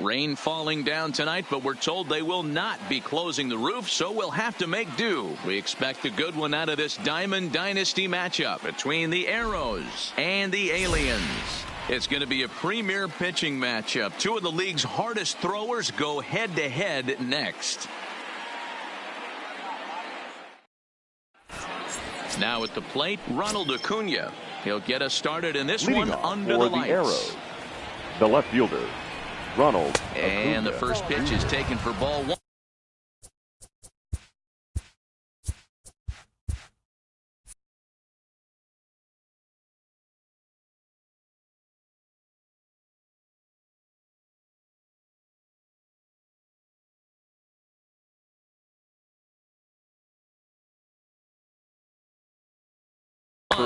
Rain falling down tonight, but we're told they will not be closing the roof, so we'll have to make do. We expect a good one out of this Diamond Dynasty matchup between the Arrows and the Aliens. It's going to be a premier pitching matchup. Two of the league's hardest throwers go head-to-head next. Now at the plate, Ronald Acuna. He'll get us started in this one under the lights. Arrows, the left fielder, Ronald Acuna. And the first pitch is taken for ball one.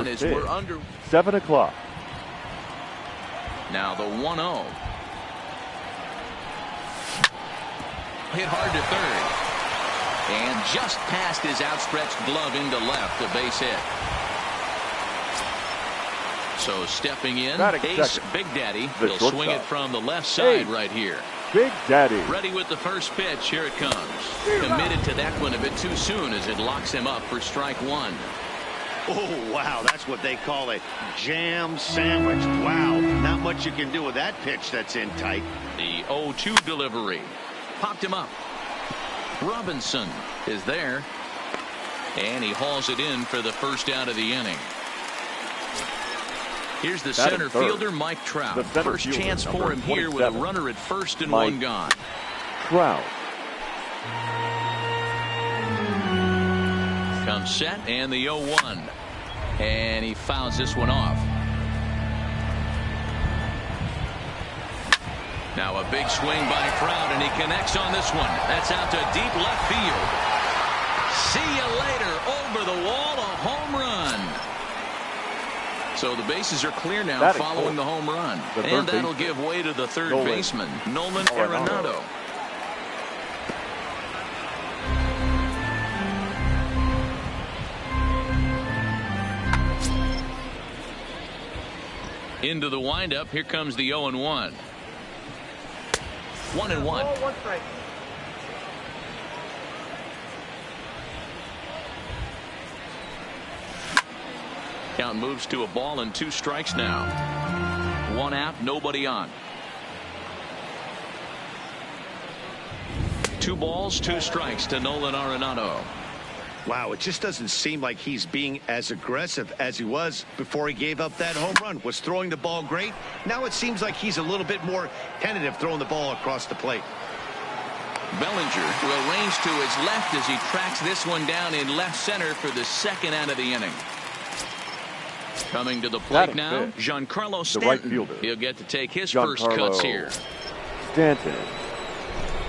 As we're under 7 o'clock. Now the 1-0. Hit hard to third. And just past his outstretched glove into left, a base hit. So stepping in, Ace Big Daddy. He'll swing it from the left side right here. Big Daddy. Ready with the first pitch. Here it comes. Committed to that one a bit too soon as it locks him up for strike one. Oh, wow, that's what they call a jam sandwich. Wow, not much you can do with that pitch that's in tight. The 0-2 delivery. Popped him up. Robinson is there. And he hauls it in for the first out of the inning. Here's the center fielder, Mike Trout. First chance for him here with a runner at first and one gone. Trout. Comes set and the 0-1. And he fouls this one off. Now a big swing by Trout, and he connects on this one. That's out to deep left field. See you later. Over the wall, a home run. So the bases are clear now following the home run. And that'll give way to the third baseman, Nolan Arenado. Into the windup. Here comes the 0-1. 1-1. Count moves to a ball and 2 strikes now. 1 out, nobody on. 2 balls, 2 strikes to Nolan Arenado. Wow, it just doesn't seem like he's being as aggressive as he was before he gave up that home run. Was throwing the ball great. Now it seems like he's a little bit more tentative throwing the ball across the plate. Bellinger will range to his left as he tracks this one down in left center for the second out of the inning. Coming to the plate now, Giancarlo Stanton. Right fielder. He'll get to take his first cuts here. Stanton.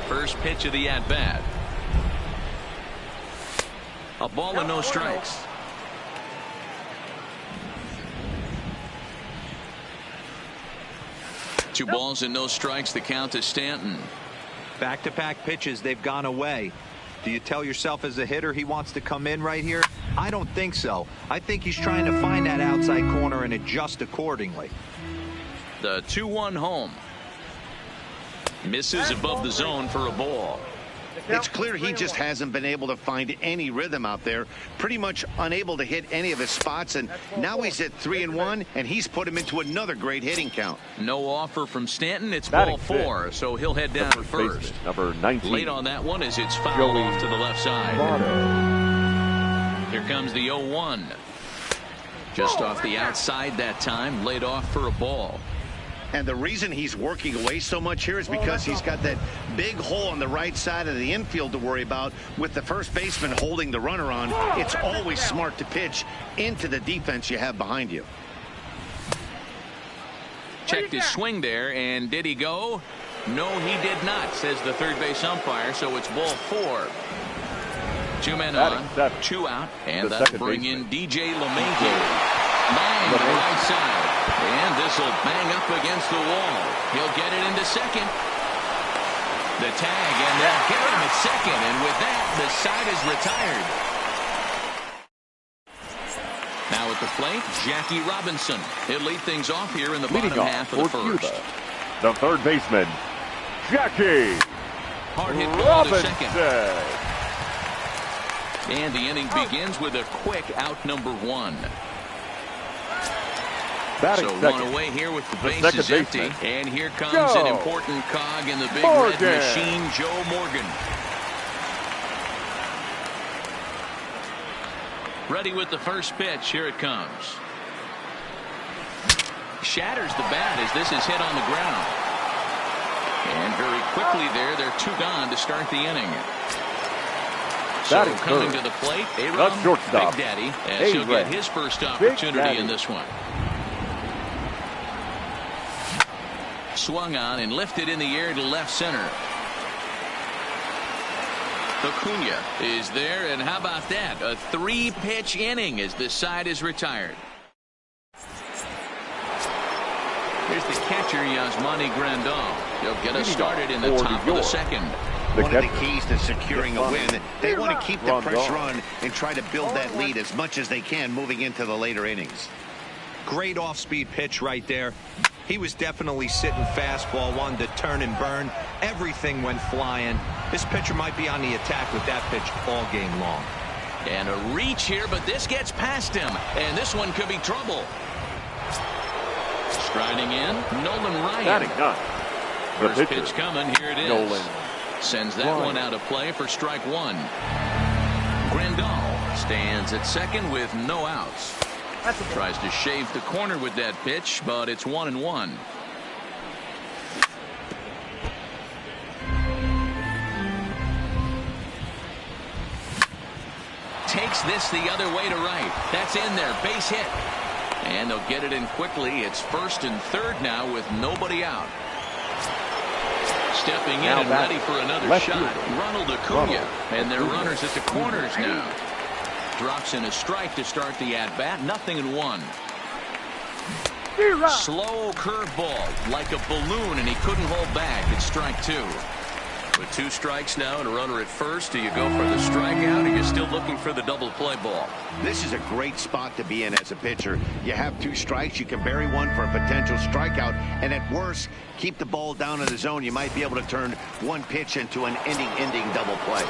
First pitch of the at-bat. A ball and no strikes. Two balls and no strikes. The count to Stanton. Back-to-back pitches, they've gone away. Do you tell yourself as a hitter he wants to come in right here? I don't think so. I think he's trying to find that outside corner and adjust accordingly. The 2-1 home. Misses above the zone for a ball. It's clear he just hasn't been able to find any rhythm out there. Pretty much unable to hit any of his spots. And now he's at 3-1, and he's put him into another great hitting count. No offer from Stanton. It's ball 4, so he'll head down at first. Number 19. Late on that one as it's fouled off to the left side. Here comes the 0-1. Just off the outside that time. Laid off for a ball. And the reason he's working away so much here is because he's got that big hole on the right side of the infield to worry about with the first baseman holding the runner on. It's always smart to pitch into the defense you have behind you. Checked his swing there, and did he go? No, he did not, says the third base umpire, so it's ball 4. 2 men on, 2 out, and that'll bring in DJ LeMahieu. Bang, the right side. And this will bang up against the wall. He'll get it into second. The tag, and they'll get him at second. And with that, the side is retired. Now at the plate, Jackie Robinson. He'll lead things off here in the bottom half of the first. The third baseman, Jackie Hard hit ball to Robinson. second. And the inning begins with a quick out number one. Batting So second. one away here with the The bases second empty. baseman. And here comes Joe an important cog in the big Morgan. red machine, Joe Morgan. Ready with the first pitch. Here it comes. Shatters the bat as this is hit on the ground. And very quickly there, they're two gone to start the inning. So Batting coming third. to the plate, That's shortstop. Big Daddy, as he'll get his first opportunity in this one. Swung on and lifted in the air to left center. Acuna is there, and how about that? A three-pitch inning as this side is retired. Here's the catcher, Yasmani Grandal. He'll get us started in the top of the second. One of the keys to securing a win, they want to keep the pressure on and try to build that lead as much as they can moving into the later innings. Great off-speed pitch right there. He was definitely sitting fastball, wanted to turn and burn. Everything went flying. This pitcher might be on the attack with that pitch all game long. And a reach here, but this gets past him. And this one could be trouble. Striding in, Nolan Ryan. Batting none. The First pitcher, pitch coming, here it is. Nolan Sends that Ryan. one out of play for strike one. Grandal stands at second with no outs. Tries to shave the corner with that pitch, but it's 1-1. Takes this the other way to right. That's in there. Base hit. And they'll get it in quickly. It's first and third now with nobody out. Stepping in Now and ready for another left shot. fielder. Ronald Acuna. And their runners at the corners now. Drops in a strike to start the at-bat. 0-1. Slow curveball like a balloon, and he couldn't hold back. It's strike two. With two strikes now and a runner at first, do you go for the strikeout, or you're still looking for the double play ball? This is a great spot to be in as a pitcher. You have two strikes. You can bury one for a potential strikeout, and at worst, keep the ball down in the zone. You might be able to turn one pitch into an ending double play.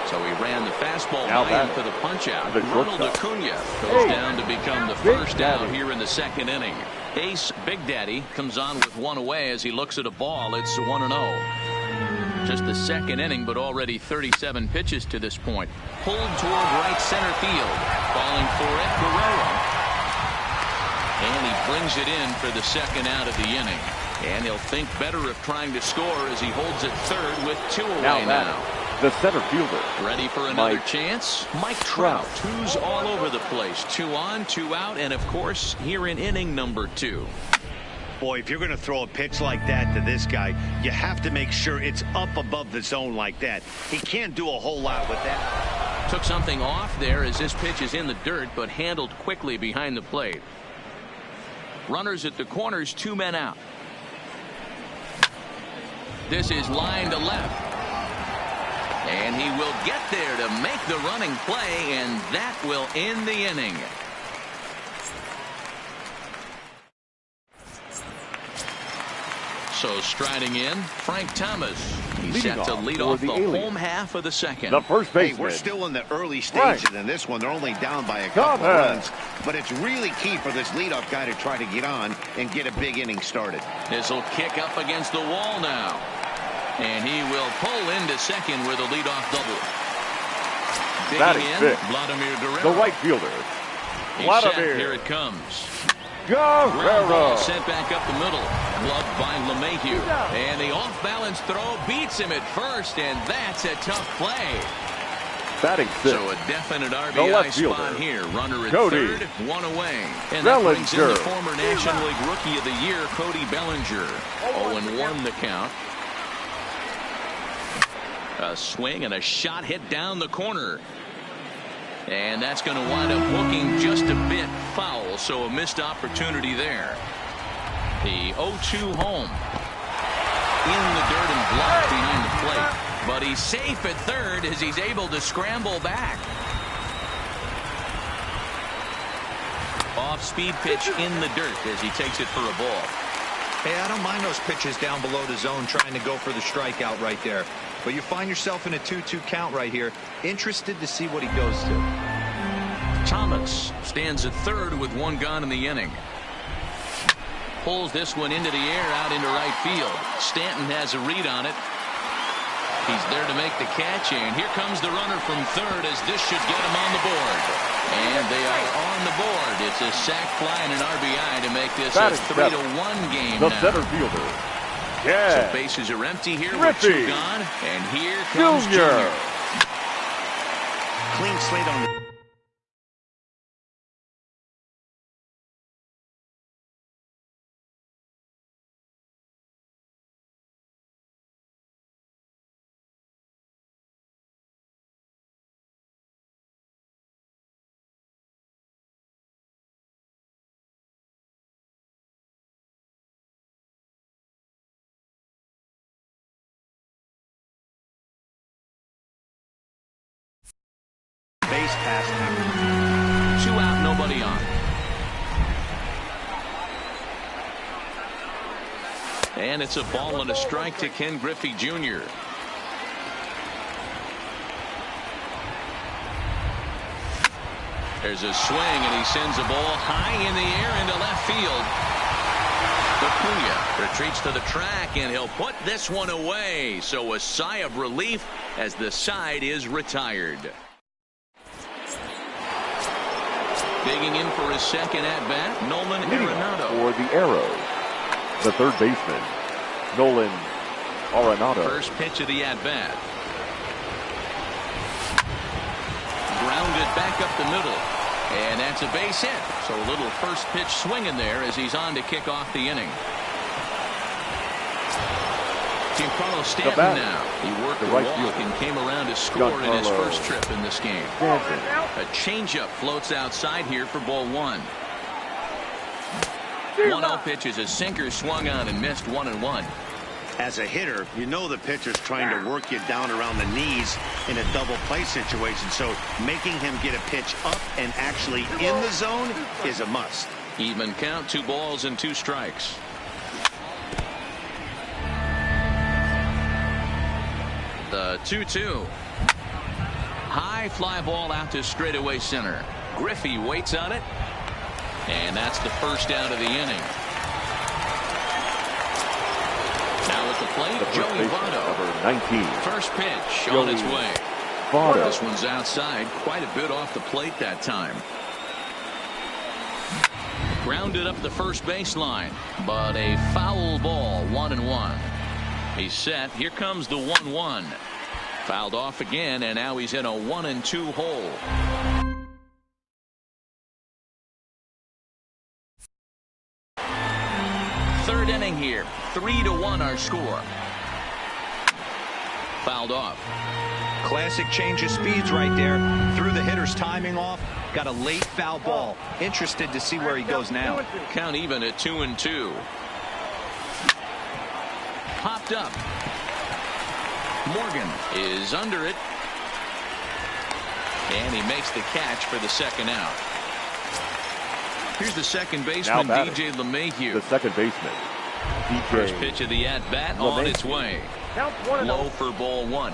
So he ran the fastball Now by him back. for the punch-out. The Ronald shortstop. Acuna goes Hey. down to become the Big first out Daddy. here in the second inning. Ace Big Daddy comes on with one away as he looks at a ball. It's 1-0. Just the second inning, but already 37 pitches to this point. Pulled toward right center field. Falling for it, Guerrero. And he brings it in for the second out of the inning. And he'll think better of trying to score as he holds it third with two away now. The center fielder. Ready for another Mike chance? Mike Trout, who's all over the place. 2 on, 2 out, and of course, here in inning number 2. Boy, if you're going to throw a pitch like that to this guy, you have to make sure it's up above the zone like that. He can't do a whole lot with that. Took something off there as this pitch is in the dirt, but handled quickly behind the plate. Runners at the corners, 2 men out. This is line to left. And he will get there to make the running play, and that will end the inning. So striding in, Frank Thomas. He's Leading set to off lead for off the the alien. home half of the second. The first Hey, baseman. we're still in the early stages in this one. They're only down by a couple of runs. But it's really key for this leadoff guy to try to get on and get a big inning started. This will kick up against the wall now. And he will pull into second with a leadoff double. Batting Digging in, fifth. Vladimir Guerrero. The right fielder. He's set. Vladimir. Here it comes. Ground Guerrero. ball sent back up the middle. Gloved by LeMahieu. And the off-balance throw beats him at first, and that's a tough play. Batting So sixth. a definite The RBI left spot fielder. here. Runner at Cody. third, 1 away. And that brings in the Bellinger. former National League Rookie of the Year, Cody Bellinger. 0-1 the count. A swing and a shot hit down the corner. And that's going to wind up hooking just a bit foul, so a missed opportunity there. The 0-2 home. In the dirt and blocked behind the plate. But he's safe at third as he's able to scramble back. Off-speed pitch in the dirt as he takes it for a ball. Hey, I don't mind those pitches down below the zone trying to go for the strikeout right there. But you find yourself in a 2-2 count right here. Interested to see what he goes to. Thomas stands at third with one gone in the inning. Pulls this one into the air out into right field. Stanton has a read on it. He's there to make the catch, and here comes the runner from third as this should get him on the board. And they are on the board. It's a sac fly and an RBI to make this a 3-1 game the now. Center fielder. So bases are empty here with two gone, and here comes Junior. Clean slate on the base pass. 2 out, nobody on. And it's a ball and a strike to Ken Griffey Jr. There's a swing, and he sends a ball high in the air into left field. Acuna retreats to the track, and he'll put this one away. So a sigh of relief as the side is retired. Digging in for his second at-bat, Nolan Arenado. For the Arrows, the third baseman, Nolan Arenado. First pitch of the at-bat. Grounded back up the middle. And that's a base hit. So a little first pitch swing in there as he's on to kick off the inning. Giancarlo Stanton now. He worked the walk and came around to score in his first trip in this game. A changeup floats outside here for ball one. 1-0 pitch is a sinker swung on and missed 1-1. As a hitter, you know the pitcher's trying to work you down around the knees in a double play situation. So making him get a pitch up and actually in the zone is a must. Even count, 2 balls and 2 strikes. The 2-2. High fly ball out to straightaway center. Griffey waits on it. And that's the first out of the inning. Now at the plate, Joey Votto. Number 19. First pitch on its way. Votto. This one's outside, quite a bit off the plate that time. Grounded up the first baseline, but a foul ball, 1-1. He's set. Here comes the 1-1. Fouled off again, and now he's in a 1-2 hole. Third inning here. 3-1 our score. Fouled off. Classic change of speeds right there. Threw the hitter's timing off. Got a late foul ball. Interested to see where he goes now. Count even at 2-2. Popped up. Morgan is under it. And he makes the catch for the second out. Here's the second baseman, DJ LeMahieu. The second baseman, DJ. First pitch of the at-bat on its way. Low for ball one.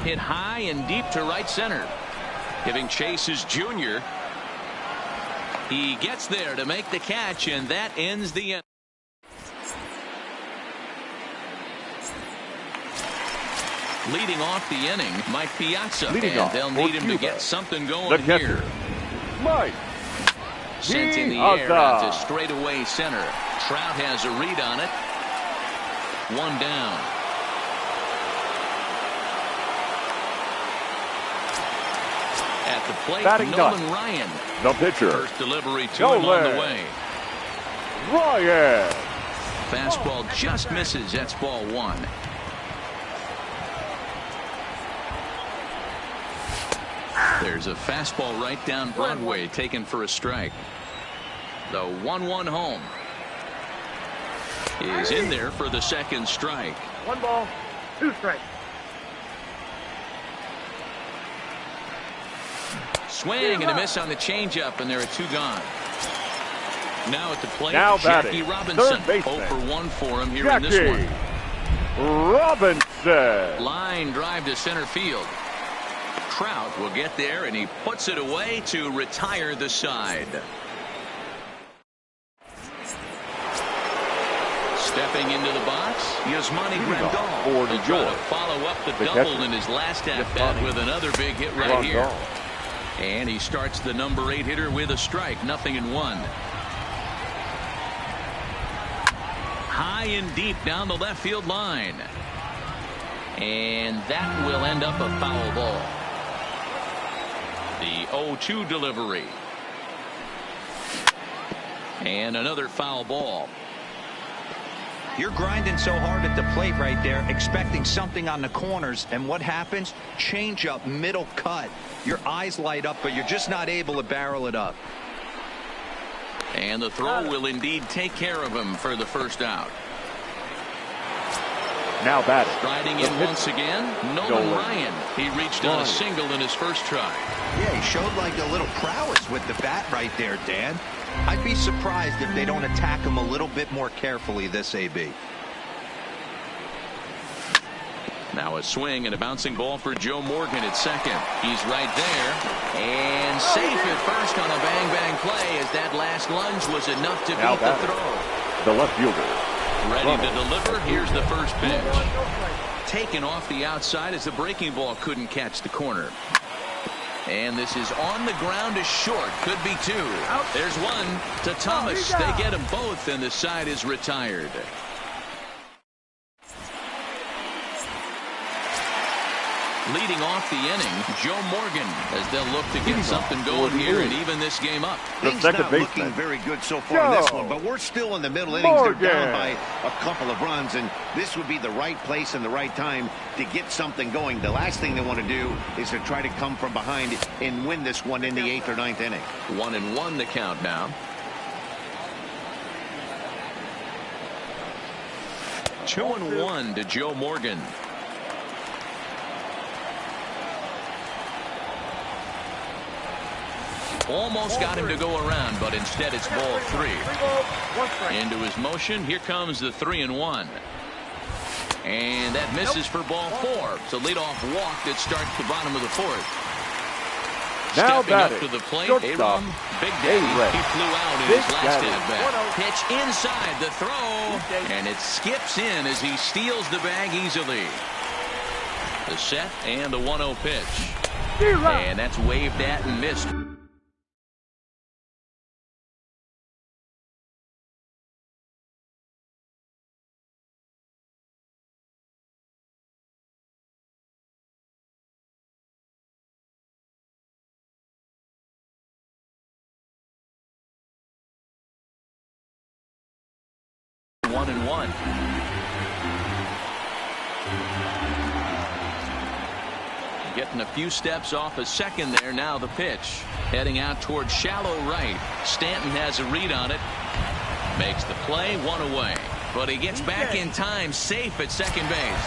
Hit high and deep to right center. Giving chase is Junior. He gets there to make the catch, and that ends the inning. Leading off the inning, Mike Piazza, and they'll need him to get something going here. Mike sent in the air out to straightaway center. Trout has a read on it. One down. At the plate, Nolan Ryan. The pitcher. First delivery to him on the way. Ryan. Fastball just misses. That's ball one. There's a fastball right down Broadway taken for a strike. The 1-1 home is in there for the second strike. 1 ball, 2 strikes. Swing and a miss on the changeup, and there are 2 gone. Now at the plate, Now Jackie batting, Robinson. third baseman. 0 for 1 for him here Jackie in this one. Robinson. Line drive to center field. Trout will get there, and he puts it away to retire the side. Stepping into the box, Yasmani Grandal will try to follow up the double in his last at-bat with another big hit right here. And he starts the number 8 hitter with a strike, 0-1. High and deep down the left field line. And that will end up a foul ball. The 0-2 delivery. And another foul ball. You're grinding so hard at the plate right there, expecting something on the corners, and what happens? Change up, middle cut. Your eyes light up, but you're just not able to barrel it up. And the throw will indeed take care of him for the first out. Now batting. Striding in once again, Nolan Ryan. He reached on a single in his first try. Yeah, he showed like a little prowess with the bat right there, Dan. I'd be surprised if they don't attack him a little bit more carefully this AB. Now a swing and a bouncing ball for Joe Morgan at second. He's right there. And safe at first on a bang-bang play as that last lunge was enough to beat the throw. The left fielder. Ready to deliver. Here's the first pitch. Taken off the outside as the breaking ball couldn't catch the corner. And this is on the ground to short. Could be 2. There's one to Thomas. They get them both, and the side is retired. Leading off the inning, Joe Morgan, as they'll look to get something going here and even this game up. Things not looking very good so far in this one, but we're still in the middle innings. They're down by a couple of runs, and this would be the right place and the right time to get something going. The last thing they want to do is to try to come from behind and win this one in the 8th or 9th inning. 1-1 the count now. 2-1 to Joe Morgan. Almost got him to go around, but instead it's ball 3. Into his motion. Here comes the 3-1. And that misses for ball 4. So leadoff walk that starts the bottom of the 4th. Now Stepping up to the plate, Aram Big Daddy. He flew out in his last at-bat. Pitch inside the throw, and it skips in as he steals the bag easily. The set and the 1-0 pitch. And that's waved at and missed. And 1. Getting a few steps off a second there. Now the pitch. Heading out towards shallow right. Stanton has a read on it. Makes the play, 1 away. But he gets back in time, safe at second base.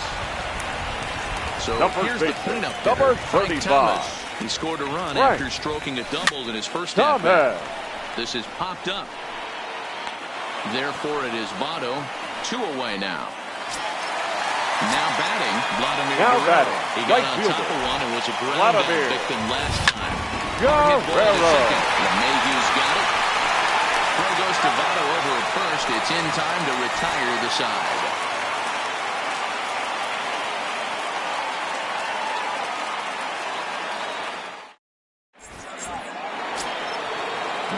So here's the cleanup hitter, Frank Thomas. He scored a run after stroking a double in his first at-bat. This is popped up. Therefore, it is Votto, 2 away now. Now batting, Vladimir Guerrero. He got on top of one and was a ground out victim last time. Guerrero. LeMahieu's got it. Throw goes to Votto over at first. It's in time to retire the side.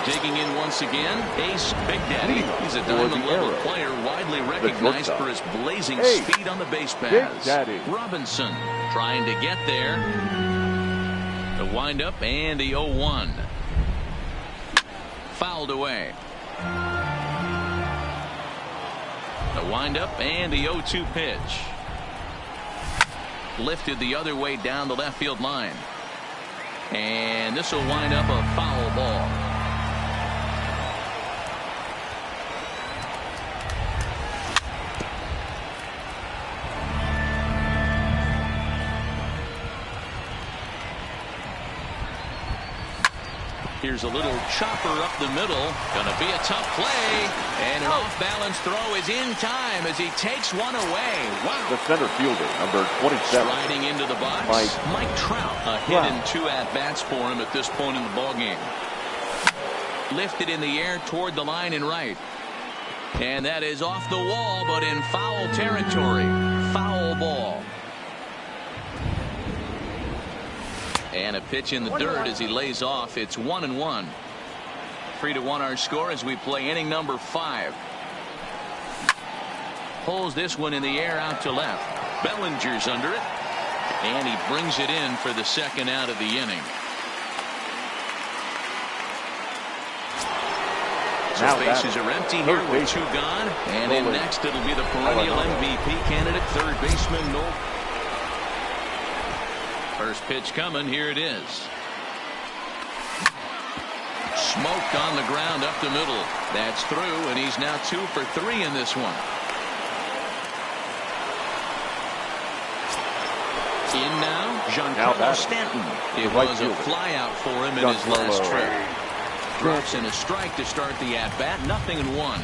Digging in once again, Ace Big Daddy. He's a diamond-level player, widely recognized for his blazing speed on the base paths. Robinson trying to get there. The windup and the 0-1. Fouled away. The windup and the 0-2 pitch. Lifted the other way down the left field line. And this will wind up a foul ball. Here's a little chopper up the middle. Gonna be a tough play. And an off-balance throw is in time as he takes one away. Wow. The center fielder, number 27. Striding into the box, Mike Trout. A hit and 2 at-bats for him at this point in the ballgame. Lifted in the air toward the line and right. And that is off the wall, but in foul territory. Foul ball. And a pitch in the dirt as he lays off. It's 1-1. 3-1 our score as we play inning number 5. Pulls this one in the air out to left. Bellinger's under it. And he brings it in for the second out of the inning. So bases are empty here with 2 gone. And in next it'll be the perennial MVP candidate, third baseman Noel. First pitch coming. Here it is. Smoked on the ground up the middle. That's through, and he's now 2 for 3 in this one. In now, Giancarlo Stanton. It was a fly out for him in his last trip. Drops in a strike to start the at-bat. 0-1.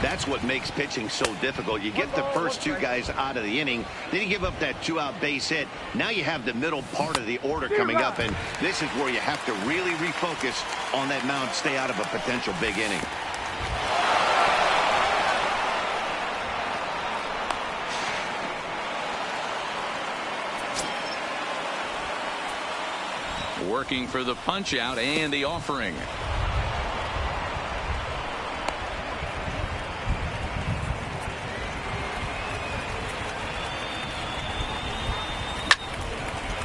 That's what makes pitching so difficult. You get the first 2 guys out of the inning, then you give up that 2-out base hit. Now you have the middle part of the order coming up, and this is where you have to really refocus on that mound, stay out of a potential big inning. Working for the punch out and the offering.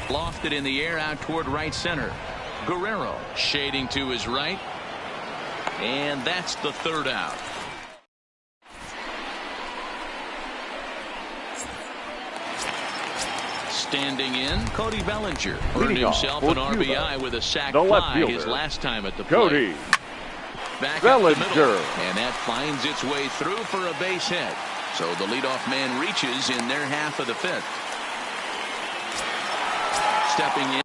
Lofted in the air out toward right center. Guerrero shading to his right. And that's the 3rd out. Standing in, Cody Bellinger earned himself an RBI with a sac fly his last time at the plate. Cody Back Bellinger. up the middle, and that finds its way through for a base hit. So the leadoff man reaches in their half of the 5th. Stepping in.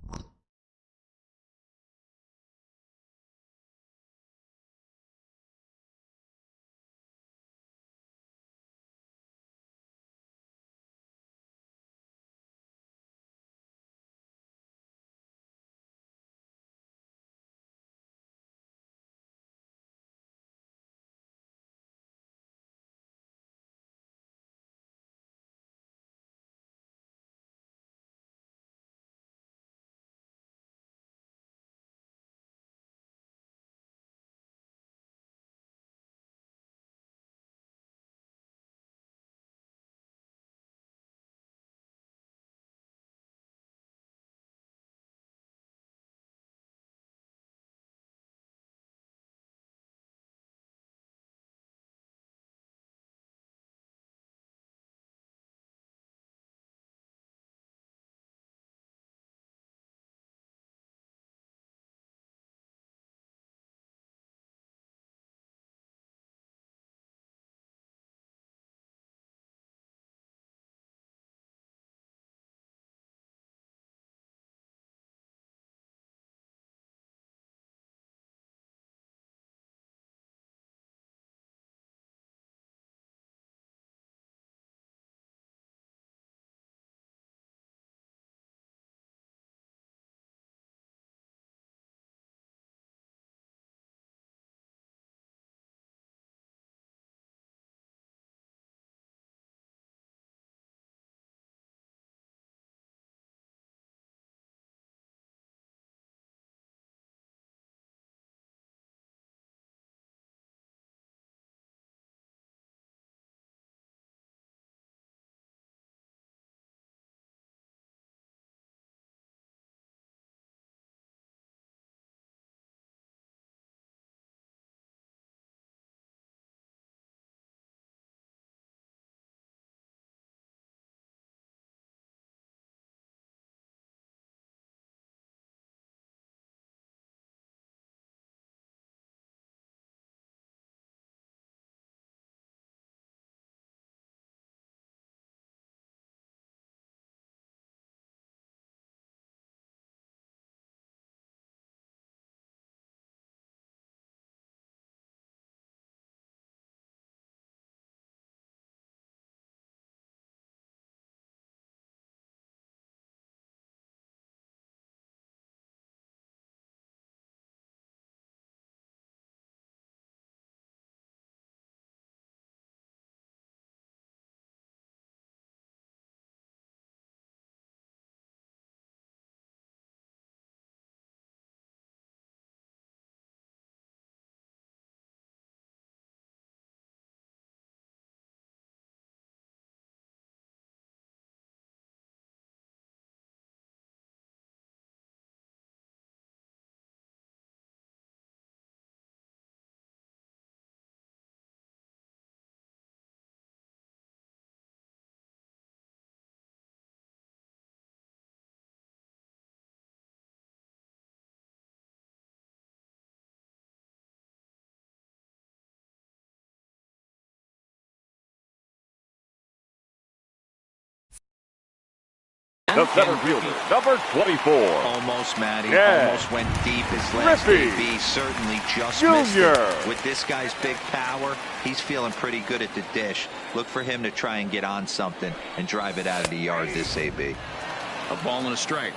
The center fielder, number 24. Almost, Matty. Yeah. Almost went deep his last AB. Certainly just missed it. With this guy's big power, he's feeling pretty good at the dish. Look for him to try and get on something and drive it out of the yard this AB. A ball and a strike.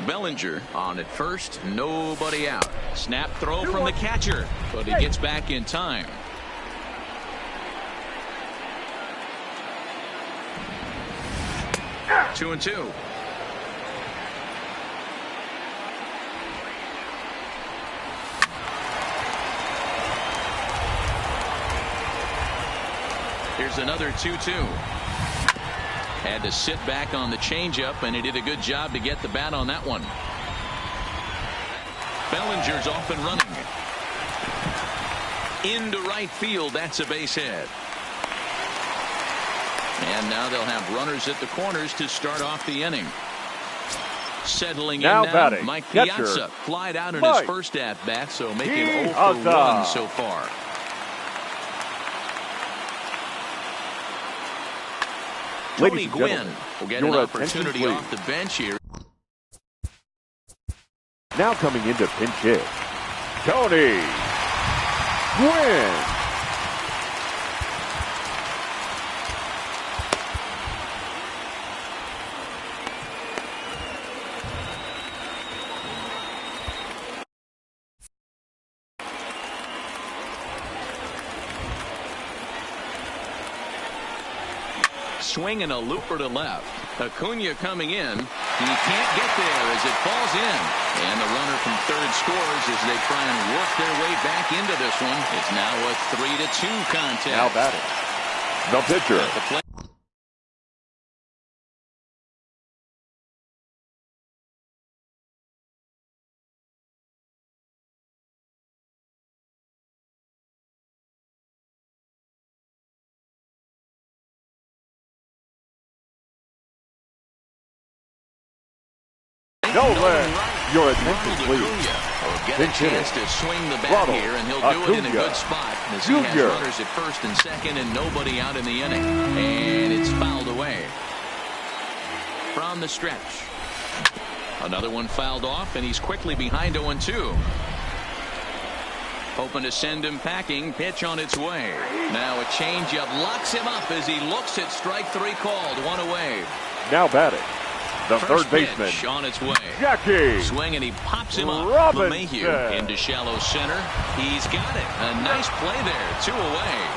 Bellinger on at first, nobody out. Snap throw from the catcher, but he gets back in time. Two and two. Here's another 2-2. Had to sit back on the changeup, and he did a good job to get the bat on that one. Bellinger's off and running. Into right field. That's a base hit. And now they'll have runners at the corners to start off the inning. Settling now in now, batting, Mike catcher, Piazza flied out in Mike his first at-bat, so make him 0 for 1 so far. Tony Gwynn will get an opportunity off the bench here. Now coming into pinch hit, Tony Gwynn. Swinging a looper to left. Acuna coming in. He can't get there as it falls in. And the runner from third scores as they try and work their way back into this one. It's now a 3-2 contest. Now batting, the pitcher. Nolan, your attention, please. Get a chance to swing the bat here, and he'll do it in a good spot as he has runners at first and second and nobody out in the inning. And it's fouled away. From the stretch. Another one fouled off, and he's quickly behind 0-2. Hoping to send him packing. Pitch on its way. Now a changeup locks him up as he looks at strike three called. One away. Now batting, the First third baseman, on its way. Jackie. Swing, and he pops him up. Robinson. LeMahieu into shallow center. He's got it. A nice play there. 2 away.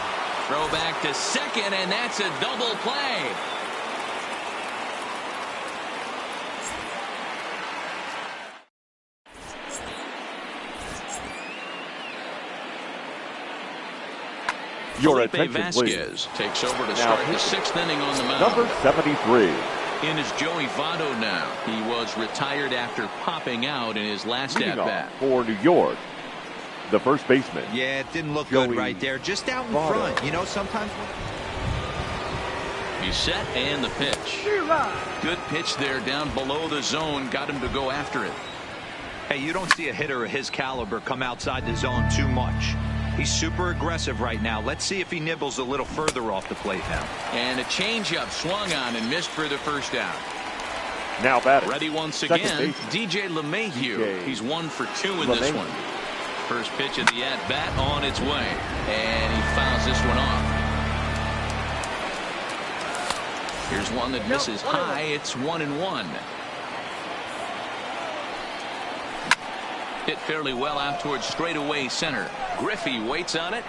Throw back to second, and that's a double play. Your Felipe attention, Vasquez please. takes over to Now start the 6th inning on the mound. Number 73. In is Joey Votto now. He was retired after popping out in his last at-bat. For New York, the first baseman. Yeah, it didn't look Joey good right there. Just out in Votto. front. You know, sometimes. He's set, and the pitch. Good pitch there down below the zone. Got him to go after it. Hey, you don't see a hitter of his caliber come outside the zone too much. He's super aggressive right now. Let's see if he nibbles a little further off the plate now. And a changeup swung on and missed for the first out. Now batting, Ready once second again, baseman. DJ LeMahieu. DJ He's 1 for 2 in this one. First pitch of the at-bat on its way. And he fouls this one off. Here's one that misses high. It's 1-1. Hit fairly well out towards straightaway center. Griffey waits on it.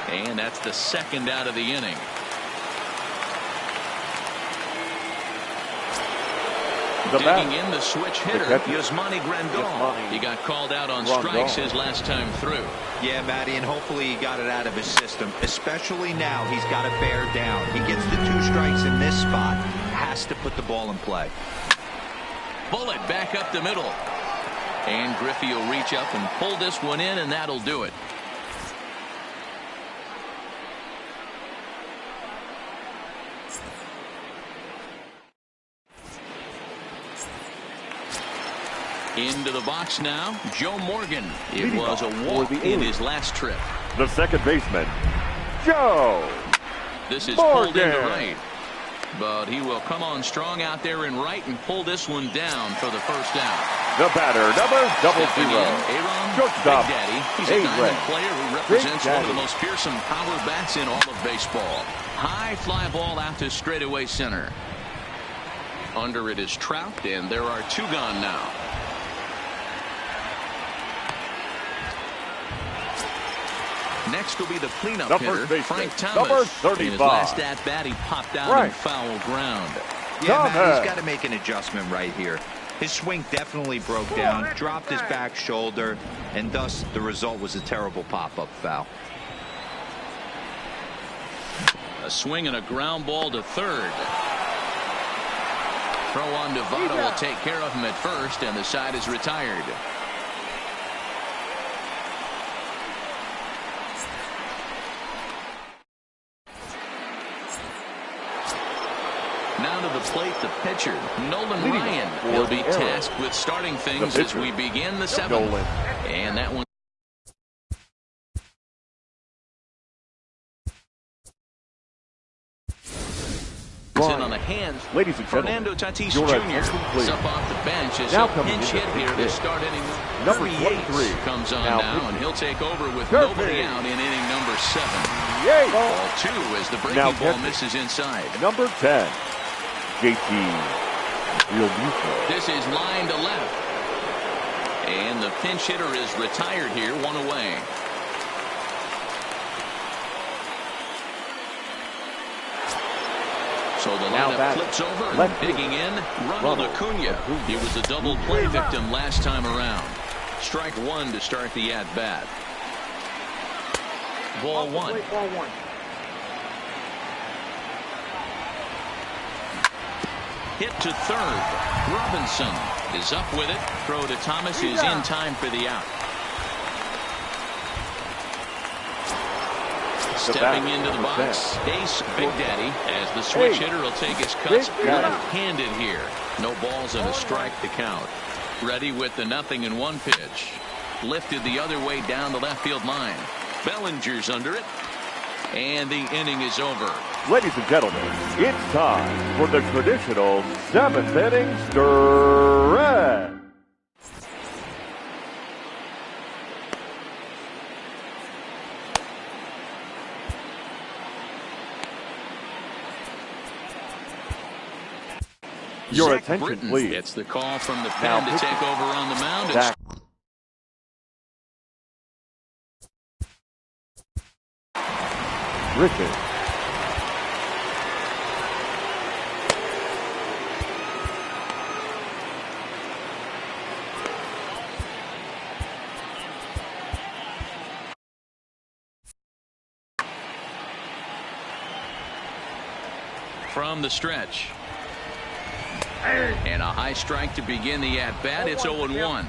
And that's the second out of the inning. Digging in the switch hitter, Yasmani Grandal. He got called out on strikes his last time through. Yeah, Matty, and hopefully he got it out of his system. Especially now, he's got to bear down. He gets the 2 strikes in this spot. Has to put the ball in play. Bullet back up the middle. And Griffey will reach up and pull this one in, and that'll do it. Into the box now, Joe Morgan. It was a walk in his last trip. The second baseman, Joe This is Morgan. pulled into right. But he will come on strong out there in right and pull this one down for the first down. The batter, number 00. Shortstop, Big Daddy. He's a diamond player who represents one of the most fearsome power bats in all of baseball. High fly ball out to straightaway center. Under it is Trout, and there are 2 gone now. Next will be the cleanup hitter, Frank Thomas. Number 35. In his last at-bat, he popped out in foul ground. Yeah, Matt, he's got to make an adjustment right here. His swing definitely broke down, dropped his back shoulder, and thus the result was a terrible pop-up foul. A swing and a ground ball to third. Throw on to Votto will take care of him at first, and the side is retired. Now to the plate, the pitcher, Nolan Ryan. He'll be tasked with starting things as we begin the 7th. And that one. In on the hands. Ladies and Fernando gentlemen, Tatis Jr. is up off the bench as a pinch hit here to start inning number 23 comes on now, and he'll take over with nobody out in inning number 7. Ball 2 as the breaking ball misses inside. Number 10, JT Realmuto. This is line to left, and the pinch hitter is retired here, 1 away. So the lineup flips over, and digging in, Ronald Acuna. He was a double play victim last time around. Strike 1 to start the at-bat. Ball 1. Hit to third. Robinson is up with it. Throw to Thomas is in time for the out. Stepping into the box, Ace Big Daddy, as the switch hitter will take his cuts left-handed here. No balls and a strike to count. Ready with the 0-1 pitch. Lifted the other way down the left field line. Bellinger's under it. And the inning is over. Ladies and gentlemen, it's time for the traditional 7th inning stretch. Your Zach attention, Britton please. Gets the call from the pen to take over on the mound. Zach. Britton. From the stretch. And a high strike to begin the at-bat. It's 0-1.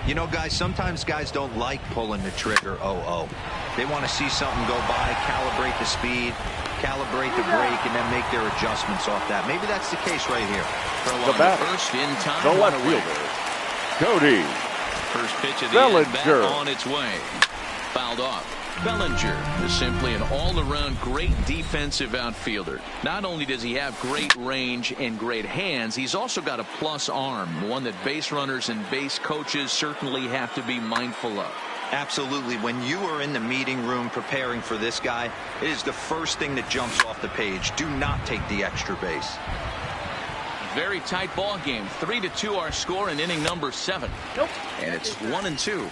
You know, guys, sometimes guys don't like pulling the trigger 0-0. They want to see something go by, calibrate the speed, calibrate the break, and then make their adjustments off that. Maybe that's the case right here. The batter, first in time, the left fielder, Cody. First pitch of the at-bat on its way. Fouled off. Bellinger is simply an all-around great defensive outfielder. Not only does he have great range and great hands, he's also got a plus arm, one that base runners and base coaches certainly have to be mindful of. Absolutely. When you are in the meeting room preparing for this guy, it is the first thing that jumps off the page. Do not take the extra base. Very tight ball game. 3-2 our score in inning number 7. Nope. And it's 1-2.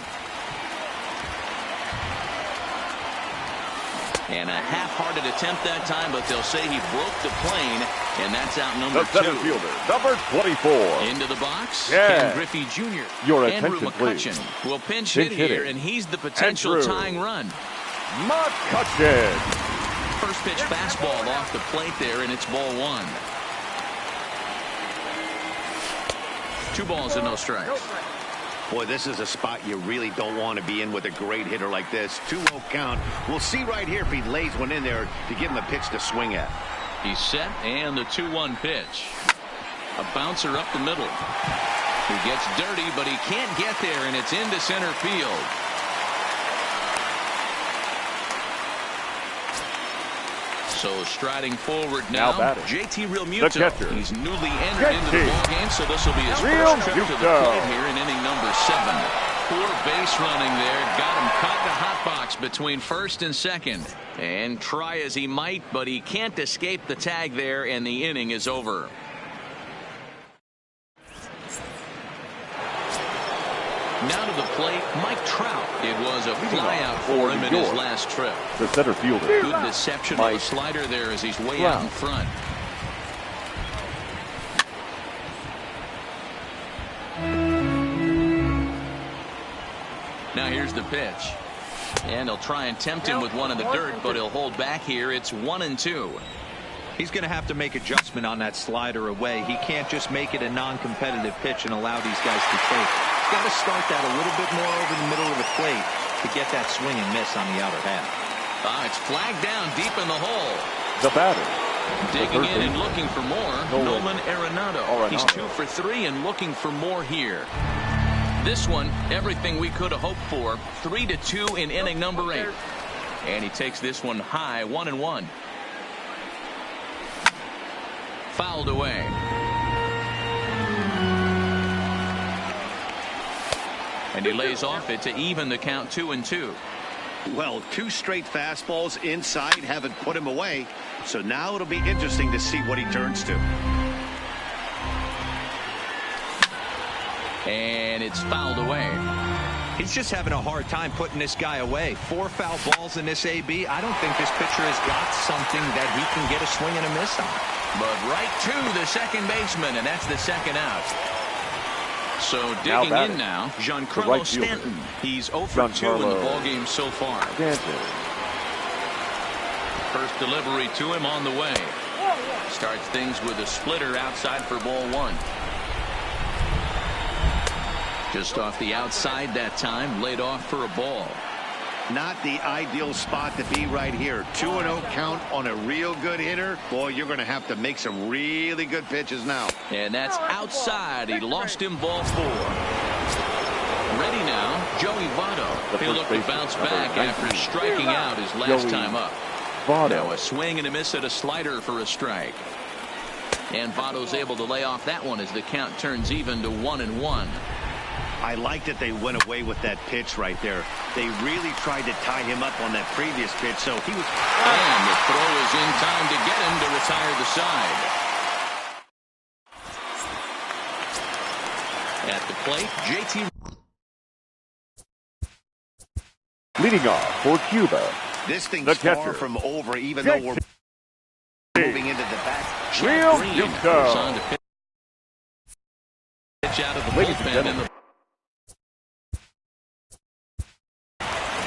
And a half-hearted attempt that time, but they'll say he broke the plane, and that's out number 2. The center fielder, number 24. Into the box, Ken Griffey Jr. Your Andrew attention, McCutchen please. will pinch hit here, and he's the potential tying run. McCutchen. First pitch fastball off the plate there, and it's ball 1. 2 balls and no strikes. Boy, this is a spot you really don't want to be in with a great hitter like this. 2-0 count. We'll see right here if he lays one in there to give him a pitch to swing at. He's set, and the 2-1 pitch. A bouncer up the middle. He gets dirty, but he can't get there, and it's into center field. So striding forward now, JT Realmuto. He's newly entered into the ball game, so this will be his first trip to the plate here in inning number 7. Poor base running there, got him caught in the hot box between first and second. And try as he might, but he can't escape the tag there, and the inning is over. Now to the plate, Mike Trout. It was a flyout for him in his last trip. The center fielder. Good deception of a slider there as he's way out in front. Now here's the pitch. And he'll try and tempt him with one in the dirt, but he'll hold back here. It's 1-2. He's going to have to make adjustment on that slider away. He can't just make it a non-competitive pitch and allow these guys to take. He's got to start that a little bit more over the middle of the plate to get that swing and miss on the outer half. It's flagged down deep in the hole. The batter. Digging in and looking for more, Nolan Arenado. He's 2 for 3 and looking for more here. This one, everything we could have hoped for. 3-2 in inning number 8. And he takes this one high, 1-1. Fouled away. And he lays off it to even the count 2-2. Well, 2 straight fastballs inside haven't put him away. So now it'll be interesting to see what he turns to. And it's fouled away. He's just having a hard time putting this guy away. 4 foul balls in this AB. I don't think this pitcher has got something that he can get a swing and a miss on. But right to the second baseman, and that's the second out. So digging in now, Giancarlo Stanton. He's 0 for 2 in the ballgame so far. First delivery to him on the way. Starts things with a splitter outside for ball 1. Just off the outside that time, laid off for a ball. Not the ideal spot to be right here. 2-0 count on a real good hitter. Boy, you're going to have to make some really good pitches now. And that's outside. He lost him ball 4. Ready now, Joey Votto. He'll look to bounce back after striking out his last time up. Now a swing and a miss at a slider for a strike. And Votto's able to lay off that one as the count turns even to 1-1. I like that they went away with that pitch right there. They really tried to tie him up on that previous pitch, so he was... And the throw is in time to get him to retire the side. At the plate, JT... Leading off for Cuba. This thing's far from over, even though we're moving into the back. Realmuto. Pitch out of the bullpen in the...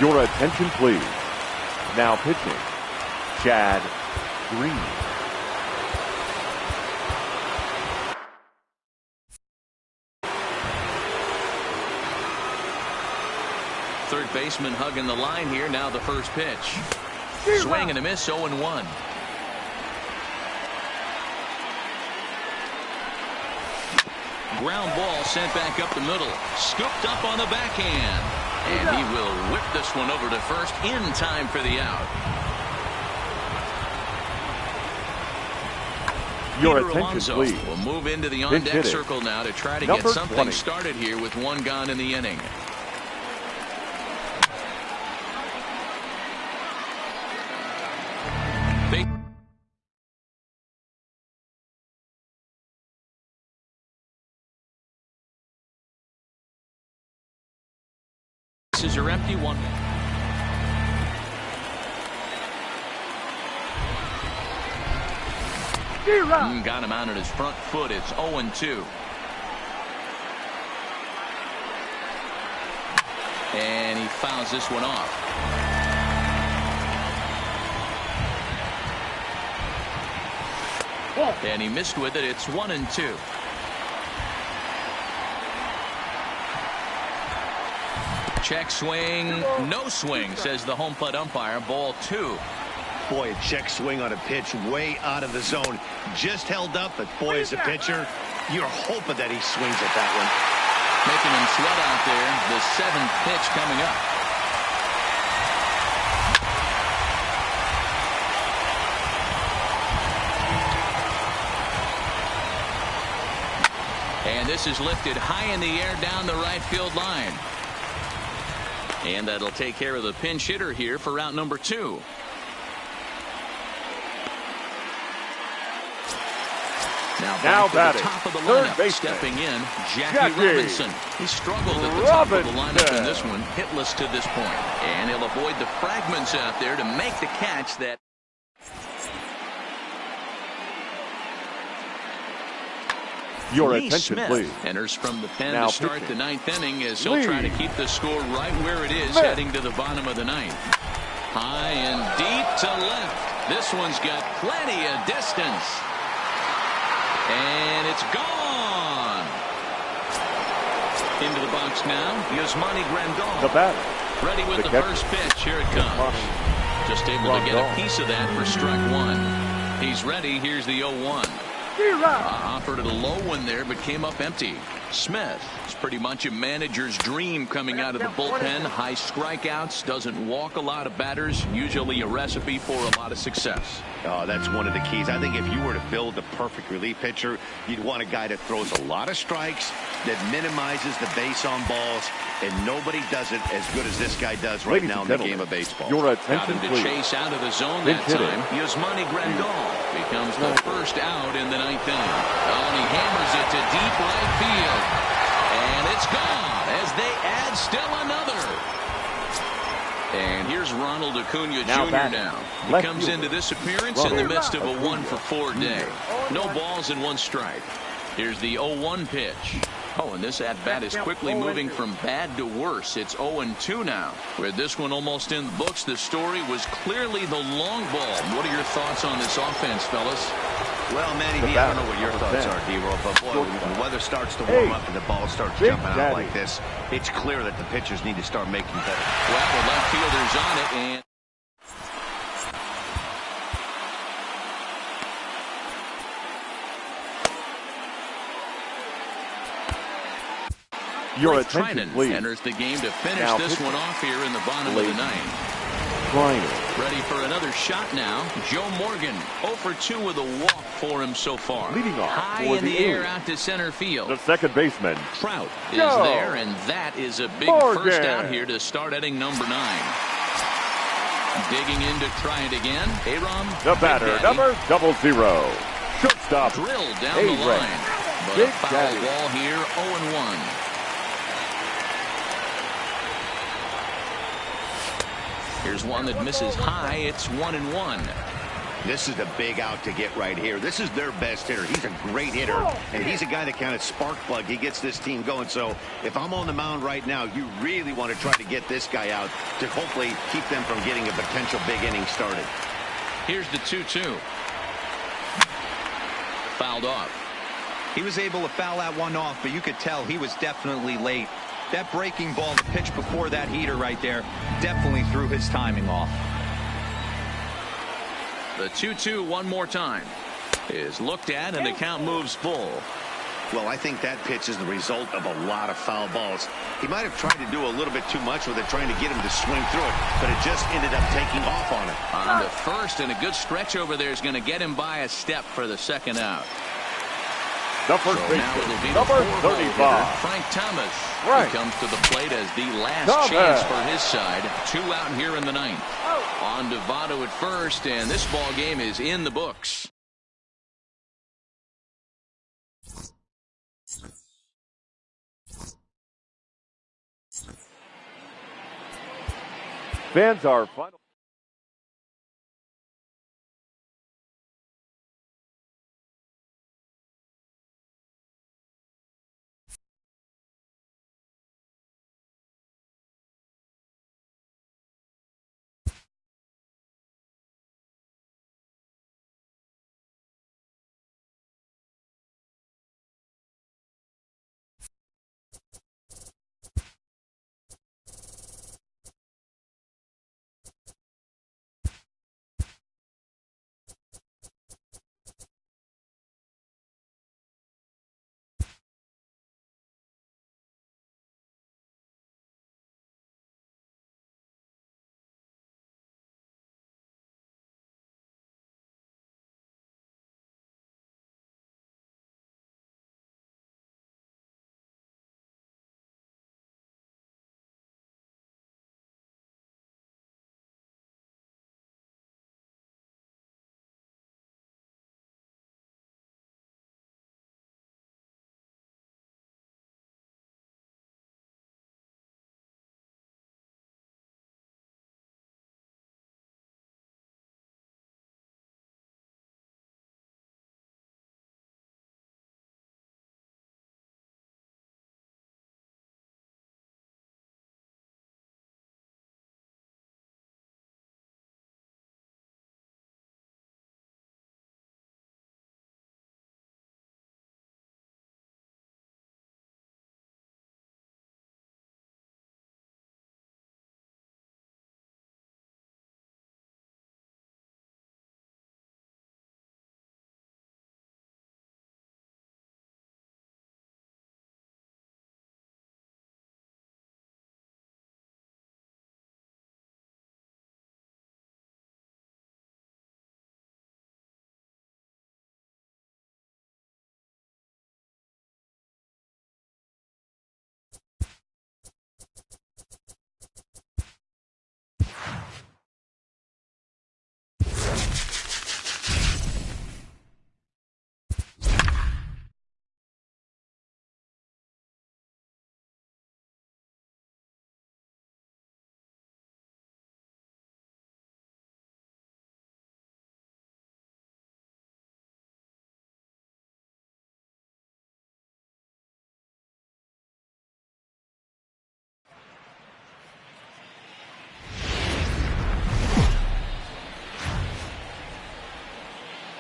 Your attention, please. Now pitching, Chad Green. Third baseman hugging the line here. Now the first pitch. Swing and a miss, 0-1. Ground ball sent back up the middle. Scooped up on the backhand. And he will whip this one over to first in time for the out. Your Peter attention, Alonso please. will move into the on-deck circle now to try to get something 20. started here with 1 gone in the inning. Bases are empty. 1. Got him out at his front foot. It's 0-2. And he fouls this one off. And he missed with it. It's 1-2. Check swing, no swing, says the home plate umpire. Ball 2. Boy, a check swing on a pitch way out of the zone. Just held up, but boy, as a pitcher, you're hoping that he swings at that one. Making him sweat out there. The 7th pitch coming up. And this is lifted high in the air down the right field line. And that'll take care of the pinch hitter here for route number 2. Now back to the top of the lineup, stepping in, Jackie Robinson. He struggled at the top of the lineup in this one, hitless to this point. And he'll avoid the fragments out there to make the catch that... Your attention, Smith please. Enters from the pen Now to start pitching. the 9th inning as he'll try to keep the score right where it is heading to the bottom of the 9th. High and deep to left. This one's got plenty of distance. And it's gone. Into the box now, Yasmani Grandal. The batter. Ready with the first pitch. Here it comes. Just able to get a piece of that for strike 1. He's ready. Here's the 0-1. Offered it a low one there, but came up empty. Smith is pretty much a manager's dream coming out of the bullpen. High strikeouts, doesn't walk a lot of batters. Usually a recipe for a lot of success. Oh, that's one of the keys. I think if you were to build a perfect relief pitcher, you'd want a guy that throws a lot of strikes, that minimizes the base on balls, and nobody does it as good as this guy does right now in the game of baseball. Your Got attention, him to please. chase out of the zone that time. Yasmani Grandal becomes the first out in the 9th inning. Oh, and he hammers it to deep right field. And it's gone as they add still another. And here's Ronald Acuna Jr. now. He comes into this appearance in the midst of a 1-for-4 day. No balls and 1 strike. Here's the 0-1 pitch. Oh, and this at-bat is quickly moving from bad to worse. It's 0-2 now. With this one almost in the books, the story was clearly the long ball. What are your thoughts on this offense, fellas? Well, Manny, I don't know what your thoughts are, D-Roll, but boy, when the weather starts to warm up and the ball starts jumping out like this, it's clear that the pitchers need to start making better. Well, the left fielder's on it, and Your attention, please. Enters the game to finish this one off here in the bottom of the 9th. Ready for another shot now. Joe Morgan 0-for-2 with a walk for him so far. Leading off high in the air out to center field. The second baseman, Trout, is there, and that is a big first out here to start inning number 9. Digging in to try it again. Aram, the batter, number 00. Shortstop, drilled down the line. But a foul ball here, 0-1. Here's one that misses high. It's 1-1. This is a big out to get right here. This is their best hitter. He's a great hitter, and he's a guy that kind of spark plug. He gets this team going. So if I'm on the mound right now, you really want to try to get this guy out to hopefully keep them from getting a potential big inning started. Here's the 2-2. Fouled off. He was able to foul that one off, but you could tell he was definitely late. That breaking ball, the pitch before that heater right there, definitely threw his timing off. The 2-2 one more time is looked at, and the count moves full. Well, I think that pitch is the result of a lot of foul balls. He might have tried to do a little bit too much with it, trying to get him to swing through it, but it just ended up taking off on him. On the first, and a good stretch over there is going to get him by a step for the second out. The first baseman, number 35. Frank Thomas. He comes to the plate as the last chance for his side. 2 out here in the 9th. On to Votto at first, and this ball game is in the books. Fans are final.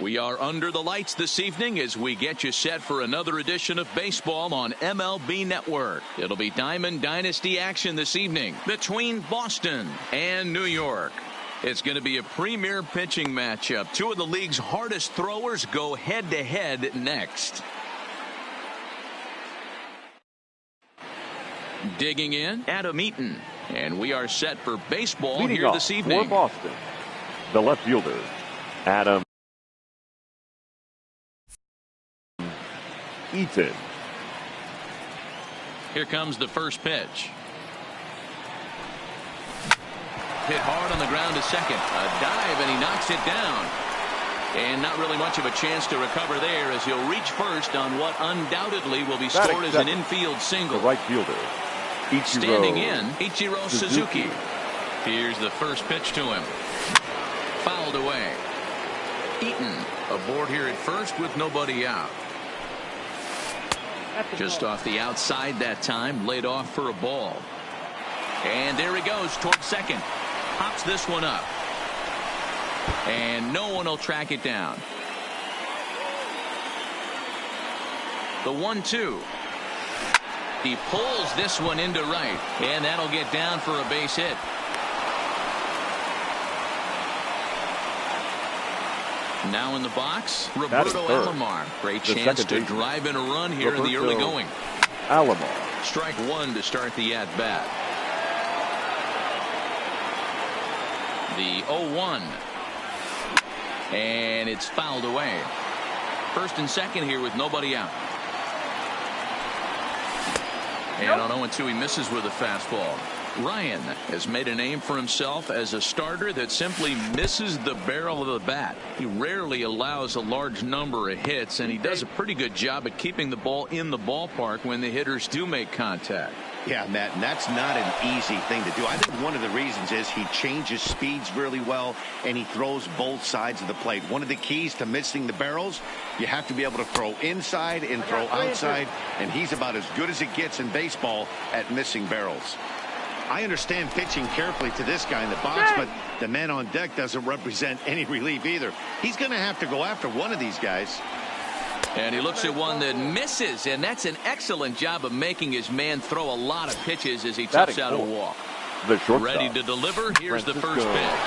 We are under the lights this evening as we get you set for another edition of baseball on MLB Network. It'll be Diamond Dynasty action this evening between Boston and New York. It's going to be a premier pitching matchup. Two of the league's hardest throwers go head-to-head next. Digging in, Adam Eaton. And we are set for baseball Leading here off this evening. for Boston, the left fielder, Adam Eaton. Here comes the first pitch. Hit hard on the ground to second. A dive, and he knocks it down. And not really much of a chance to recover there as he'll reach first on what undoubtedly will be scored as an infield single. The right fielder, Standing in, Ichiro Suzuki. Here's the first pitch to him. Fouled away. Eaton aboard here at first with nobody out. Just off the outside that time, laid off for a ball. And there he goes towards second. Hops this one up. And no one will track it down. The 1-2. He pulls this one into right, and that'll get down for a base hit. Now in the box, Roberto Alomar. Great chance to drive in a run here in the early going. Alomar. Strike one to start the at-bat. The 0-1. And it's fouled away. First and second here with nobody out. And on 0-2, he misses with a fastball. Ryan has made a name for himself as a starter that simply misses the barrel of the bat. He rarely allows a large number of hits, and he does a pretty good job at keeping the ball in the ballpark when the hitters do make contact. Yeah, Matt, and that's not an easy thing to do. I think one of the reasons is he changes speeds really well, and he throws both sides of the plate. One of the keys to missing the barrels, you have to be able to throw inside and throw outside, and he's about as good as it gets in baseball at missing barrels. I understand pitching carefully to this guy in the box, but the man on deck doesn't represent any relief either. He's going to have to go after one of these guys. And he looks at one that misses, and that's an excellent job of making his man throw a lot of pitches as he tips out a walk. Ready to deliver. Here's the first pitch.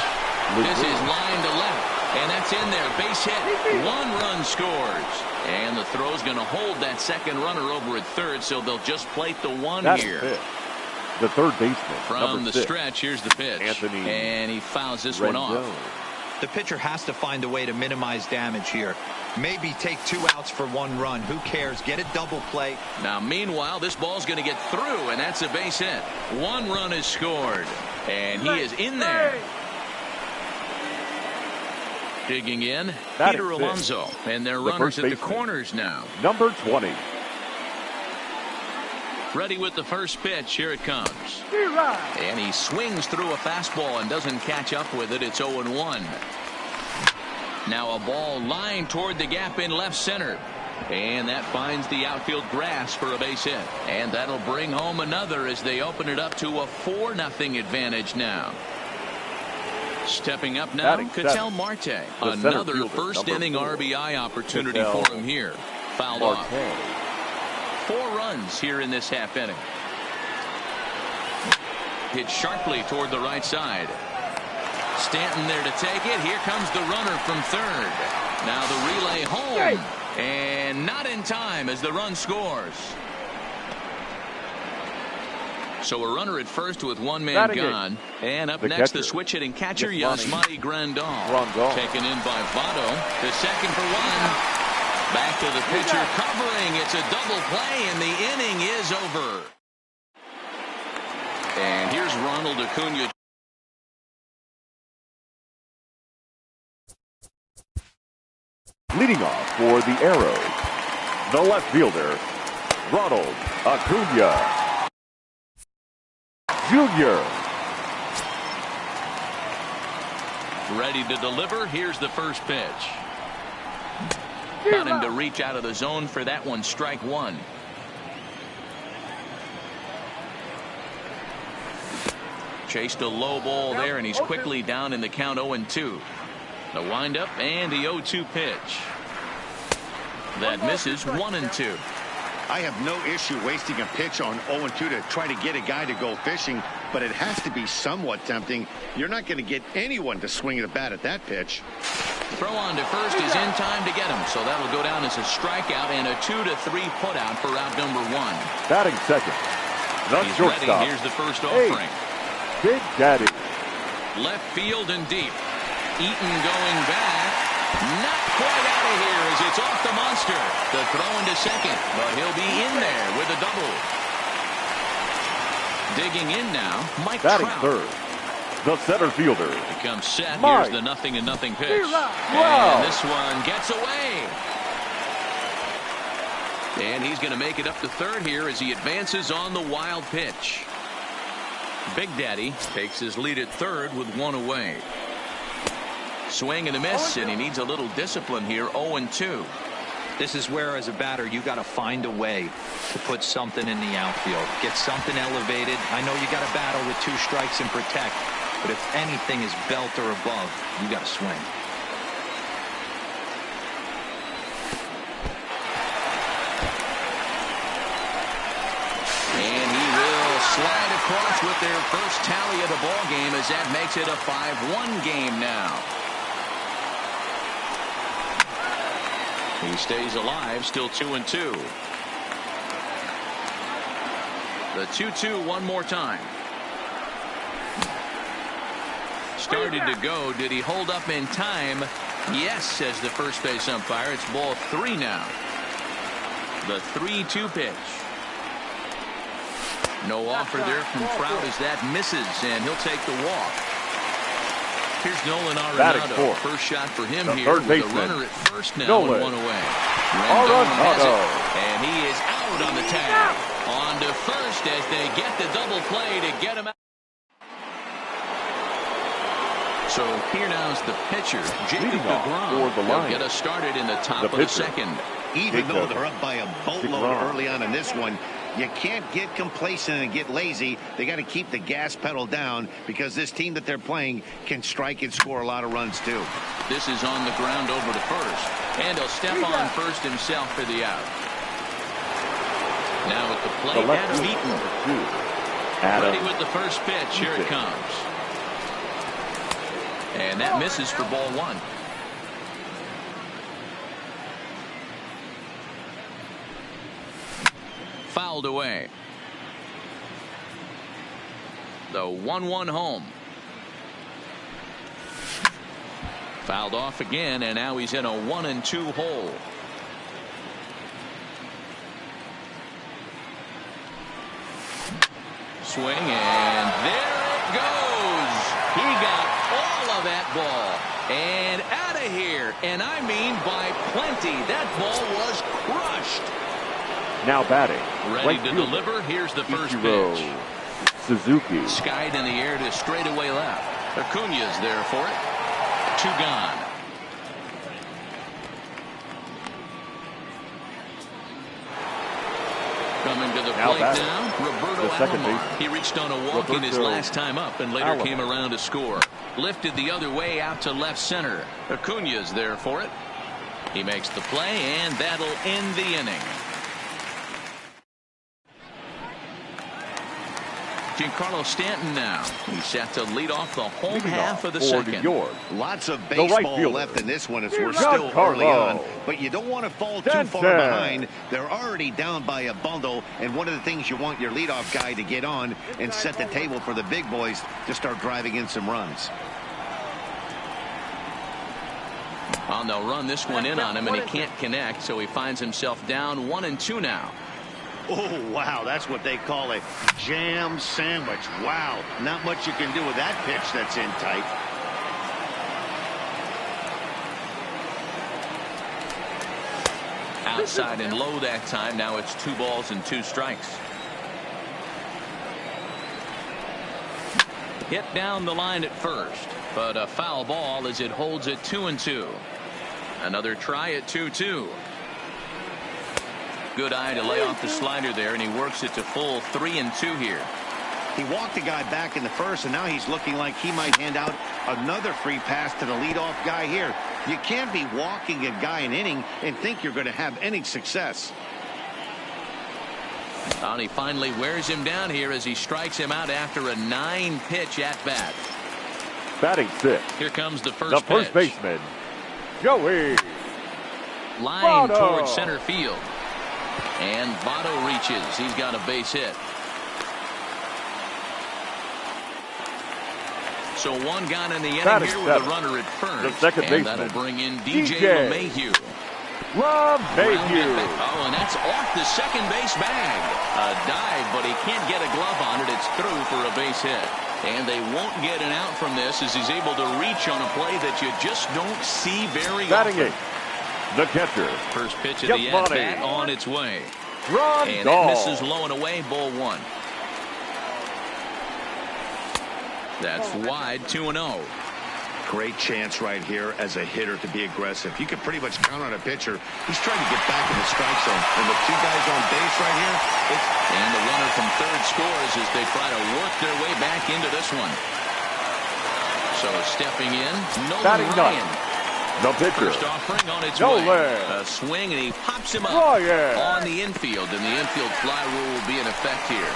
This is line to left, and that's in there. Base hit. One run scores. And the throw's going to hold that second runner over at third, so they'll just plate the one here. The third baseman. From the stretch, here's the pitch. And he fouls this one off. The pitcher has to find a way to minimize damage here. Maybe take 2 outs for 1 run. Who cares? Get a double play. Now, meanwhile, this ball's going to get through, and that's a base hit. 1 run is scored, and he is in there. Digging in, Peter Alonso, and their runners at the corners now. Number 20. Ready with the first pitch. Here it comes. And he swings through a fastball and doesn't catch up with it. It's 0-1. Now a ball lined toward the gap in left center. And that finds the outfield grass for a base hit. And that'll bring home another as they open it up to a 4-0 advantage now. Stepping up now, Ketel Marte. Another first inning RBI opportunity for him here. Fouled off. 4 runs here in this half inning. Hit sharply toward the right side. Stanton there to take it. Here comes the runner from third. Now the relay home. And not in time as the run scores. So a runner at first with 1 man gone. And up next, the switch hitting catcher, Yasmani Grandal. Taken in by Votto. The second for 1. Back to the pitcher covering. It's a double play, and the inning is over. And here's Ronald Acuna. Leading off for the Arrows, the left fielder, Ronald Acuna Jr. Ready to deliver. Here's the first pitch. Got him to reach out of the zone for that one. Strike 1. Chased a low ball there, and he's quickly down in the count 0-2. The windup and the 0-2 pitch. That misses 1-2. I have no issue wasting a pitch on 0-2 to try to get a guy to go fishing, but it has to be somewhat tempting. You're not going to get anyone to swing the bat at that pitch. Throw on to first is in time to get him, so that'll go down as a strikeout and a 2-3 putout for out number 1. Batting second, the He's shortstop. ready. Here's the first offering. Big Daddy. Left field and deep. Eaton going back. Not quite out of here as it's off the monster. The throw into second, but he'll be in there with a double. Digging in now, Mike Batting Trout. third, the center fielder. Becomes set. Mike. Here's the 0-0 pitch. Wow. And this one gets away. And he's going to make it up to third here as he advances on the wild pitch. Big Daddy takes his lead at third with 1 away. Swing and a miss, and he needs a little discipline here. 0-2. This is where, as a batter, you got to find a way to put something in the outfield. Get something elevated. I know you got to battle with 2 strikes and protect, but if anything is belt or above, you got to swing. And he will slide across with their first tally of the ball game as that makes it a 5-1 game now. He stays alive, still 2-2. The 2-2 one more time. Started to go. Did he hold up in time? Yes, says the first base umpire. It's ball 3 now. The 3-2 pitch. No offer there from Trout as that misses, and he'll take the walk. Here's Nolan Arenado. First shot for him here with a runner at first now and 1 away. Rendon has it, and he is out on the tag. On to first as they get the double play to get him out. So here now is the pitcher, Jacob deGrom. He'll get us started in the top of the second. Even though they're up by a boatload early on in this one, you can't get complacent and get lazy. They got to keep the gas pedal down because this team that they're playing can strike and score a lot of runs too. This is on the ground over to first, and he'll step on first himself for the out. Now at the plate, Adam Eaton. Ready with the first pitch. Here it comes. And that misses for ball 1. Fouled away. The 1-1 home. Fouled off again, and now he's in a 1-2 hole. Swing, and there it goes. He got all of that ball and out of here, and I mean by plenty. That ball was crushed. Now batting. Ready to deliver. Here's the first pitch. Suzuki. Skied in the air to straightaway left. Acuna's there for it. 2 gone. Coming to the plate now, Roberto Alomar. He reached on a walk in his last time up and later came around to score. Lifted the other way out to left center. Acuna's there for it. He makes the play, and that'll end the inning. Giancarlo Stanton now. He's set to lead off the home half of the second. Lots of baseball left in this one as we're still early on. But you don't want to fall too far behind. They're already down by a bundle. And one of the things you want your leadoff guy to get on and set the table for the big boys to start driving in some runs. Well, they'll run this one in on him, and he can't connect, so he finds himself down 1-2 now. Oh, wow, that's what they call a jam sandwich. Wow, not much you can do with that pitch that's in tight. Outside and low that time. Now it's 2 balls and 2 strikes. Hit down the line at first, but a foul ball as it holds it 2-2. Another try at 2-2. Good eye to lay off the slider there, and he works it to full 3-2 here. He walked the guy back in the first, and now he's looking like he might hand out another free pass to the leadoff guy here. You can't be walking a guy an inning and think you're going to have any success. And he finally wears him down here as he strikes him out after a 9-pitch at-bat. Batting 6. Here comes the first pitch. Baseman, Joey. Line towards center field. And Votto reaches. He's got a base hit. So one gone in the inning here with a runner at first. The second baseman. That'll bring in DJ LeMahieu. Oh, and that's off the second base bag. A dive, but he can't get a glove on it. It's through for a base hit. And they won't get an out from this as he's able to reach on a play that you just don't see very often. The catcher. First pitch of the at-bat on its way. And it misses low and away, ball 1. That's wide, 2-0. Great chance right here as a hitter to be aggressive. You can pretty much count on a pitcher. He's trying to get back in the strike zone. And the 2 guys on base right here. And the runner from third scores as they try to work their way back into this one. So stepping in, Nolan Ryan. The pitcher. First offering on its way. A swing, and he pops him up on the infield. And the infield fly rule will be in effect here.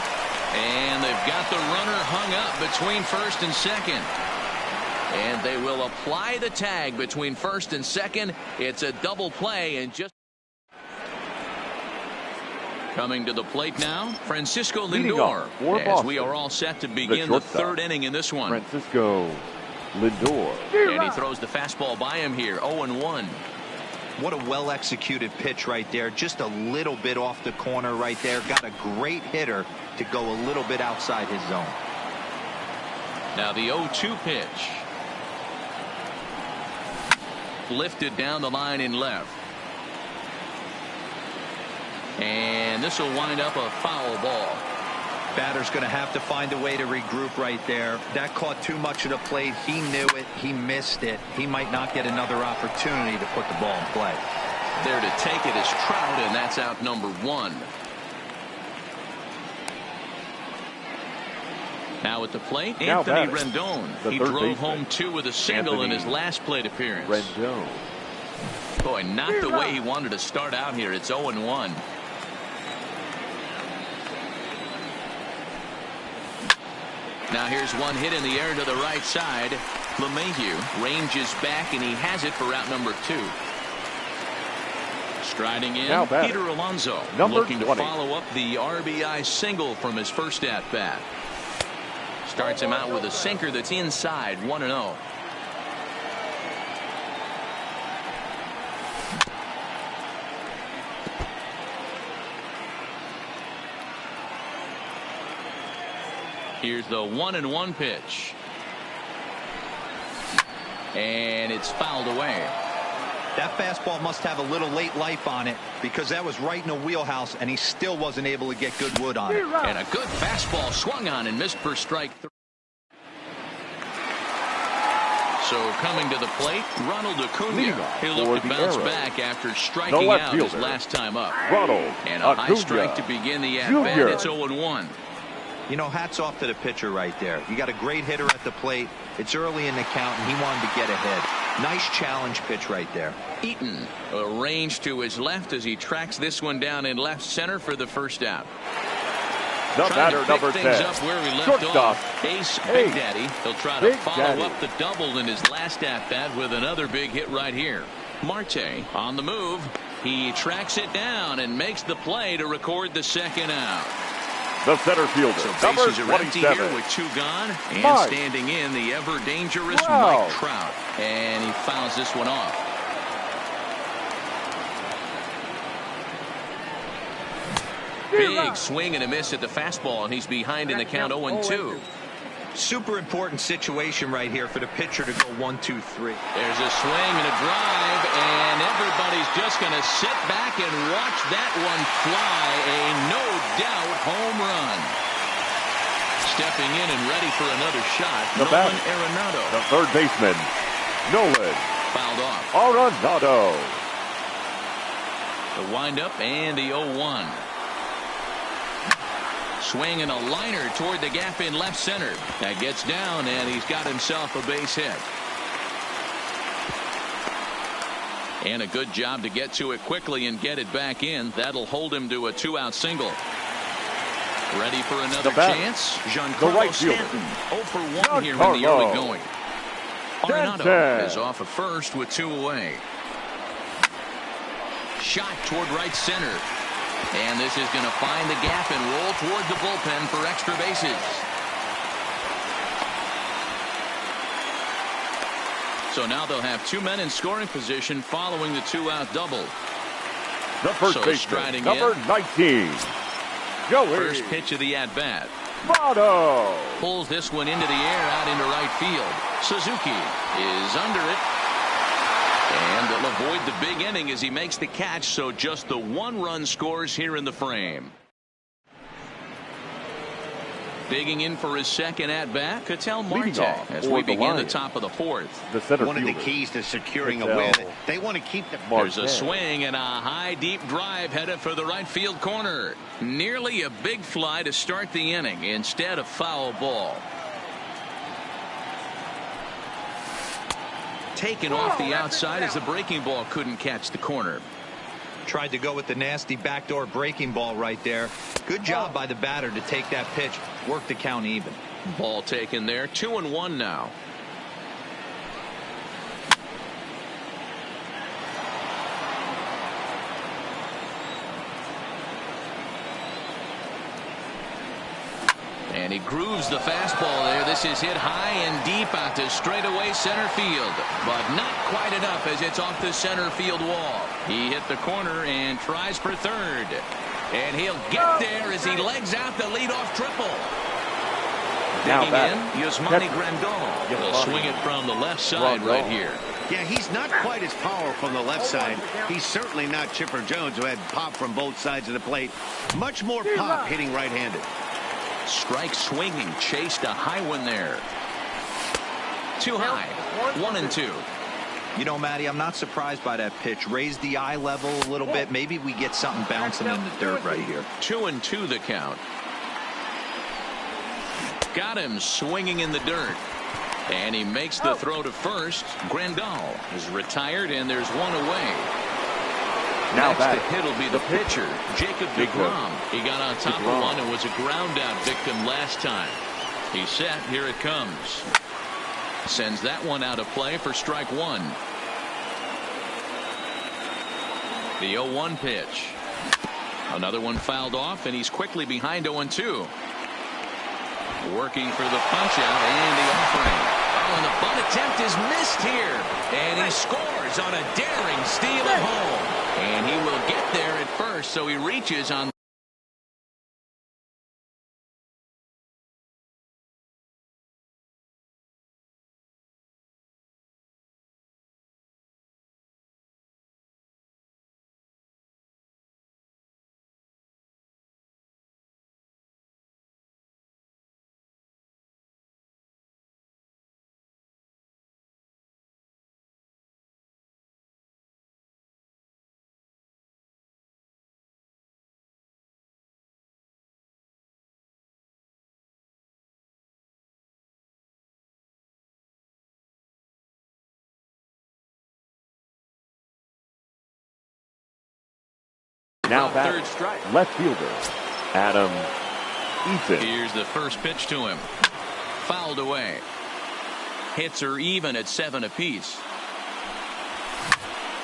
And they've got the runner hung up between first and second. And they will apply the tag between first and second. It's a double play, and just coming to the plate now, Francisco Lindor, as we are all set to begin the 3rd inning in this one. Francisco Lindor. And he throws the fastball by him here, 0-1. What a well-executed pitch right there. Just a little bit off the corner right there. Got a great hitter to go a little bit outside his zone. Now the 0-2 pitch. Lifted down the line in left. And this will wind up a foul ball. Batter's going to have to find a way to regroup right there. That caught too much of the plate. He knew it. He missed it. He might not get another opportunity to put the ball in play. There to take it is Trout, and that's out number 1. Now at the plate, Anthony Rendon. He drove home 2 with a single in his last plate appearance. Rendon. Boy, not the way he wanted to start out here. It's 0-1. Now here's one hit in the air to the right side. LeMahieu ranges back, and he has it for out number 2. Striding in, Peter Alonso, looking to follow up the RBI single from his first at-bat. Starts him out with a sinker that's inside, 1-0. Here's the 1-1 pitch. And it's fouled away. That fastball must have a little late life on it, because that was right in the wheelhouse, and he still wasn't able to get good wood on it. And a good fastball swung on and missed for strike 3. So coming to the plate, Ronald Acuna. He'll look to bounce back after striking out his last time up. And a high strike to begin the at-bat. It's 0-1. You know, hats off to the pitcher right there. You got a great hitter at the plate. It's early in the count, and he wanted to get ahead. Nice challenge pitch right there. Eaton arranged to his left as he tracks this one down in left center for the first out. The batter, number 10. Up where we left off. Ace Big Daddy. He'll try to follow up the double in his last at-bat with another big hit right here. Marte on the move. He tracks it down and makes the play to record the second out. The center fielder, so bases are empty here with 2 gone, and standing in the ever dangerous Mike Trout, and he fouls this one off. Big swing and a miss at the fastball, and he's behind in the count 0-2. Super important situation right here for the pitcher to go 1-2-3. There's a swing and a drive, and everybody's just going to sit back and watch that one fly. A no-doubt home run. Stepping in and ready for another shot, Nolan Arenado. The third baseman, Nolan. Fouled off. Arenado. The windup and the 0-1. Swinging a liner toward the gap in left center. That gets down, and he's got himself a base hit. And a good job to get to it quickly and get it back in. That'll hold him to a 2-out single. Ready for another chance? Giancarlo Stanton. 0 for 1 here in the early going. Arenado is off at first with 2 away. Shot toward right center. And this is going to find the gap and roll toward the bullpen for extra bases. So now they'll have 2 men in scoring position following the 2-out double. The first baseman, number 19, Joey. First pitch of the at-bat. Votto Pulls this one into the air out into right field. Suzuki is under it. And they'll avoid the big inning as he makes the catch, so just the 1-run scores here in the frame. Digging in for his second at-bat, Ketel Marte, as we begin the top of the 4th. One of the keys to securing a win, they want to keep the... There's a swing and a high, deep drive headed for the right field corner. Nearly a big fly to start the inning, instead of foul ball. Taken off the outside as the breaking ball couldn't catch the corner. Tried to go with the nasty backdoor breaking ball right there. Good job by the batter to take that pitch. Work the count even. Ball taken there. 2-1 now. And he grooves the fastball there. This is hit high and deep out to straightaway center field. But not quite enough as it's off the center field wall. He hit the corner and tries for third. And he'll get there as he legs out the leadoff triple. Digging in, Yasmani Grandal. He'll swing it from the left side right here. Yeah, he's not quite as powerful from the left side. He's certainly not Chipper Jones, who had pop from both sides of the plate. Much more pop hitting right-handed. Strike swinging, chased a high one there. Too high. 1-2. You know, Matty, I'm not surprised by that pitch. Raise the eye level a little bit. Maybe we get something bouncing in the dirt right here. 2-2 the count. Got him swinging in the dirt. And he makes the throw to first. Grandal is retired, and there's 1 away. Now next to hit will be the pitcher, Jacob deGrom. He got on top of one and was a ground-out victim last time. He's set. Here it comes. Sends that one out of play for strike 1. The 0-1 pitch. Another one fouled off, and he's quickly behind 0-2. Working for the punch-out and the offering. Oh, and the bunt attempt is missed here. And he scores on a daring steal at home. And he will get there at first, so he reaches on. Now back, left fielder, Adam Eaton. Here's the first pitch to him. Fouled away. Hits are even at 7 apiece.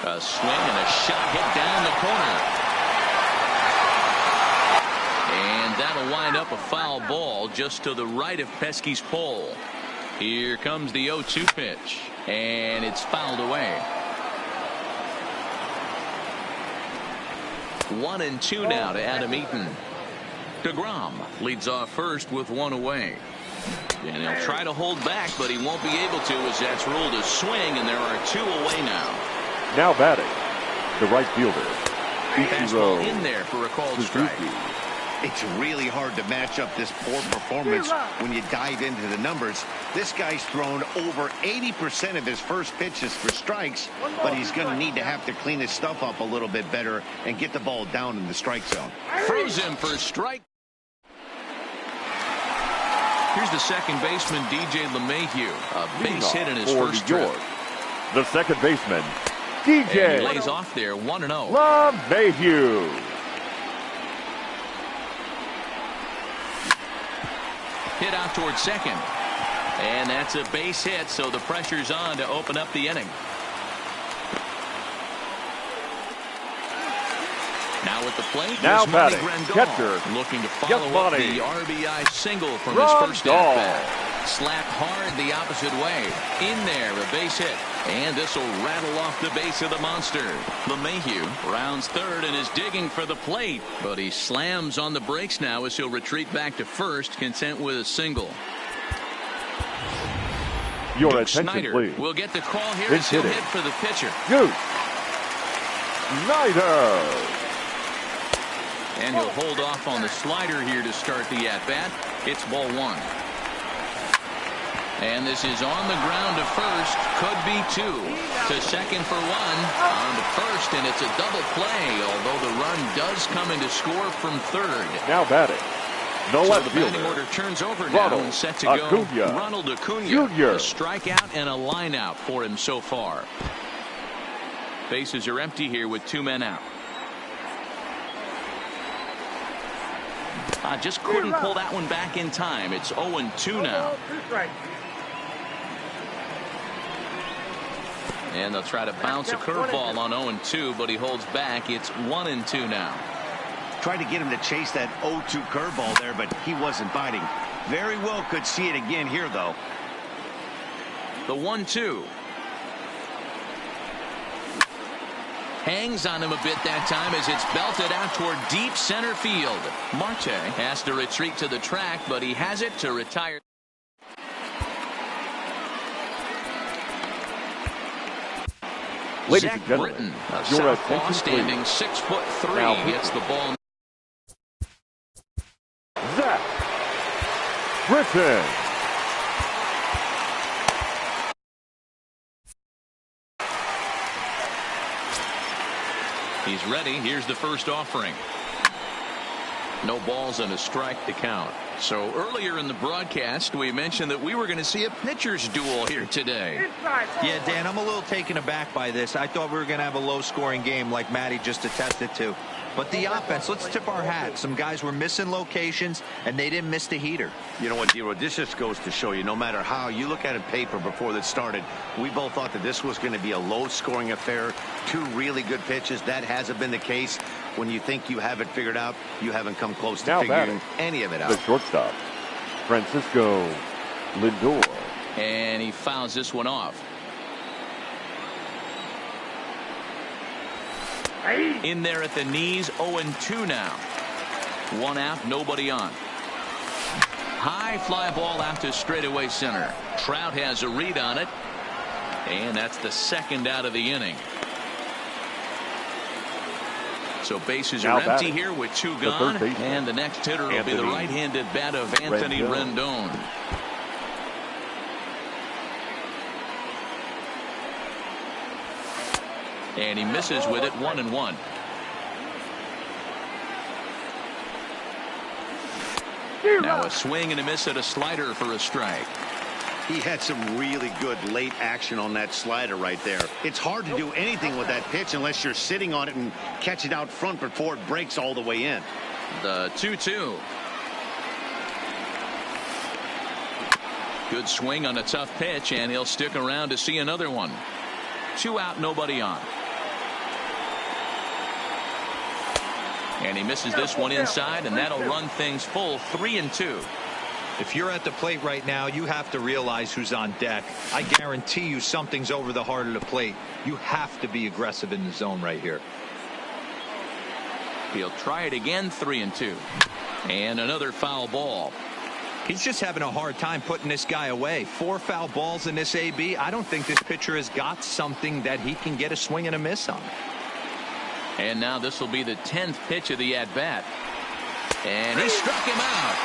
A swing and a shot hit down the corner. And that'll wind up a foul ball just to the right of Pesky's pole. Here comes the 0-2 pitch. And it's fouled away. 1-2 now to Adam Eaton. deGrom leads off first with 1 away. And he'll try to hold back, but he won't be able to as that's ruled a swing, and there are 2 away now. Now batting, the right fielder. Fastball in there for a called strike. It's really hard to match up this poor performance when you dive into the numbers. This guy's thrown over 80% of his first pitches for strikes, but he's going to need to have to clean his stuff up a little bit better and get the ball down in the strike zone. Throws him for a strike. Here's the second baseman, DJ LeMahieu. A base hit in his first trip. The second baseman, DJ. And he lays off there, 1-0. LeMahieu. Hit out towards second. And that's a base hit, so the pressure's on to open up the inning. Now at the plate, now batting, catcher, looking to follow up the RBI single from his first at-bat. Slapped hard the opposite way. In there, a base hit. And this will rattle off the base of the monster. LeMahieu rounds third and is digging for the plate. But he slams on the brakes now as he'll retreat back to first, content with a single. Your Duke attention, Snyder please. will get the call here as he'll hit for the pitcher. Duke Snyder. And he'll hold off on the slider here to start the at-bat. It's ball one. And this is on the ground to first. Could be two. To second for one. On to first, and it's a double play, although the run does come in to score from third. Now batting. No so left the fielder. batting order turns over now and set to go. Ronald Acuna. Jr. A strikeout and a line out for him so far. Bases are empty here with 2 men out. Just couldn't pull that one back in time. It's 0-2 now. And they'll try to bounce a curveball on 0-2, but he holds back. It's 1-2 now. Tried to get him to chase that 0-2 curveball there, but he wasn't biting. Very well could see it again here, though. The 1-2. Hangs on him a bit that time as it's belted out toward deep center field. Marte has to retreat to the track, but he has it to retire. Ladies Zach and gentlemen, Britton, a your southpaw standing 6'3", gets the ball. Zach Britton. He's ready. Here's the first offering. No balls and a strike to count. So earlier in the broadcast, we mentioned that we were going to see a pitcher's duel here today. Yeah, Dan, I'm a little taken aback by this. I thought we were going to have a low-scoring game like Matty just attested to. But the offense, let's tip our hat. Some guys were missing locations, and they didn't miss the heater. You know what, D-Roy, this just goes to show you, no matter how you look at it paper before this started, we both thought that this was going to be a low-scoring affair. 2 really good pitches. That hasn't been the case. When you think you have it figured out, you haven't come close to figuring any of it out. The shortstop, Francisco Lindor. And he fouls this one off. In there at the knees, 0-2 now. 1 out, nobody on. High fly ball out to straightaway center. Trout has a read on it. And that's the second out of the inning. So bases are empty here with 2 gone. And the next hitter will be the right-handed bat of Anthony Rendon. And he misses with it, 1-1. Now a swing and a miss at a slider for a strike. He had some really good late action on that slider right there. It's hard to do anything with that pitch unless you're sitting on it and catch it out front before it breaks all the way in. The 2-2. Good swing on a tough pitch, and he'll stick around to see another one. 2 out, nobody on. And he misses this one inside, and that'll run things full 3-2. If you're at the plate right now, you have to realize who's on deck. I guarantee you something's over the heart of the plate. You have to be aggressive in the zone right here. He'll try it again, 3-2. And another foul ball. He's just having a hard time putting this guy away. 4 foul balls in this AB. I don't think this pitcher has got something that he can get a swing and a miss on. And now this will be the 10th pitch of the at-bat. And he struck him out.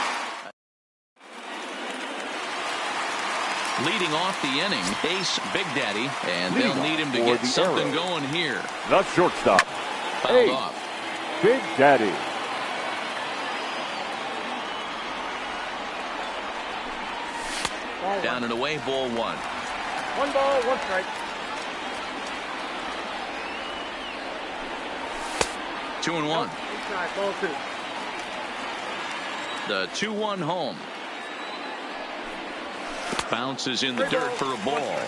Leading off the inning, Ace Big Daddy, and they'll need him to get something going here. The shortstop, Fouled off. Big Daddy. Down and away, ball 1. 1 ball, 1 strike. 2-1. Inside, ball 2. The 2-1 home. Bounces in the dirt for a ball.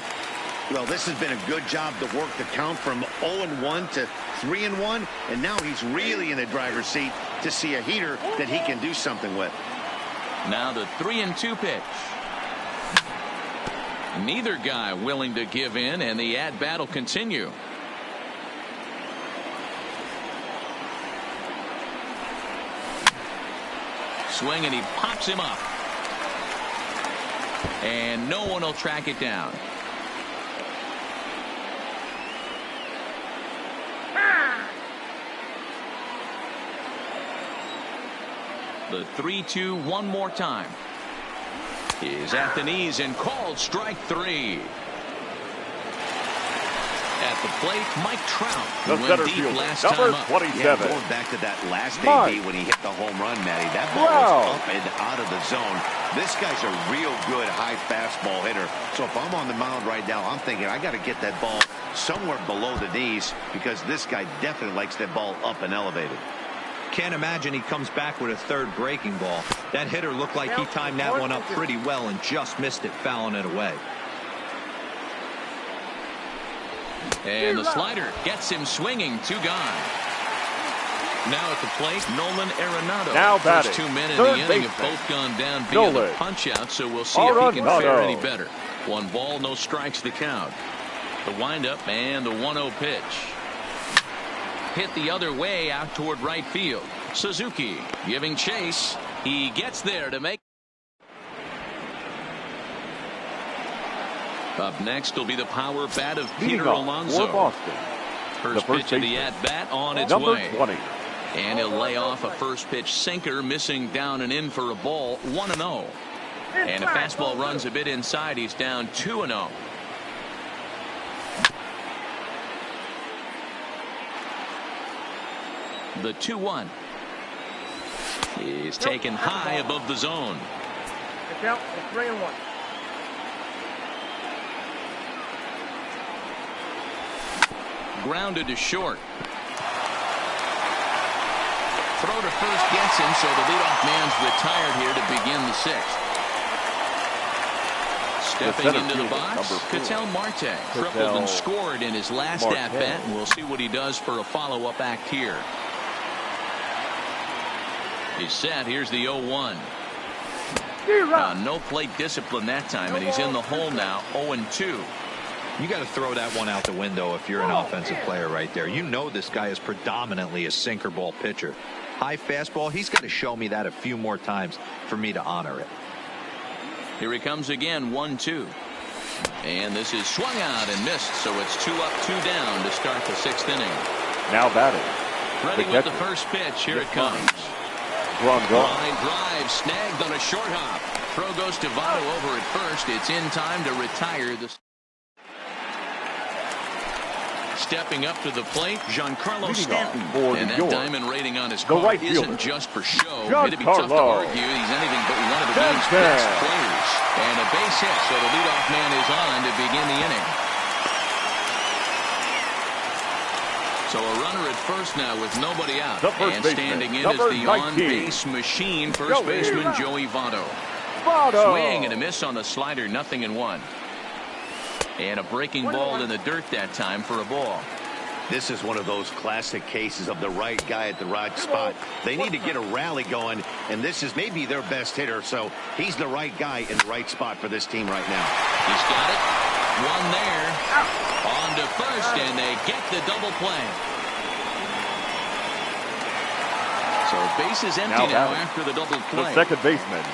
Well, this has been a good job to work the count from 0-1 to 3-1, and now he's really in the driver's seat to see a heater that he can do something with. Now the 3-2 pitch. Neither guy willing to give in, and the at-bat will continue. Swing, and he pops him up. And no one will track it down. The 3-2 one more time. Is at the knees and called strike 3. At the plate, Mike Trout, the who center went deep fielder, last number time up. 27. Yeah, going back to that last AB when he hit the home run, Matty, that ball was up and out of the zone. This guy's a real good high fastball hitter. So if I'm on the mound right now, I'm thinking I got to get that ball somewhere below the knees because this guy definitely likes that ball up and elevated. Can't imagine he comes back with a third breaking ball. That hitter looked like he timed that one up pretty well and just missed it, fouling it away. And the slider gets him swinging. 2 gone. Now at the plate, Nolan Arenado. Now batting, First 2 men in third the inning baseman, have both gone down via the punch out, so we'll see if he can fare any better. 1 ball, no strikes the count. The windup and the 1-0 pitch. Hit the other way out toward right field. Suzuki giving chase. He gets there to make. Up next will be the power bat of Peter Alonso. Boston. First pitch of the at-bat on its way. 20. And he'll lay off a first pitch sinker, missing down and in for a ball. 1-0. And a fastball runs a bit inside. He's down 2-0. The 2-1 is taken high above the zone. It's out. It's 3-1. Grounded to short. Throw to first gets him, so the leadoff man's retired here to begin the 6th. Stepping into the box, Ketel Marte tripled and scored in his last at-bat, and we'll see what he does for a follow-up act here. He's set. Here's the 0-1. No plate discipline that time, and he's in the hole now. 0-2. You got to throw that one out the window if you're an offensive player right there. You know this guy is predominantly a sinker ball pitcher. High fastball, he's got to show me that a few more times for me to honor it. Here he comes again. 1-2. And this is swung out and missed, so it's 2 up, 2 down to start the 6th inning. Now batting. Ready with the first pitch. Here it comes. Line drive snagged on a short hop. Throw goes to Votto over at first. It's in time to retire the. Stepping up to the plate, Giancarlo Stanton. And that diamond rating on his car isn't just for show. It'd be tough to argue he's anything but one of the game's best players. And a base hit, so the leadoff man is on to begin the inning. So a runner at first now with nobody out. And standing in is the on-base machine, first baseman Joey Votto. Swing and a miss on the slider, 0-1. And a breaking ball in the dirt that time for a ball. This is one of those classic cases of the right guy at the right spot. They need to get a rally going, and this is maybe their best hitter, so he's the right guy in the right spot for this team right now. He's got it. One there. On to first, and they get the double play. So base is empty now after the double play. The second baseman,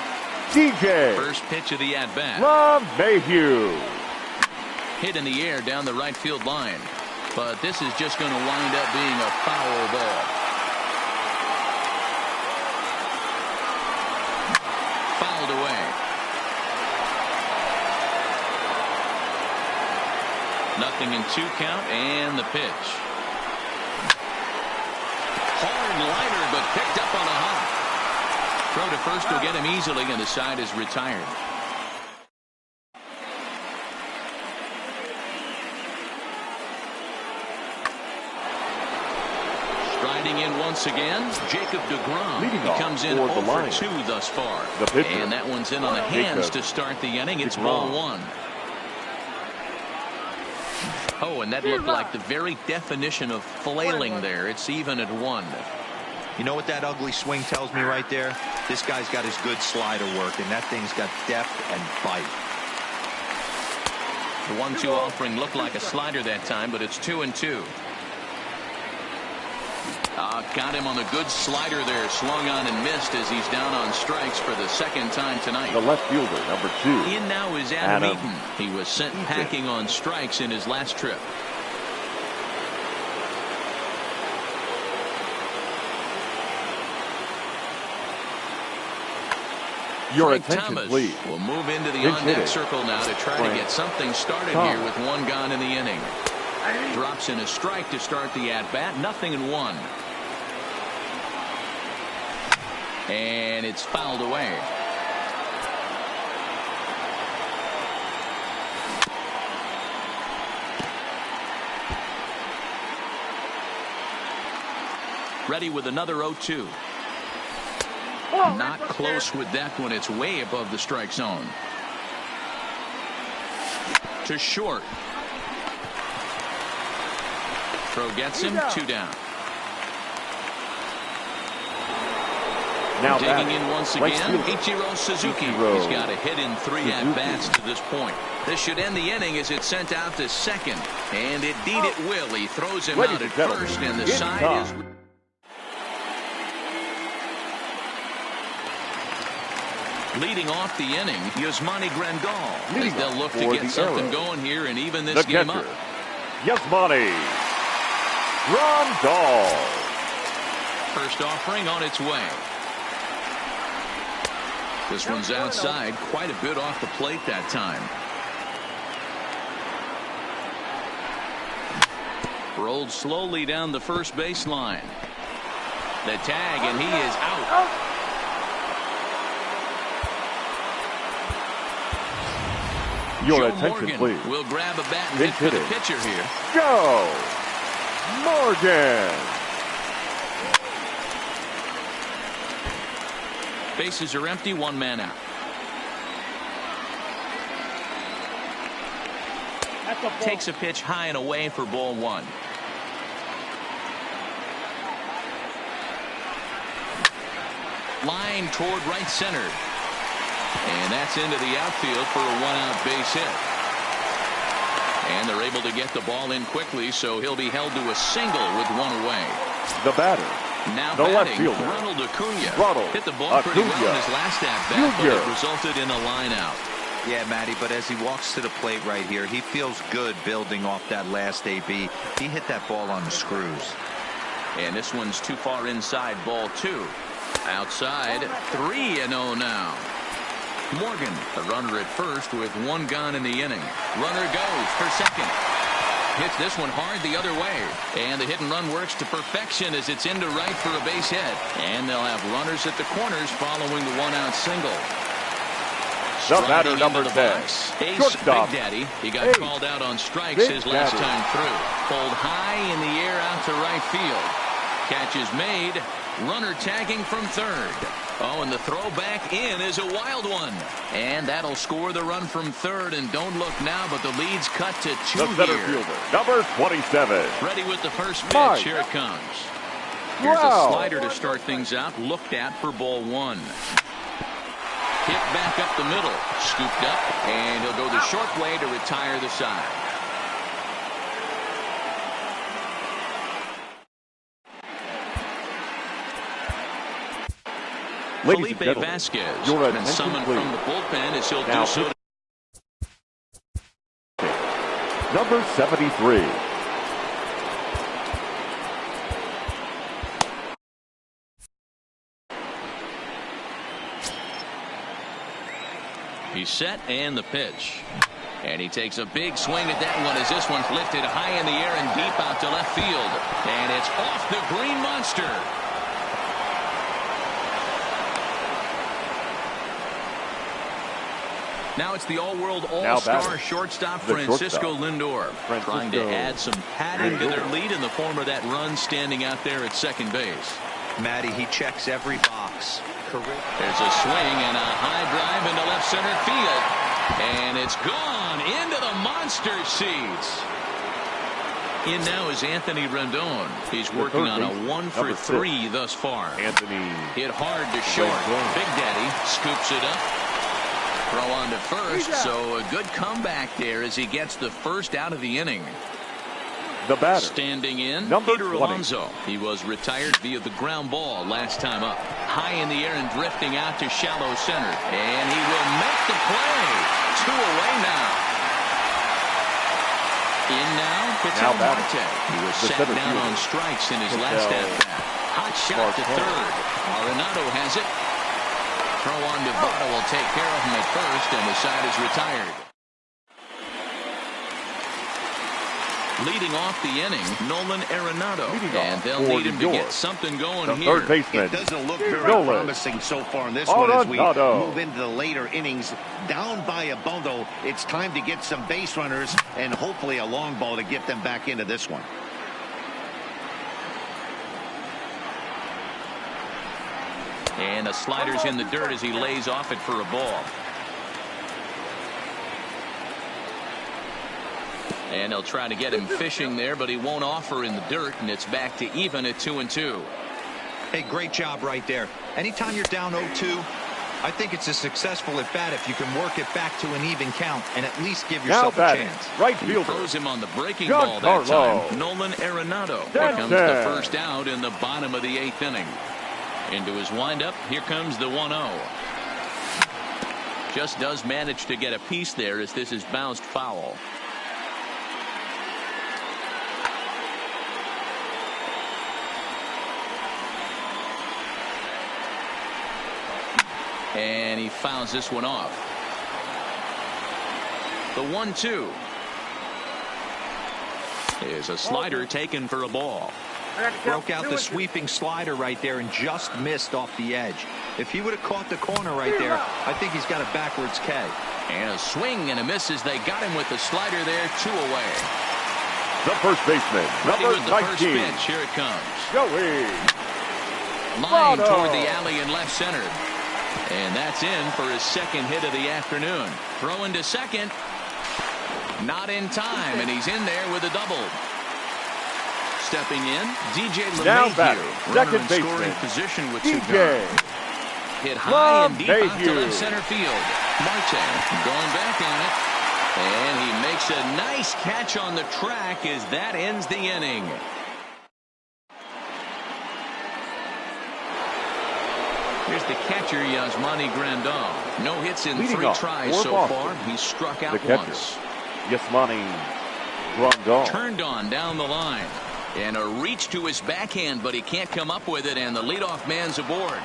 DJ. First pitch of the at-bat. LeMahieu. Hit in the air down the right field line. But this is just going to wind up being a foul ball. Fouled away. 0-2 count, and the pitch. Hard liner, but picked up on a hop. Throw to first will get him easily, and the side is retired. Grinding in once again, Jacob deGrom. Leading He comes in 0 for 2 thus far. And that one's in on the hands to start the inning. It's ball 1. Oh, and that looked like the very definition of flailing there. It's even at 1. You know what that ugly swing tells me right there? This guy's got his good slider work, and that thing's got depth and bite. The 1-2 offering looked like a slider that time, but it's 2-2. Got him on the good slider there. Swung on and missed as he's down on strikes for the second time tonight. The left fielder, number 2. In now is Adam Eaton. He was sent packing on strikes in his last trip. Your Frank attention, Thomas please. will move into the on-deck circle now to try to get something started here with 1 gone in the inning. Drops in a strike to start the at-bat. 0-1. And it's fouled away. Ready with another 0-2. Not close with that one. It's way above the strike zone. To short. Throw gets him. 2 down. Now digging in once again, Ichiro Suzuki. He's got a hit in 3 at-bats to this point. This should end the inning as it's sent out to second. And indeed it will. He throws him out at first, and the side is... Leading off the inning, Yasmani Grandal. As they'll look to get something going here and even this game up. Yasmani Grandal. First offering on its way. This one's outside, quite a bit off the plate that time. Rolled slowly down the first baseline. The tag, and he is out. Your Joe attention, Morgan please. will grab a bat and hit for the pitcher here. Joe Morgan. Bases are empty, 1 man out. Takes a pitch high and away for ball 1. Line toward right center. And that's into the outfield for a 1-out base hit. And they're able to get the ball in quickly, so he'll be held to a single with 1 away. The batter. Now the left batting, fielder. Ronald Acuna. Hit the ball Acuna. pretty well in his last at-bat, but it resulted in a line out. Yeah, Matty, but as he walks to the plate right here, he feels good building off that last AB. He hit that ball on the screws. And this one's too far inside, ball 2. Outside, 3-0 now. Morgan, the runner at first with 1 gone in the inning. Runner goes for second. Hits this one hard the other way. And the hit and run works to perfection as it's into right for a base hit. And they'll have runners at the corners following the 1-out single. The batter, number 10. Ace Shortstop. Big Daddy. He got called out on strikes his last time through. Pulled high in the air out to right field. Catch is made. Runner tagging from third. Oh, and the throw back in is a wild one. And that'll score the run from third. And don't look now, but the lead's cut to 2 the center here. fielder, number 27. Ready with the first pitch. Here it comes. Here's a slider to start things out. Looked at for ball 1. Hit back up the middle. Scooped up. And he'll go the short way to retire the side. Ladies Felipe Vasquez been summoned from the bullpen as he'll do so. Number 73. He's set and the pitch. And he takes a big swing at that one as this one's lifted high in the air and deep out to left field. And it's off the Green Monster. Now it's the all-world all-star shortstop Francisco Lindor trying to add some padding to their lead in the form of that run standing out there at second base. Matty, he checks every box. There's a swing and a high drive into left center field. And it's gone into the monster seats. In now is Anthony Rendon. He's working on a 1-for-3 thus far. Anthony hit hard to short. Big Daddy scoops it up. Throw on to first, so a good comeback there as he gets the first out of the inning. The batter, standing in, number Peter 20. Alonso. He was retired via the ground ball last time up. High in the air and drifting out to shallow center. And he will make the play. 2 away now. In now, Ketel Marte. He was set down on strikes in his last at-bat. Hot shot to third. Arenado has it. Throw on to Votto will take care of him at first, and the side is retired. Leading off the inning, Nolan Arenado. And they'll need him to get something going here. Third baseman. It doesn't look very promising so far in this one as we move into the later innings. Down by a bundle, it's time to get some base runners and hopefully a long ball to get them back into this one. And the slider's in the dirt as he lays off it for a ball. And they'll try to get him fishing there, but he won't offer in the dirt, and it's back to even at 2-2. Hey, great job right there. Anytime you're down 0-2, I think it's a successful at bat if you can work it back to an even count and at least give yourself a chance. Right He fielder. throws him on the breaking ball that time. Nolan Arenado. Here comes the first out in the bottom of the 8th inning. Into his windup, here comes the 1-0. Just does manage to get a piece there as this is bounced foul. And he fouls this one off. The 1-2 is a slider taken for a ball. Broke out the sweeping slider right there and just missed off the edge. If he would have caught the corner right there, I think he's got a backwards K. And a swing and a miss as they got him with the slider there. 2 away. The first baseman, Ready number with the 19. first pitch. Here it comes. Joey Line Votto. toward the alley in left center. And that's in for his second hit of the afternoon. Throwing to second. Not in time, and he's in there with a double. Stepping in, DJ LeMahieu, runner in scoring position with 2 guns. Hit high and deep out to left center field. Marte going back on it. And he makes a nice catch on the track as that ends the inning. Here's the catcher, Yasmani Grandal. No hits in 3 tries so far. He's struck out once. Yasmani Grandal. Turned on down the line. And a reach to his backhand, but he can't come up with it, and the leadoff man's aboard.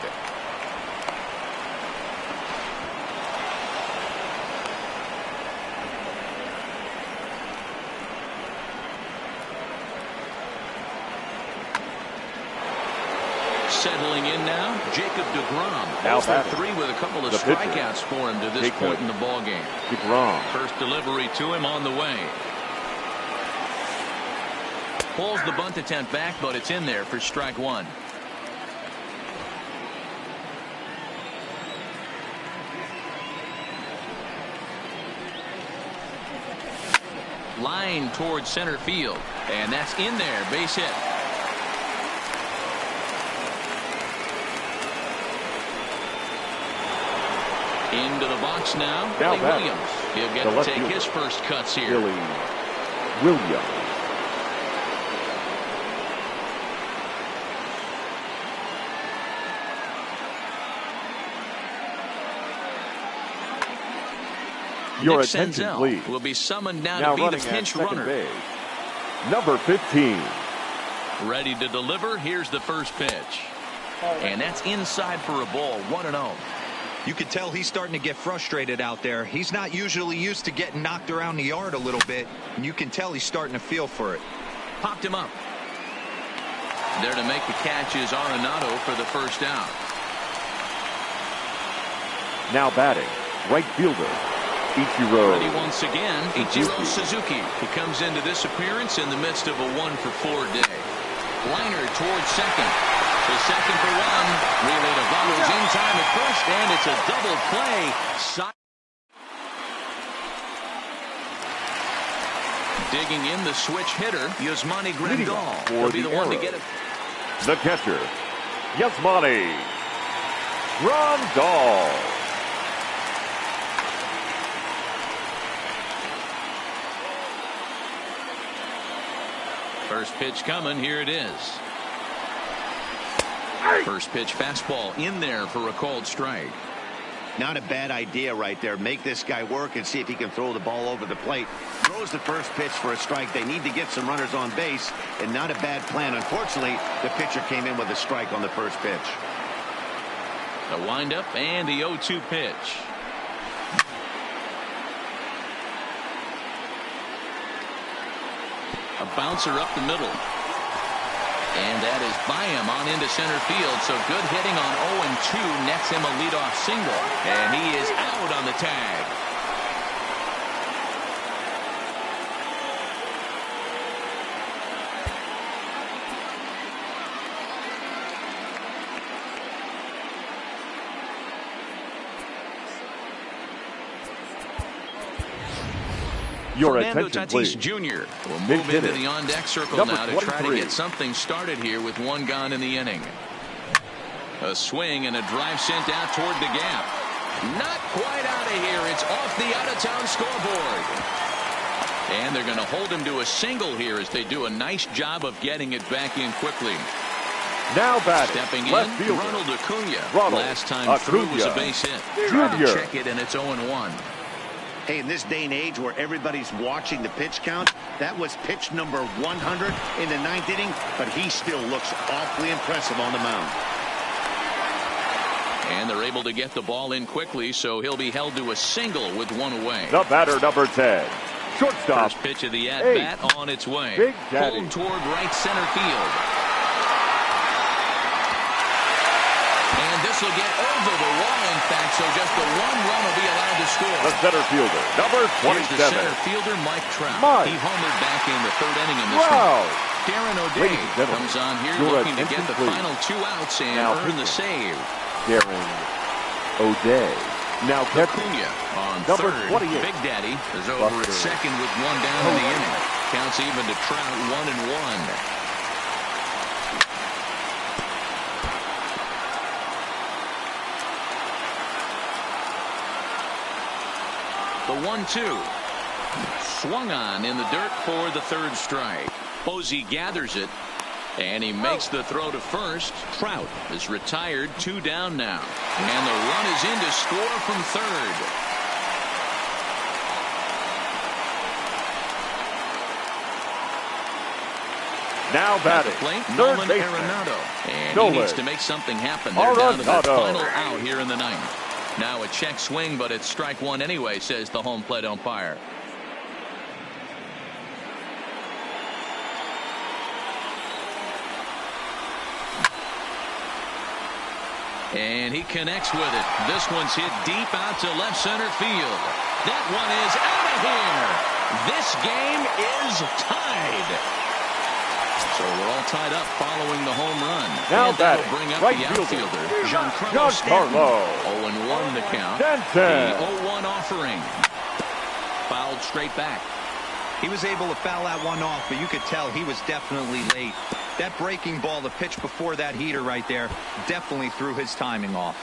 Settling in now, Jacob deGrom. Now 3 with a couple of strikeouts for him to this point in the ballgame. deGrom. First delivery to him on the way. Pulls the bunt attempt back, but it's in there for strike 1. Line towards center field, and that's in there. Base hit. Into the box now. Billy Williams. He'll get to take his first cuts here. Billy Williams. Your Nick attention, Senzel please. will be summoned now to be the pinch runner. Base, number 15. Ready to deliver. Here's the first pitch. And that's inside for a ball. 1-0. You can tell he's starting to get frustrated out there. He's not usually used to getting knocked around the yard a little bit, and you can tell he's starting to feel for it. Popped him up. There to make the catch is Arenado for the first out. Now batting, right fielder, Ready once again, Ichiro Suzuki. He comes into this appearance in the midst of a 1-for-4 day. Liner towards second. The second for one. Relay to Votto's in time at first, and it's a double play. Digging in the switch hitter, Yasmani Grandal. He'll be the one to get it. The catcher, Yasmani Grandal. First pitch coming. Here it is. First pitch fastball in there for a called strike. Not a bad idea right there. Make this guy work and see if he can throw the ball over the plate. Throws the first pitch for a strike. They need to get some runners on base, and not a bad plan. Unfortunately, the pitcher came in with a strike on the first pitch. The windup and the 0-2 pitch. A bouncer up the middle. And that is by him on into center field. So good hitting on 0-2 nets him a leadoff single. And he is out on the tag. Your Fernando attention, Tatis please. Jr. will move into the on-deck circle Number now to try to 23. get something started here with one gone in the inning. A swing and a drive sent out toward the gap. Not quite out of here. It's off the out-of-town scoreboard. And they're going to hold him to a single here as they do a nice job of getting it back in quickly. Now batting, Stepping left in, fielder, Ronald Acuna. Ronald Last time through was a Acuna base hit. Trying to Jr. check it, and it's 0-1. Hey, in this day and age where everybody's watching the pitch count, that was pitch number 100 in the ninth inning, but he still looks awfully impressive on the mound. And they're able to get the ball in quickly, so he'll be held to a single with one away. The batter, number 10, shortstop. First pitch of the at-bat on its way. Big Daddy. Pulled toward right center field. And this will get over the wall, in fact, so just the one run will be allowed to score. The center fielder, number 27. Here's the center fielder, Mike Trout. Mike. He homered back in the third inning in this Wow. one. Darren Ladies O'Day and gentlemen, comes on here your looking to get attention, the please. final 2 outs and Now earn the pitching. save. Darren O'Day. Now catching, Acuna on number third. 28. Big Daddy is over at Buster. second with one down in the inning. Counts even to Trout 1-1. The 1-2. Swung on in the dirt for the third strike. Posey gathers it, and he makes the throw to first. Trout is retired, 2 down now. And the run is in to score from third. now batting, Plate, third Nolan baseman. Arenado. And Nolan he needs to make something happen. They're down to the Arenado. final out here in the ninth. Now a check swing, but it's strike one anyway, says the home plate umpire. And he connects with it. This one's hit deep out to left center field. That one is out of here. This game is tied. So we're all tied up following the home run. Now and that'll batting, bring up right the fielder, outfielder, Giancarlo Stanton. Giancarlo 0-1 the count. Stanton. The 0-1 offering. Fouled straight back. He was able to foul that one off, but you could tell he was definitely late. That breaking ball, the pitch before that heater right there, definitely threw his timing off.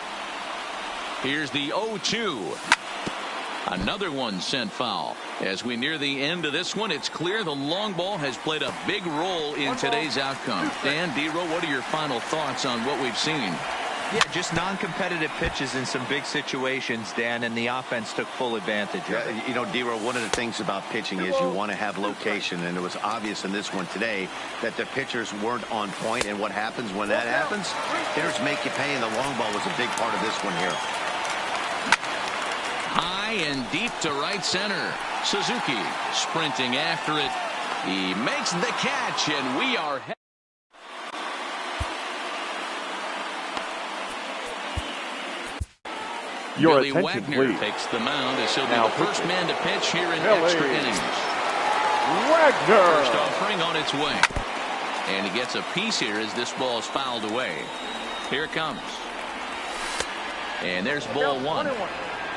Here's the 0-2. Another one sent foul. As we near the end of this one, it's clear the long ball has played a big role in today's outcome. Dan, D-Row, what are your final thoughts on what we've seen? Yeah, just non-competitive pitches in some big situations, Dan, and the offense took full advantage of it. You know, D-Row, one of the things about pitching is you want to have location, and it was obvious in this one today that the pitchers weren't on point, and what happens when that happens? Hitters make you pay, and the long ball was a big part of this one here. High and deep to right center. Suzuki sprinting after it. He makes the catch, and we are Your Billy attention, Wagner please. takes the mound as he'll be Now the first man to pitch here in Billy extra innings. Wagner. First offering on its way. And he gets a piece here as this ball is fouled away. Here it comes. And there's ball one.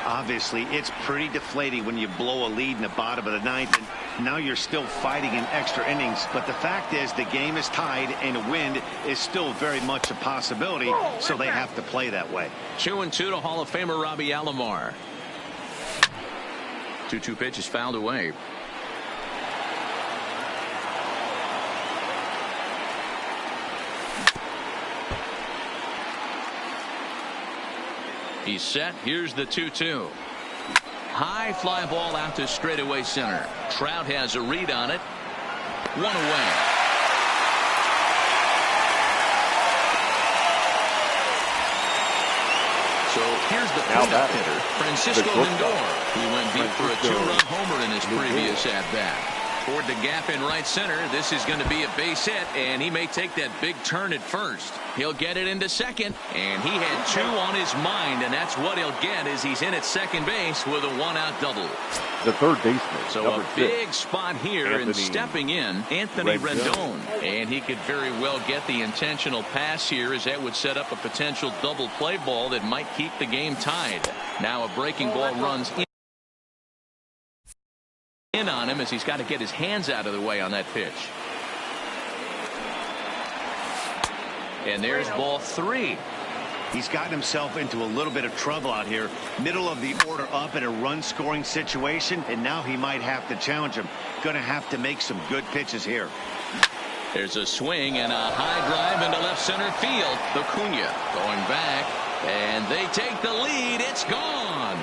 Obviously, it's pretty deflating when you blow a lead in the bottom of the ninth, and now you're still fighting in extra innings. But the fact is, the game is tied, and a win is still very much a possibility, so they have to play that way. 2-2 to Hall of Famer Robbie Alomar. 2-2 pitch is fouled away. He's set. Here's the 2-2. High fly ball out to straightaway center. Trout has a read on it. One away. So here's the cleanup hitter, Francisco Lindor. He went deep for a 2-run homer in his previous at-bat. Toward the gap in right center. This is going to be a base hit, and he may take that big turn at first. He'll get it into second, and he had two on his mind, and that's what he'll get as he's in at second base with a one-out double. The third baseman. So a big spot here, and stepping in, Anthony Rendon. And he could very well get the intentional pass here, as that would set up a potential double play ball that might keep the game tied. Now a breaking ball runs in on him as he's got to get his hands out of the way on that pitch. And there's ball three. He's gotten himself into a little bit of trouble out here. Middle of the order up in a run-scoring situation, and now he might have to challenge him. Going to have to make some good pitches here. There's a swing and a high drive into left center field. Acuna going back, and they take the lead. It's gone.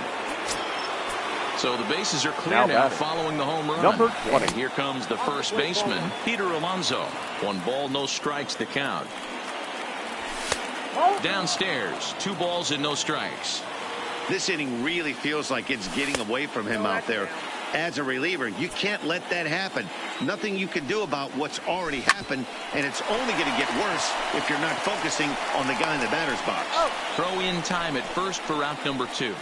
So the bases are clear now following the home run. Number 20. And here comes the first baseman, Peter Alonso. 1 ball, no strikes to count. Downstairs, 2 balls and no strikes. This inning really feels like it's getting away from him out there. As a reliever, you can't let that happen. Nothing you can do about what's already happened, and it's only going to get worse if you're not focusing on the guy in the batter's box. Throw in time at first for out number 2.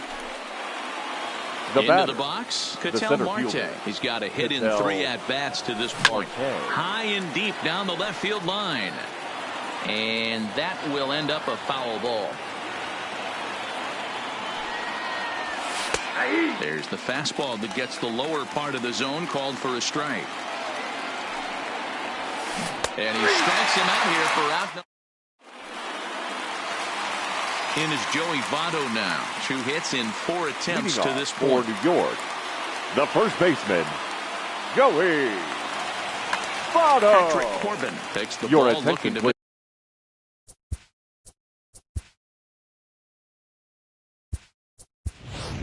Into the box, Ketel Marte. He's got a hit in 3 at-bats to this point. High and deep down the left field line. And that will end up a foul ball. There's the fastball that gets the lower part of the zone, called for a strike. And he strikes him out here for out. In is Joey Votto now. 2 hits in 4 attempts to this point. For New York, the first baseman, Joey Votto. Patrick Corbin takes the ball, looking to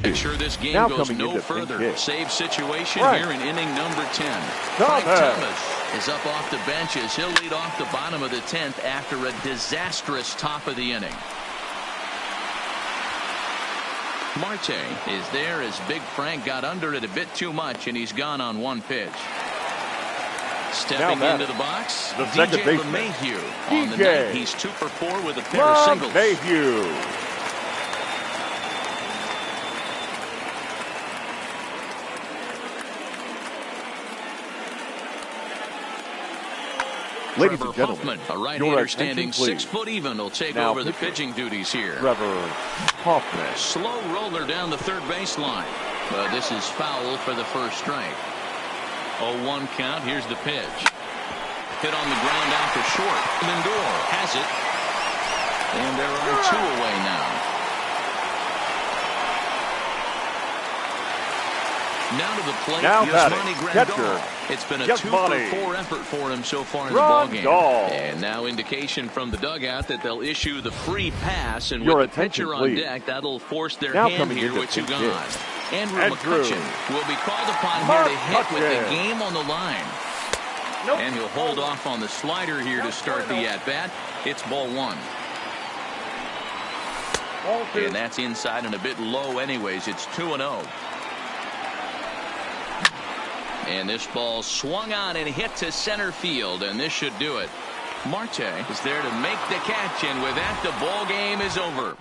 ensure this game now goes no further. Save situation here in inning number 10. Thomas is up off the benches. He'll lead off the bottom of the 10th after a disastrous top of the inning. Marte is there as Big Frank got under it a bit too much, and he's gone on 1 pitch. Stepping into the box, the second DJ baseman. LeMahieu. On the night, he's 2 for 4 with a pair of singles. LeMahieu. Ladies and gentlemen, Hoffman, a right-hander standing 6 foot even, will take over the pitching duties here. Trevor Hoffman. Slow roller down the third baseline. But this is foul for the first strike. 0-1 count. Here's the pitch. Hit on the ground out to short. Lindor has it. And there are 2 away now. Now to the plate, Yasmani Grandal. It's been a 2 for 4 effort for him so far in the ballgame. And now indication from the dugout that they'll issue the free pass, and with the pitcher on deck, that'll force their hand here with 2 gone. Andrew McCutchen will be called upon here to hit with the game on the line. And he'll hold off on the slider here to start the at-bat. It's ball 1. And that's inside and a bit low anyways. It's 2-0. And this ball swung on and hit to center field, and this should do it. Marte is there to make the catch, and with that, the ball game is over.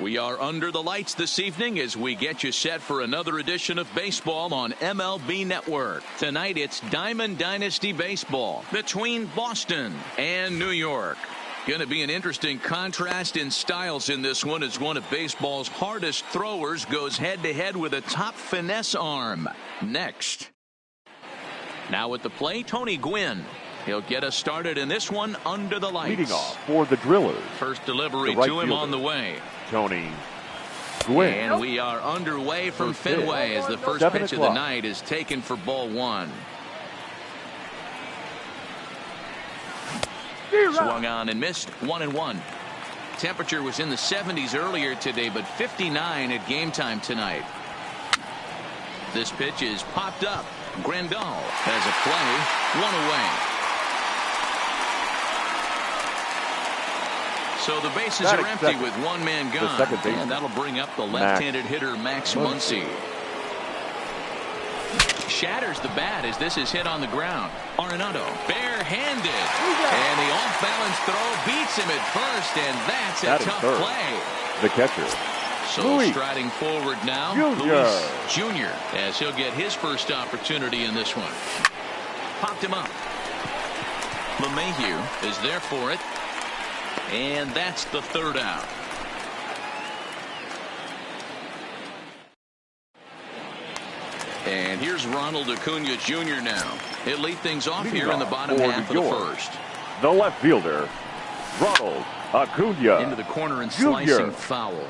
We are under the lights this evening as we get you set for another edition of baseball on MLB Network. Tonight it's Diamond Dynasty Baseball between Boston and New York. Going to be an interesting contrast in styles in this one as one of baseball's hardest throwers goes head-to-head with a top finesse arm. Next. Now at the plate, Tony Gwynn. He'll get us started in this one under the lights. Leading off for the Drillers. First delivery to him on the way. Tony Gwynn. And we are underway from Fenway as the first pitch of the night is taken for ball one. Swung on and missed, 1-1. Temperature was in the 70s earlier today, but 59 at game time tonight. This pitch is popped up. Grandal has a play, one away. So the bases are empty with one man gone, and that'll bring up the left-handed hitter Max Muncy. Shatters the bat as this is hit on the ground. Arenado barehanded, and the off-balance throw beats him at first, and that's a tough play. The catcher. So striding forward now, Luis Jr. as he'll get his first opportunity in this one. Popped him up. LeMahieu is there for it. And that's the third out. And here's Ronald Acuna Jr. now. He'll lead things off here in the bottom half of the first. The left fielder, Ronald Acuna. Into the corner and slicing foul.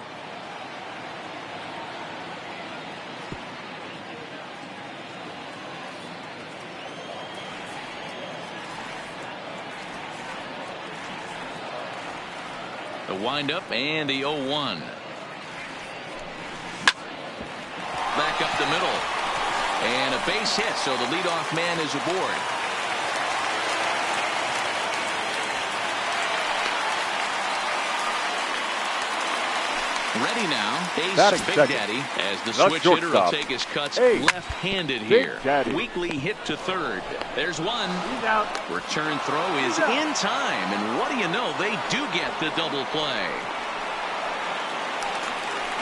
The windup and the 0-1. Back up the middle. And a base hit, so the leadoff man is aboard. Ready now, Ace Big Daddy, as the switch hitter will take his cuts left-handed here. Weakly hit to third. There's one. He's out. Return throw is in time, and what do you know? They do get the double play.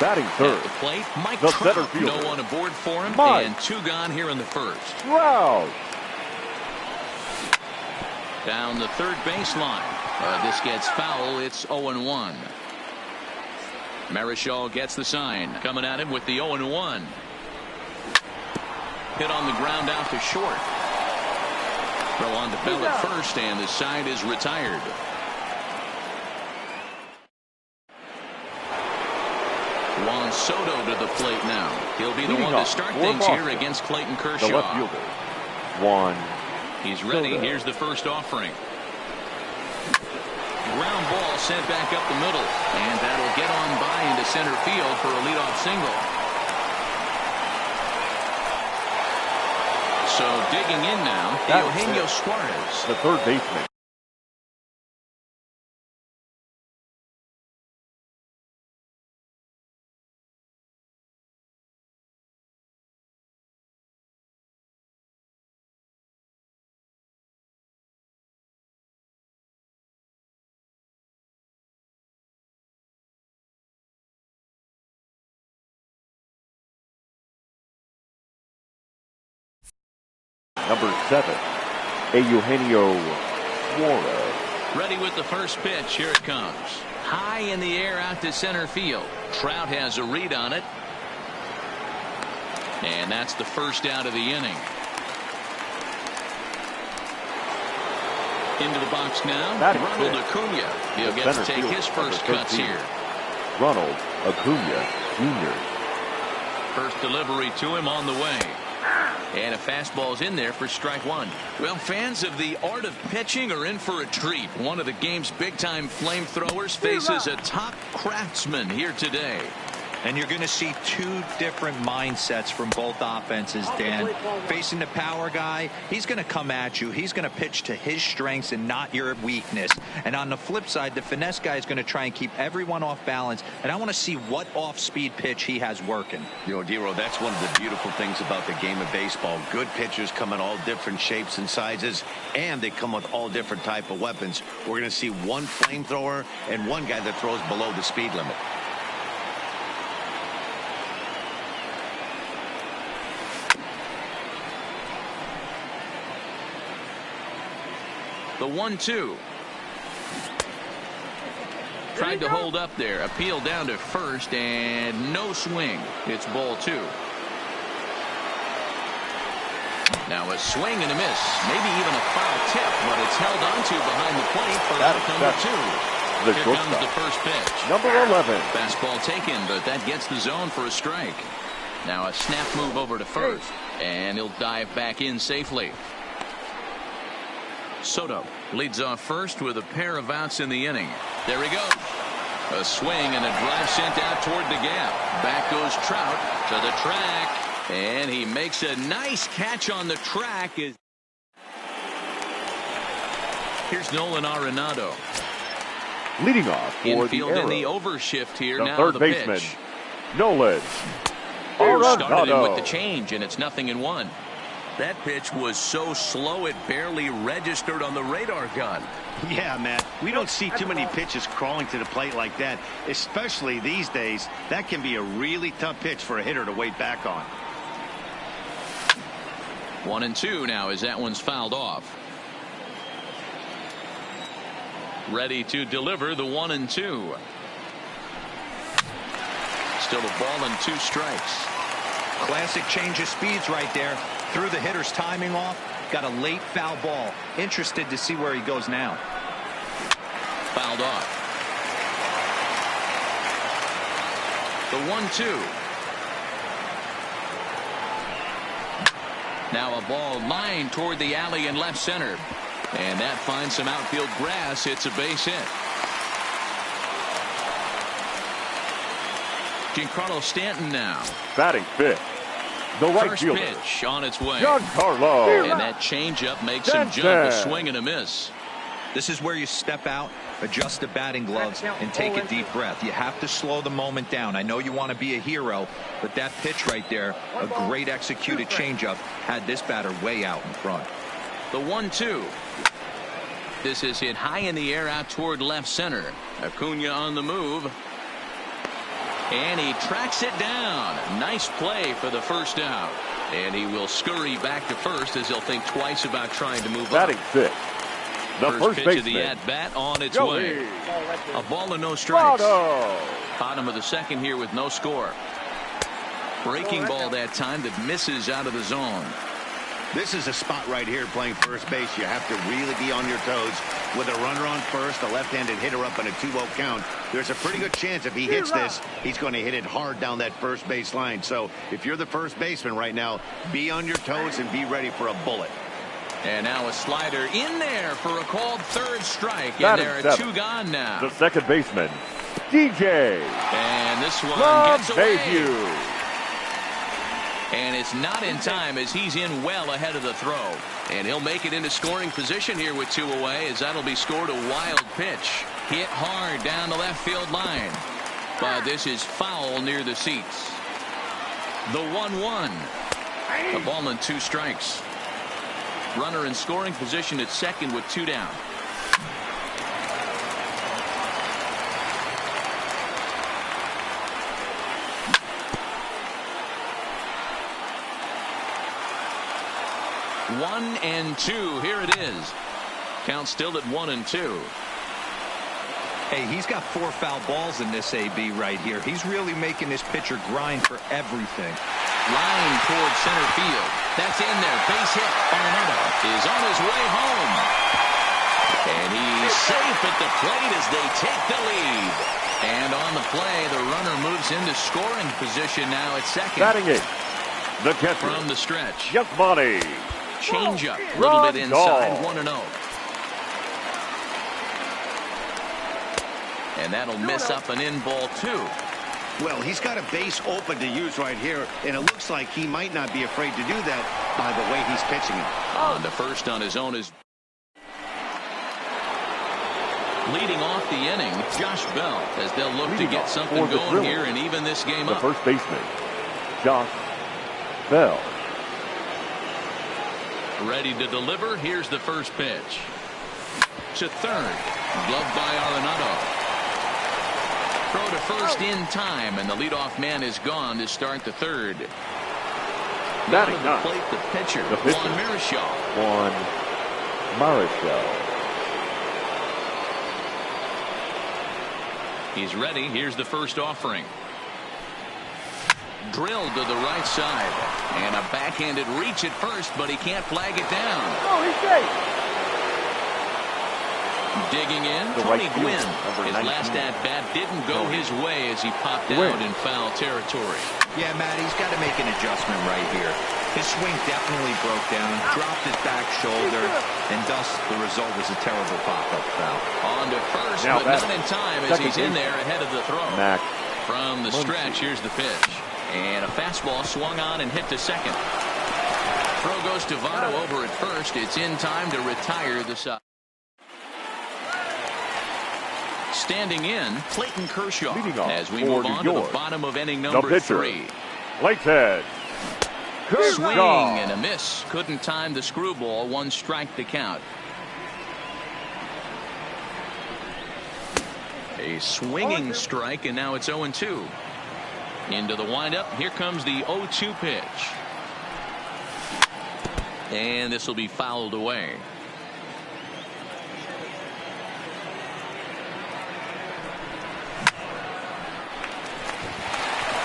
Batting third. At the plate, Mike the Trout. center fielder. No one aboard for him, and two gone here in the first. Trout. Down the third baseline. This gets foul. It's 0-1. Marichal gets the sign. Coming at him with the 0-1. Hit on the ground out to short. Throw on to Bell at first, and the side is retired. Juan Soto to the plate now. He'll be the one to start things here against Clayton Kershaw. The left fielder, Juan. He's ready. Here's the first offering. Ground ball sent back up the middle, and that'll get on by into center field for a leadoff single. So digging in now, Eugenio Suarez, the third baseman. Number 7, Eugenio Suarez. Ready with the first pitch. Here it comes. High in the air out to center field. Trout has a read on it. And that's the first out of the inning. Into the box now, Ronald Acuna. He'll get to take his first cuts here. Ronald Acuna Jr. First delivery to him on the way. And a fastball's in there for strike one. Well, fans of the art of pitching are in for a treat. One of the game's big-time flamethrowers faces a top craftsman here today. And you're going to see two different mindsets from both offenses, Dan. Facing the power guy, he's going to come at you. He's going to pitch to his strengths and not your weakness. And on the flip side, the finesse guy is going to try and keep everyone off balance. And I want to see what off-speed pitch he has working. You know, Dero, that's one of the beautiful things about the game of baseball. Good pitchers come in all different shapes and sizes, and they come with all different type of weapons. We're going to see one flamethrower and one guy that throws below the speed limit. The 1-2. Tried to hold up there. Appeal down to first, and no swing. It's ball 2. Now a swing and a miss. Maybe even a foul tip, but it's held onto behind the plate for out number 2. Here comes the first pitch. Number 11. Fastball taken, but that gets the zone for a strike. Now a snap move over to first, and he'll dive back in safely. Soto leads off first with a pair of outs in the inning. There he goes. A swing and a drive sent out toward the gap. Back goes Trout to the track. And he makes a nice catch on the track. Here's Nolan Arenado. Leading off for infield the in the overshift here. The now third the baseman, pitch. Nolan Started him Arenado. with the change, and it's 0-1. That pitch was so slow it barely registered on the radar gun. Yeah, Matt, we don't see too many pitches crawling to the plate like that, especially these days. That can be a really tough pitch for a hitter to wait back on. 1-2 now as that one's fouled off. Ready to deliver the 1-2. Still a ball and 2 strikes. Classic change of speeds right there. Threw the hitter's timing off. Got a late foul ball. Interested to see where he goes now. Fouled off. The 1-2. Now a ball lined toward the alley in left center. And that finds some outfield grass. It's a base hit. Giancarlo Stanton now. Batting fifth. The right First fielder. pitch on its way. Giancarlo. And that changeup makes him jump. A swing and a miss. This is where you step out, adjust the batting gloves, and take a deep breath. You have to slow the moment down. I know you want to be a hero, but that pitch right there, a great executed changeup, had this batter way out in front. The 1-2. This is hit high in the air out toward left center. Acuna on the move. And he tracks it down. Nice play for the first out. And he will scurry back to first as he'll think twice about trying to move up. Batting fifth. The first pitch baseman. of the at-bat on its Joey. way. A ball and no strikes. Votto. Bottom of the second here with no score. Breaking ball that time that misses out of the zone. This is a spot right here playing first base. You have to really be on your toes. With a runner on first, a left-handed hitter up on a 2-0 count, there's a pretty good chance if he hits this, he's going to hit it hard down that first base line. So if you're the first baseman right now, be on your toes and be ready for a bullet. And now a slider in there for a called third strike. Batting And there are 2 seventh. gone now. The second baseman, DJ. And this one From gets away. Bayview. And it's not in time as he's in well ahead of the throw. And he'll make it into scoring position here with 2 away as that'll be scored. A wild pitch. Hit hard down the left field line. But this is foul near the seats. The 1-1. A ball and 2 strikes. Runner in scoring position at second with 2 down. One and 2. Here it is. Count still at 1-2. Hey, he's got 4 foul balls in this AB right here. He's really making this pitcher grind for everything. Line toward center field. That's in there. Base hit. Arenado is on his way home. And he's safe at the plate as they take the lead. And on the play, the runner moves into scoring position now at second. Batting eighth. The catcher. From the stretch. Yasmani. Changeup. A little bit inside. 1-0. And that'll miss up an in ball 2. Well, he's got a base open to use right here, and it looks like he might not be afraid to do that by the way he's pitching it. On the first on his own is leading off the inning, Josh Bell, as they'll look to get something going here and even this game up. The first baseman, Josh Bell. Ready to deliver. Here's the first pitch. To third. Gloved by Arenado. Throw to first in time, and the leadoff man is gone to start the third. Batting Down to ninth. the plate, the pitcher, The pitcher. Juan Marichal. Juan Marichal. He's ready. Here's the first offering. Drilled to the right side. And a backhanded reach at first, but he can't flag it down. Oh, he's safe. Digging in, Tony Gwynn. His last at-bat didn't go his way as he popped out in foul territory. Yeah, Matt, he's got to make an adjustment right here. His swing definitely broke down, dropped his back shoulder, and thus the result was a terrible pop-up foul. On to first, but not in time as he's in there ahead of the throw. From the stretch, here's the pitch. And a fastball swung on and hit to second. Throw goes to Votto over at first. It's in time to retire the side. Standing in, Clayton Kershaw, as we move on to the bottom of inning number 3. Whitehead. Swing and a miss. Couldn't time the screwball. 1 strike to count. A swinging strike, and now it's 0-2. Into the windup. Here comes the 0-2 pitch. And this will be fouled away.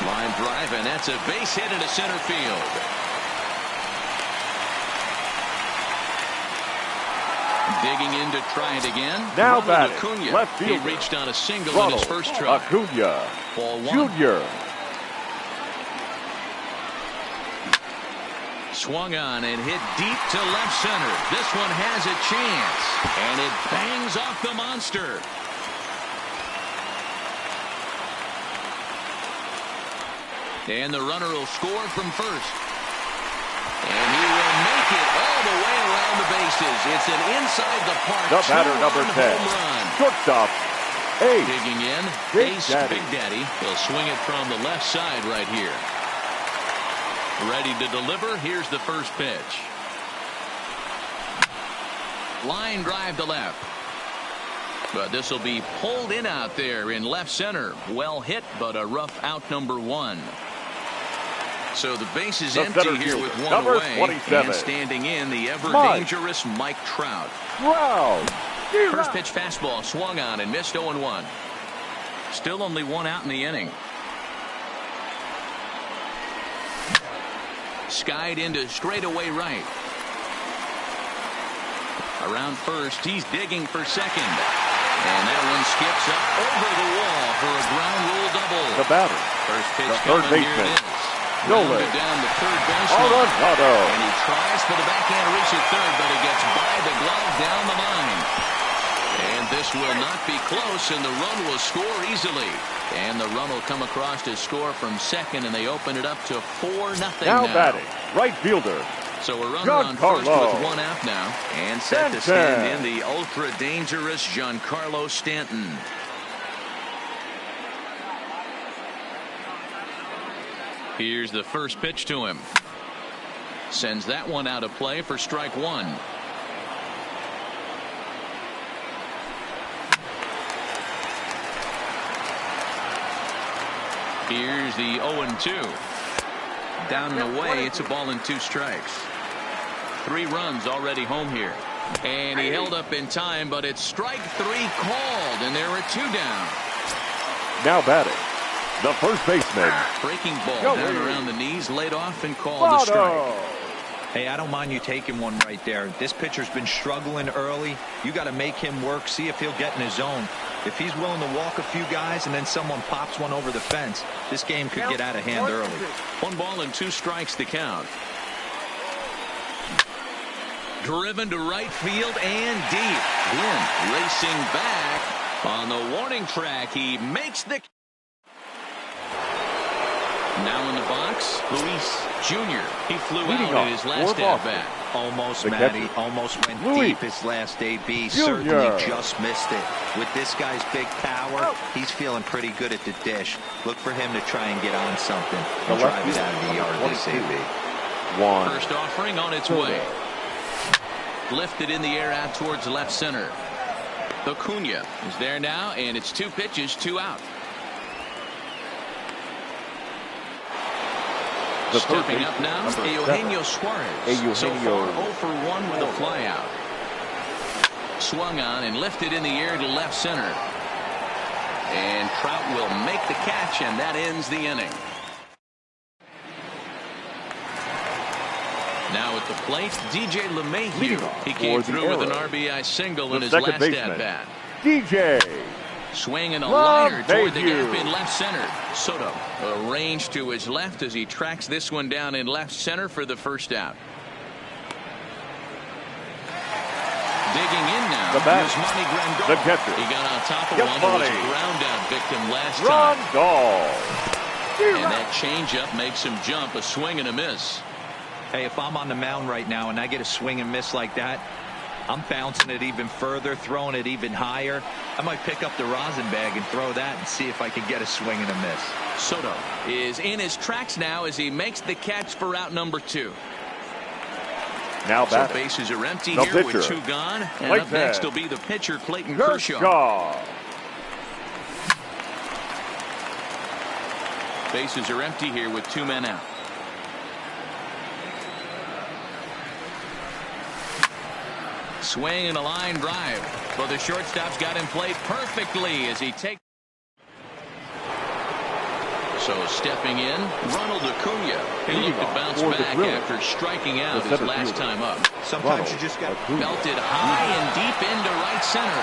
Line drive, and that's a base hit into center field. Digging in to try it again. Now batting, left fielder. He reached on a single in his first try. Acuna Ball 1. Jr. Swung on and hit deep to left center. This one has a chance, and it bangs off the monster. And the runner will score from first. And he will make it all the way around the bases. It's an inside the park. The batter, number 10. Shortstop, Ace. Digging in, Ace Big Daddy. He'll swing it from the left side right here. Ready to deliver. Here's the first pitch. Line drive to left. But this will be pulled in out there in left center. Well hit, but a rough out, number 1. So the base is empty here with 1 away. 27. And standing in, the ever-dangerous Mike Trout. First pitch fastball swung on and missed 0-1. Still only 1 out in the inning. Skied into straightaway right. Around first, he's digging for second. And that one skips up over the wall for a ground rule double. The batter, first pitch the third baseman, Nolan. Down the third baseline. And he tries for the backhand reach at third, but he gets by the glove down the line. And this will not be close, and the run will score easily. And the run will come across to score from second, and they open it up to 4-0 now. Batting, right fielder. So a runner on first with 1 out now. And set to stand in, the ultra-dangerous Giancarlo Stanton. Here's the first pitch to him. Sends that one out of play for strike 1. Here's the 0-2. Down and away, it's a ball and 2 strikes. 3 runs already home here. And he held up in time, but it's strike 3 called, and there are 2 down. Now batting, the first baseman. Breaking ball down around the knees, laid off and called a strike. Hey, I don't mind you taking one right there. This pitcher's been struggling early. You got to make him work, see if he'll get in his zone. If he's willing to walk a few guys and then someone pops one over the fence, this game could get out of hand early. 1 ball and 2 strikes to count. Driven to right field and deep. Gwynn racing back on the warning track. He makes the... Now in the box, Luis Jr. He flew out in his last at-bat. Almost, Matty. Almost went deep his last AB. Certainly just missed it. With this guy's big power, he's feeling pretty good at the dish. Look for him to try and get on something and drive it out of the yard this AB. First offering on its way. Lifted in the air out towards left center. Acuna is there now, and it's 2 pitches, 2 out. Stepping up now, Eugenio Suarez. So far 0 for 1 with a flyout. Swung on and lifted in the air to left center. And Trout will make the catch, and that ends the inning. Now at the plate, DJ LeMahieu. He came through with an RBI single in his last at-bat. DJ. Swinging a liner toward the gap in left center. Soto arranged to his left as he tracks this one down in left center for the first out. Digging in now. The bat. The catcher. He got on top of one and was a ground out victim last time. And that changeup makes him jump. A swing and a miss. Hey, if I'm on the mound right now and I get a swing and miss like that, I'm bouncing it even further, throwing it even higher. I might pick up the rosin bag and throw that and see if I can get a swing and a miss. Soto is in his tracks now as he makes the catch for out number 2. Now so bases are empty here with 2 gone. And up next will be the pitcher, Clayton Kershaw. Bases are empty here with 2 men out. Swing and a line drive. But the shortstop's got him played perfectly as he takes. So stepping in, Ronald Acuna. He looked to bounce back after striking out his last time up. Sometimes you just got belted high and deep into right center.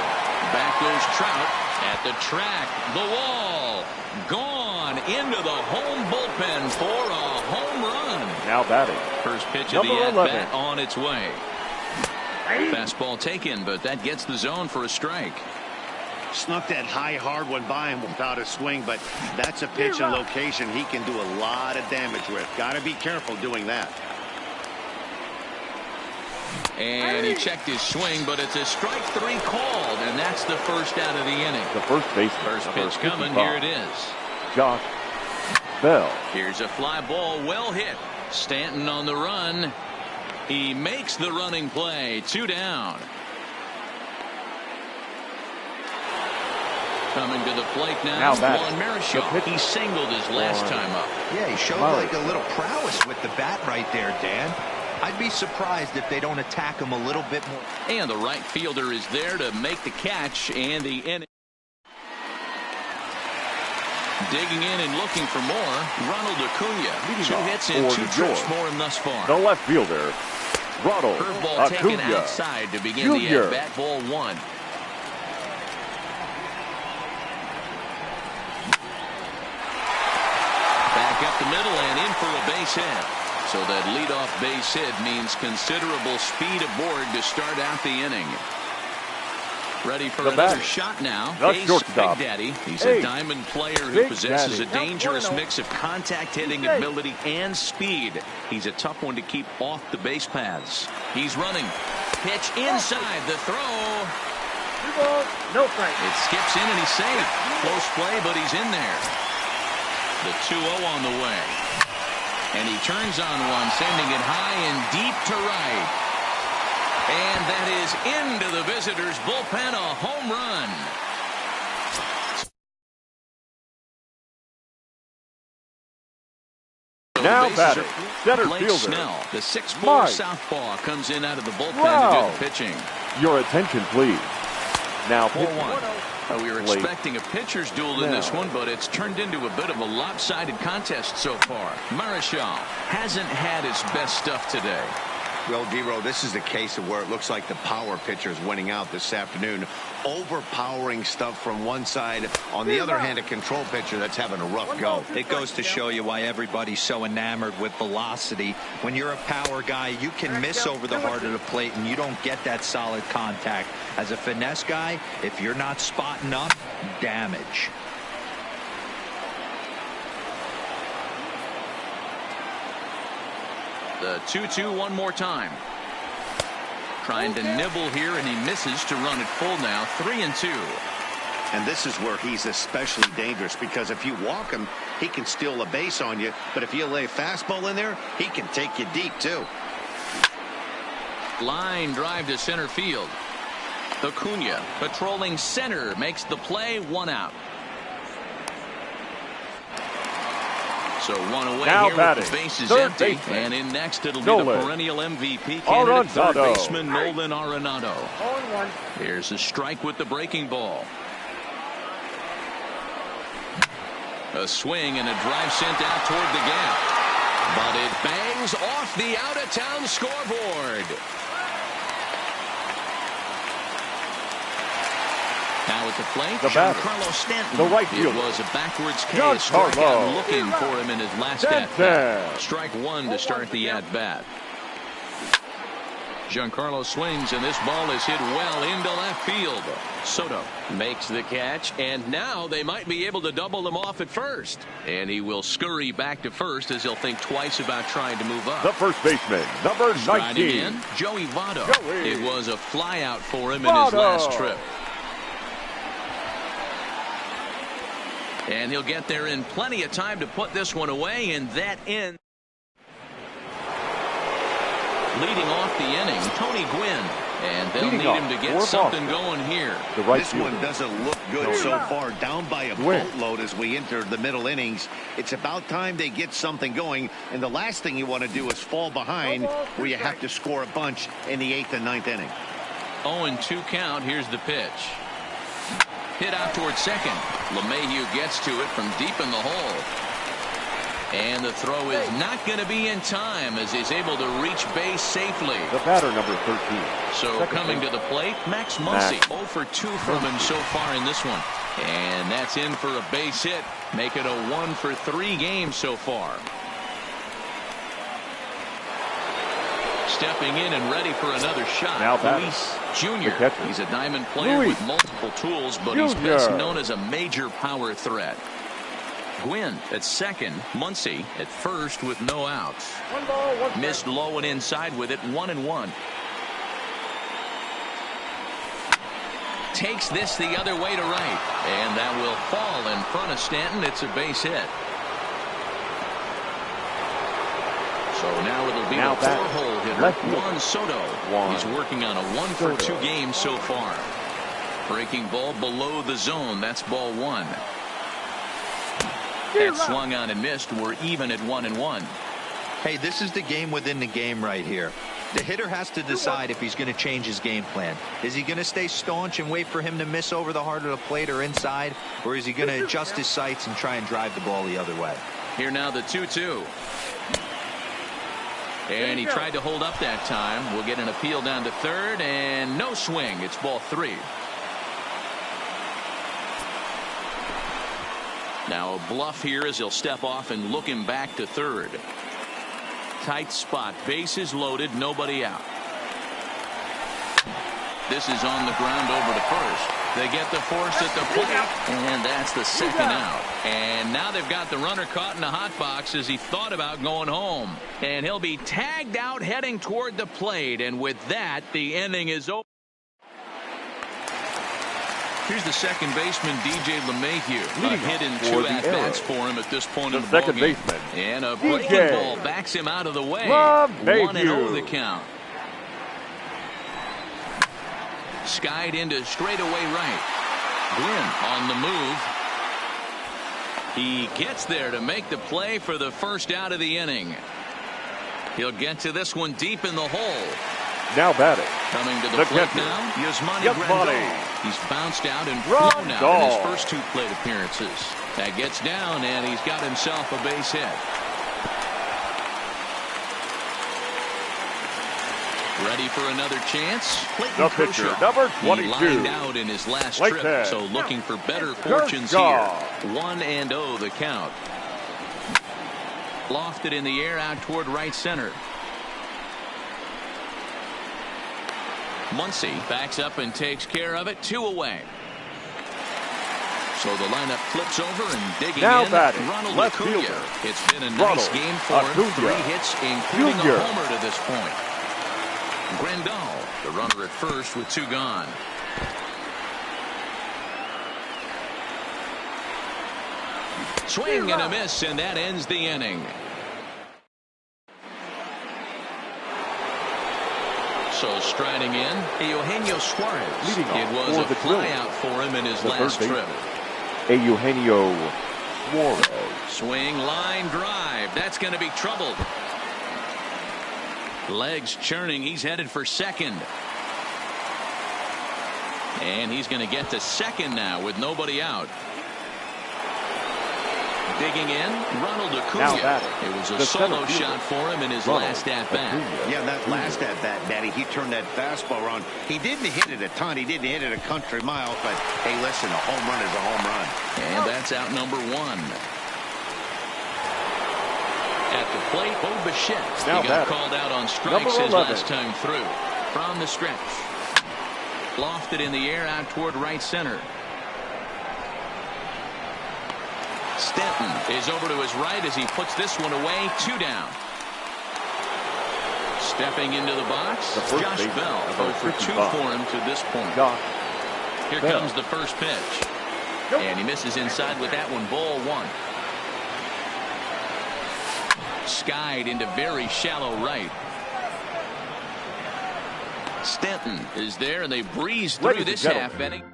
Back goes Trout at the track. The wall. Gone into the home bullpen for a home run. Now batting. First pitch of the at-bat on its way. Fastball taken, but that gets the zone for a strike. Snuck that high, hard one by him without a swing, but that's a pitch and location he can do a lot of damage with. Got to be careful doing that. And he checked his swing, but it's a strike 3 called, and that's the first out of the inning. The first pitch coming. Here it is. Josh Bell. Here's a fly ball, well hit. Stanton on the run. He makes the running play. 2 down. Coming to the plate now Juan Marichal. He singled his last time up. Yeah, he showed like a little prowess with the bat right there, Dan. I'd be surprised if they don't attack him a little bit more. And the right fielder is there to make the catch, and the inning. Digging in and looking for more, Ronald Acuna. 2 hits and 2 trips for him thus far. The left fielder, Ronald Curveball taken outside to begin the at-bat. Ball 1. Back up the middle and in for a base hit. So that leadoff base hit means considerable speed aboard to start out the inning. Ready for another shot now. Ace Big Daddy. He's a diamond player who possesses a dangerous mix of contact hitting ability and speed. He's a tough one to keep off the base paths. He's running. Pitch inside the throw. No strike. It skips in and he's safe. Close play, but he's in there. The 2-0 on the way. And he turns on one, sending it high and deep to right. And that is into the visitors' bullpen, a home run. Now batting, center fielder Snell, the 6'4" southpaw, comes in out of the bullpen to do the pitching. Your attention, please. Now 4-1. We were expecting a pitcher's duel in this one, but it's turned into a bit of a lopsided contest so far. Marichal hasn't had his best stuff today. Well, D-Row, this is the case of where it looks like the power pitcher is winning out this afternoon. Overpowering stuff from one side. On the other hand, a control pitcher that's having a rough go. It goes to show you why everybody's so enamored with velocity. When you're a power guy, you can miss over the heart of the plate and you don't get that solid contact. As a finesse guy, if you're not spotting up, damage. The 2-2 one more time. Trying to nibble here, and he misses to run it full now. 3-2. And this is where he's especially dangerous, because if you walk him, he can steal a base on you. But if you lay a fastball in there, he can take you deep, too. Line drive to center field. Acuna patrolling center makes the play. 1 out. So 1 away now here batting. with the bases Third empty. baseman. And in next it'll be the perennial MVP candidate, third baseman Nolan Arenado. 0-1. Here's a strike with the breaking ball. A swing and a drive sent out toward the gap. But it bangs off the out-of-town scoreboard. Now at the plate, Giancarlo Stanton. The right fielder. It was a backwards K. Strikeout looking for him in his last at-bat. Strike one to start the at-bat. Giancarlo swings, and this ball is hit well into left field. Soto makes the catch, and now they might be able to double him off at first. And he will scurry back to first as he'll think twice about trying to move up. The first baseman, number 19. In, Joey Votto. It was a flyout for him in his last trip. And he'll get there in plenty of time to put this one away, and that ends. Leading off the inning, Tony Gwynn. And they'll need him to get something going here. This one doesn't look good so far. Down by a boatload as we enter the middle innings. It's about time they get something going. And the last thing you want to do is fall behind where you have to score a bunch in the 8th and 9th inning. 0-2 count. Here's the pitch. Hit out towards second. LeMahieu gets to it from deep in the hole. And the throw is not going to be in time as he's able to reach base safely. The batter, number 13. So coming to the plate, Max Muncy. 0 for 2 from him so far in this one. And that's in for a base hit. Make it a 1 for 3 game so far. Stepping in and ready for another shot. Now Luis Jr. He's a diamond player with multiple tools, but he's best known as a major power threat. Gwynn at second, Muncy at first with no outs. Missed low and inside with it, 1-1. Takes this the other way to right, and that will fall in front of Stanton. It's a base hit. So now it'll be the 4-hole hitter, Juan Soto. He's working on a 1 for 2 game so far. Breaking ball below the zone. That's ball 1. That swung on and missed. We're even at 1-1. Hey, this is the game within the game right here. The hitter has to decide if he's going to change his game plan. Is he going to stay staunch and wait for him to miss over the heart of the plate or inside? Or is he going to adjust his sights and try and drive the ball the other way? Here now the 2-2. And he tried to hold up that time. We'll get an appeal down to third, and no swing. It's ball 3. Now a bluff here as he'll step off and look him back to third. Tight spot. Bases loaded. Nobody out. This is on the ground over to first. They get the force at the plate, and that's the second out. And now they've got the runner caught in the hot box as he thought about going home. And he'll be tagged out heading toward the plate. And with that, the inning is over. Here's the second baseman, DJ LeMahieu. A hit in 2 at-bats for him at this point in the ballgame. And a breaking ball backs him out of the way. 1-0 the count. Skied into straightaway right. Gwynn on the move. He gets there to make the play for the first out of the inning. He'll get to this one deep in the hole. Now batting. Coming to the plate now, Yasmani Grandal. He's bounced out and flown out in his first 2 plate appearances. That gets down, and he's got himself a base hit. Ready for another chance? The pitcher, number 22. He lined out in his last trip, so looking for better fortunes here. 1-0 the count. Lofted in the air out toward right center. Muncy backs up and takes care of it. 2 away. So the lineup flips over and digging now in. Batting, Ronald left Acuna. fielder. It's been a nice game for him. 3 hits, including a homer to this point. Grandal, the runner at first with 2 gone. Swing and a miss, and that ends the inning. So striding in, Eugenio Suarez. It was a flyout for him in his last trip. Eugenio Suarez. Swing, line drive. That's going to be troubled. Legs churning. He's headed for second. And he's going to get to second now with nobody out. Digging in, Ronald Acuna. It was a solo shot for him in his last at-bat. Yeah, that last at-bat, Matty, he turned that fastball around. He didn't hit it a ton. He didn't hit it a country mile. But, hey, listen, a home run is a home run. And that's out number 1. At the plate, Bo Bichette. He got called out on strikes his last time through. From the stretch. Lofted in the air out toward right center. Stanton is over to his right as he puts this one away. 2 down. Stepping into the box, Josh Bell. 0 for 2 for him to this point. Here comes the first pitch. And he misses inside with that one. Ball 1. Skied into very shallow right. Stanton is there, and they breeze through this half inning.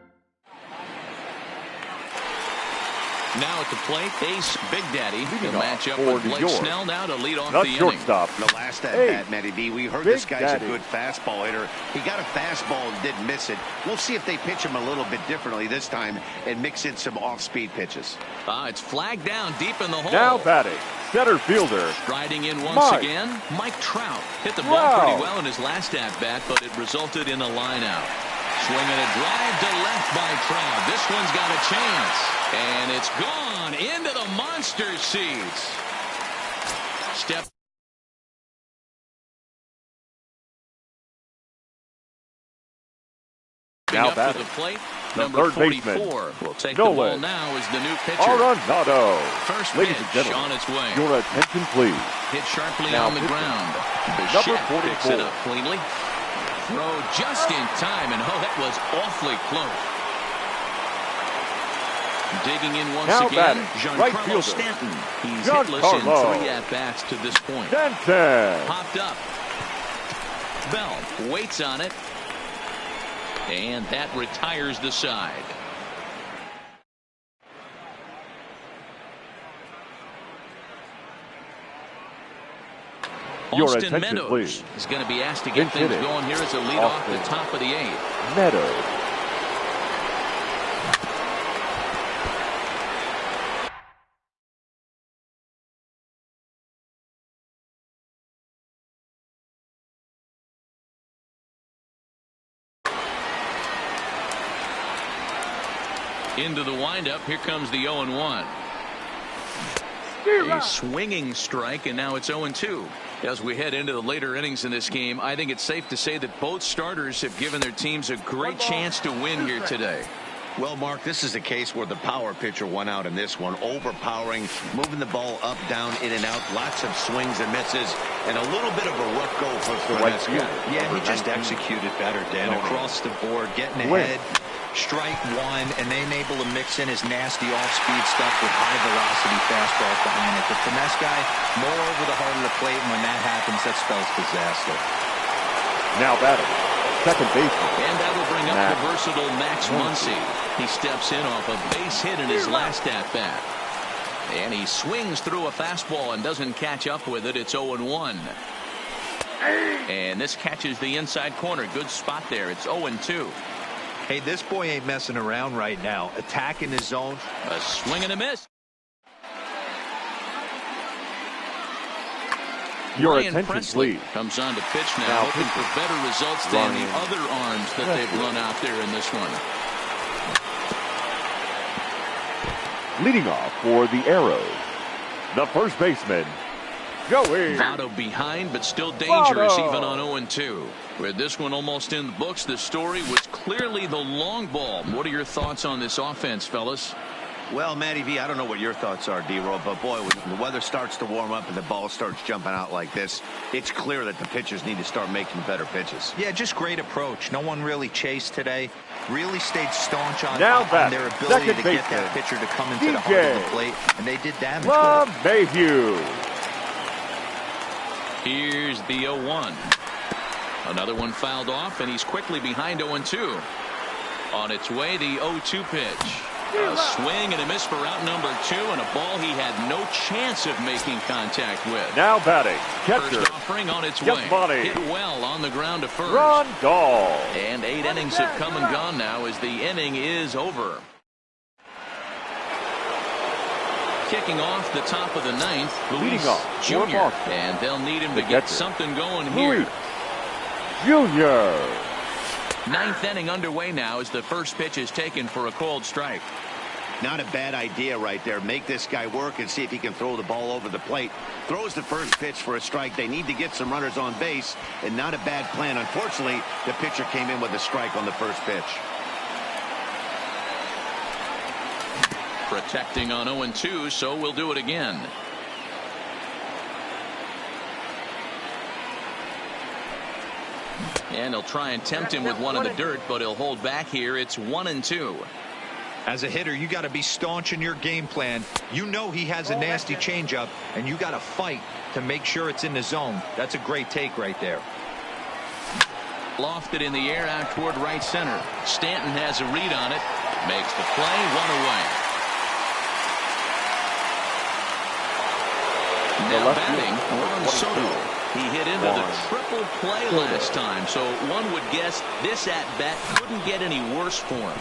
Now at the plate, Ace Big Daddy will match up with Blake Snell now to lead off the inning. The last at-bat, Matty B, we heard this guy's a good fastball hitter. He got a fastball and didn't miss it. We'll see if they pitch him a little bit differently this time and mix in some off-speed pitches. It's flagged down deep in the hole. Now batting, center fielder. Striding in once again, Mike Trout. Hit the ball pretty well in his last at-bat, but it resulted in a line-out. Swinging a drive to left by Trout. This one's got a chance. And it's gone into the monster seats. Step. Now up to the plate. Number 44 will take the ball now as the new pitcher. Arenado. First Ladies pitch and gentlemen, on its way. Your attention, please. Hit sharply now on the ground. Number Bichette 44 picks it up cleanly. Throw just in time, and that was awfully close. Digging in once again, Giancarlo Stanton. He's hitless in 3 at-bats to this point. Popped up. Bell waits on it. And that retires the side. Austin Meadows is going to be asked to get things going here as a lead off the top of the 8th. Meadows. Into the windup. Here comes the 0-1. A swinging strike, and now it's 0-2. As we head into the later innings in this game, I think it's safe to say that both starters have given their teams a great chance to win here today. Well, Mark, this is a case where the power pitcher won out in this one, overpowering, moving the ball up, down, in and out, lots of swings and misses, and a little bit of a rough go for this guy. Yeah, he just executed better, Dan, across the board, getting ahead. Strike 1, and then able to mix in his nasty off-speed stuff with high-velocity fastballs behind it. The finesse guy, more over the heart of the plate, and when that happens, that spells disaster. Now batting, second baseman. And that will bring up the versatile Max Muncy. He steps in off a base hit in his last at-bat. And he swings through a fastball and doesn't catch up with it. It's 0-1. And this catches the inside corner. Good spot there. It's 0-2. Hey, this boy ain't messing around right now. Attacking his zone. A swing and a miss. Your Ryan attention, Presley please. comes on to pitch now, hoping for better results than the other arms that they've run out there in this one. Leading off for the Arrows, the first baseman, Joey Votto behind, but still dangerous Votto. even on 0-2. With this one almost in the books, the story was clearly the long ball. What are your thoughts on this offense, fellas? Well, Matty V, I don't know what your thoughts are, D-Roll, but boy, when the weather starts to warm up and the ball starts jumping out like this, it's clear that the pitchers need to start making better pitches. Yeah, just great approach. No one really chased today. Really stayed staunch on their ability to get that pitcher to come into the heart of the plate, and they did damage with it. Mayhew. Here's the 0-1. Another one fouled off, and he's quickly behind 0-2. On its way, the 0-2 pitch. A swing and a miss for out number 2, and a ball he had no chance of making contact with. Now batting, catcher. First offering on its way. Hit well on the ground to first. Rondal. And 8 innings have come and gone now as the inning is over. kicking off the top of the ninth, Leading Luis off, Jr. And they'll need him to get something going here. Jr. Ninth inning underway now as the first pitch is taken for a called strike. Not a bad idea right there. Make this guy work and see if he can throw the ball over the plate. Throws the first pitch for a strike. They need to get some runners on base, and not a bad plan. Unfortunately, the pitcher came in with a strike on the first pitch. Protecting on 0-2, so we'll do it again. And he'll try and tempt him with one in the dirt, but he'll hold back here. It's 1-2. As a hitter, you got to be staunch in your game plan. You know he has a nasty changeup, and you got to fight to make sure it's in the zone. That's a great take right there. Lofted in the air out toward right center. Stanton has a read on it. Makes the play, one away. Now batting, Juan Soto. He hit into the triple play last time, so one would guess this at-bat couldn't get any worse for him.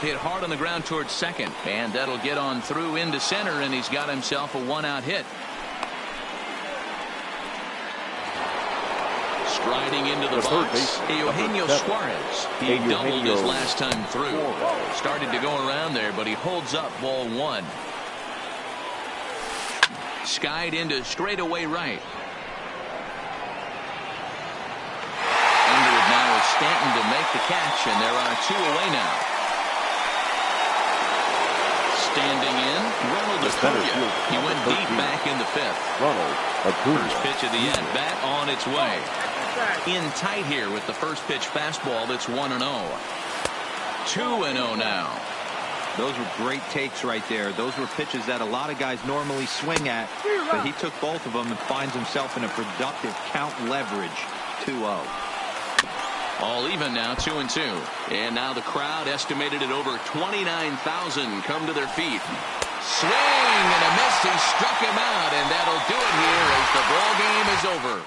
Hit hard on the ground towards second, and that'll get on through into center, and he's got himself a one-out hit. Striding into the box, Eugenio Suarez. He doubled his last time through. Started to go around there, but he holds up ball one. Skied into straightaway right. Under it now is Stanton to make the catch, and there are two away now. Standing in, Ronald Acuna. He went deep back in the fifth. First pitch of the at-bat on its way. In tight here with the first pitch fastball that's 1-0. 2-0 now. Those were great takes right there. Those were pitches that a lot of guys normally swing at, but he took both of them and finds himself in a productive count leverage. 2-0. All even now, 2-2. And now the crowd, estimated at over 29,000, come to their feet. Swing and a miss. He struck him out, and that'll do it here as the ball game is over.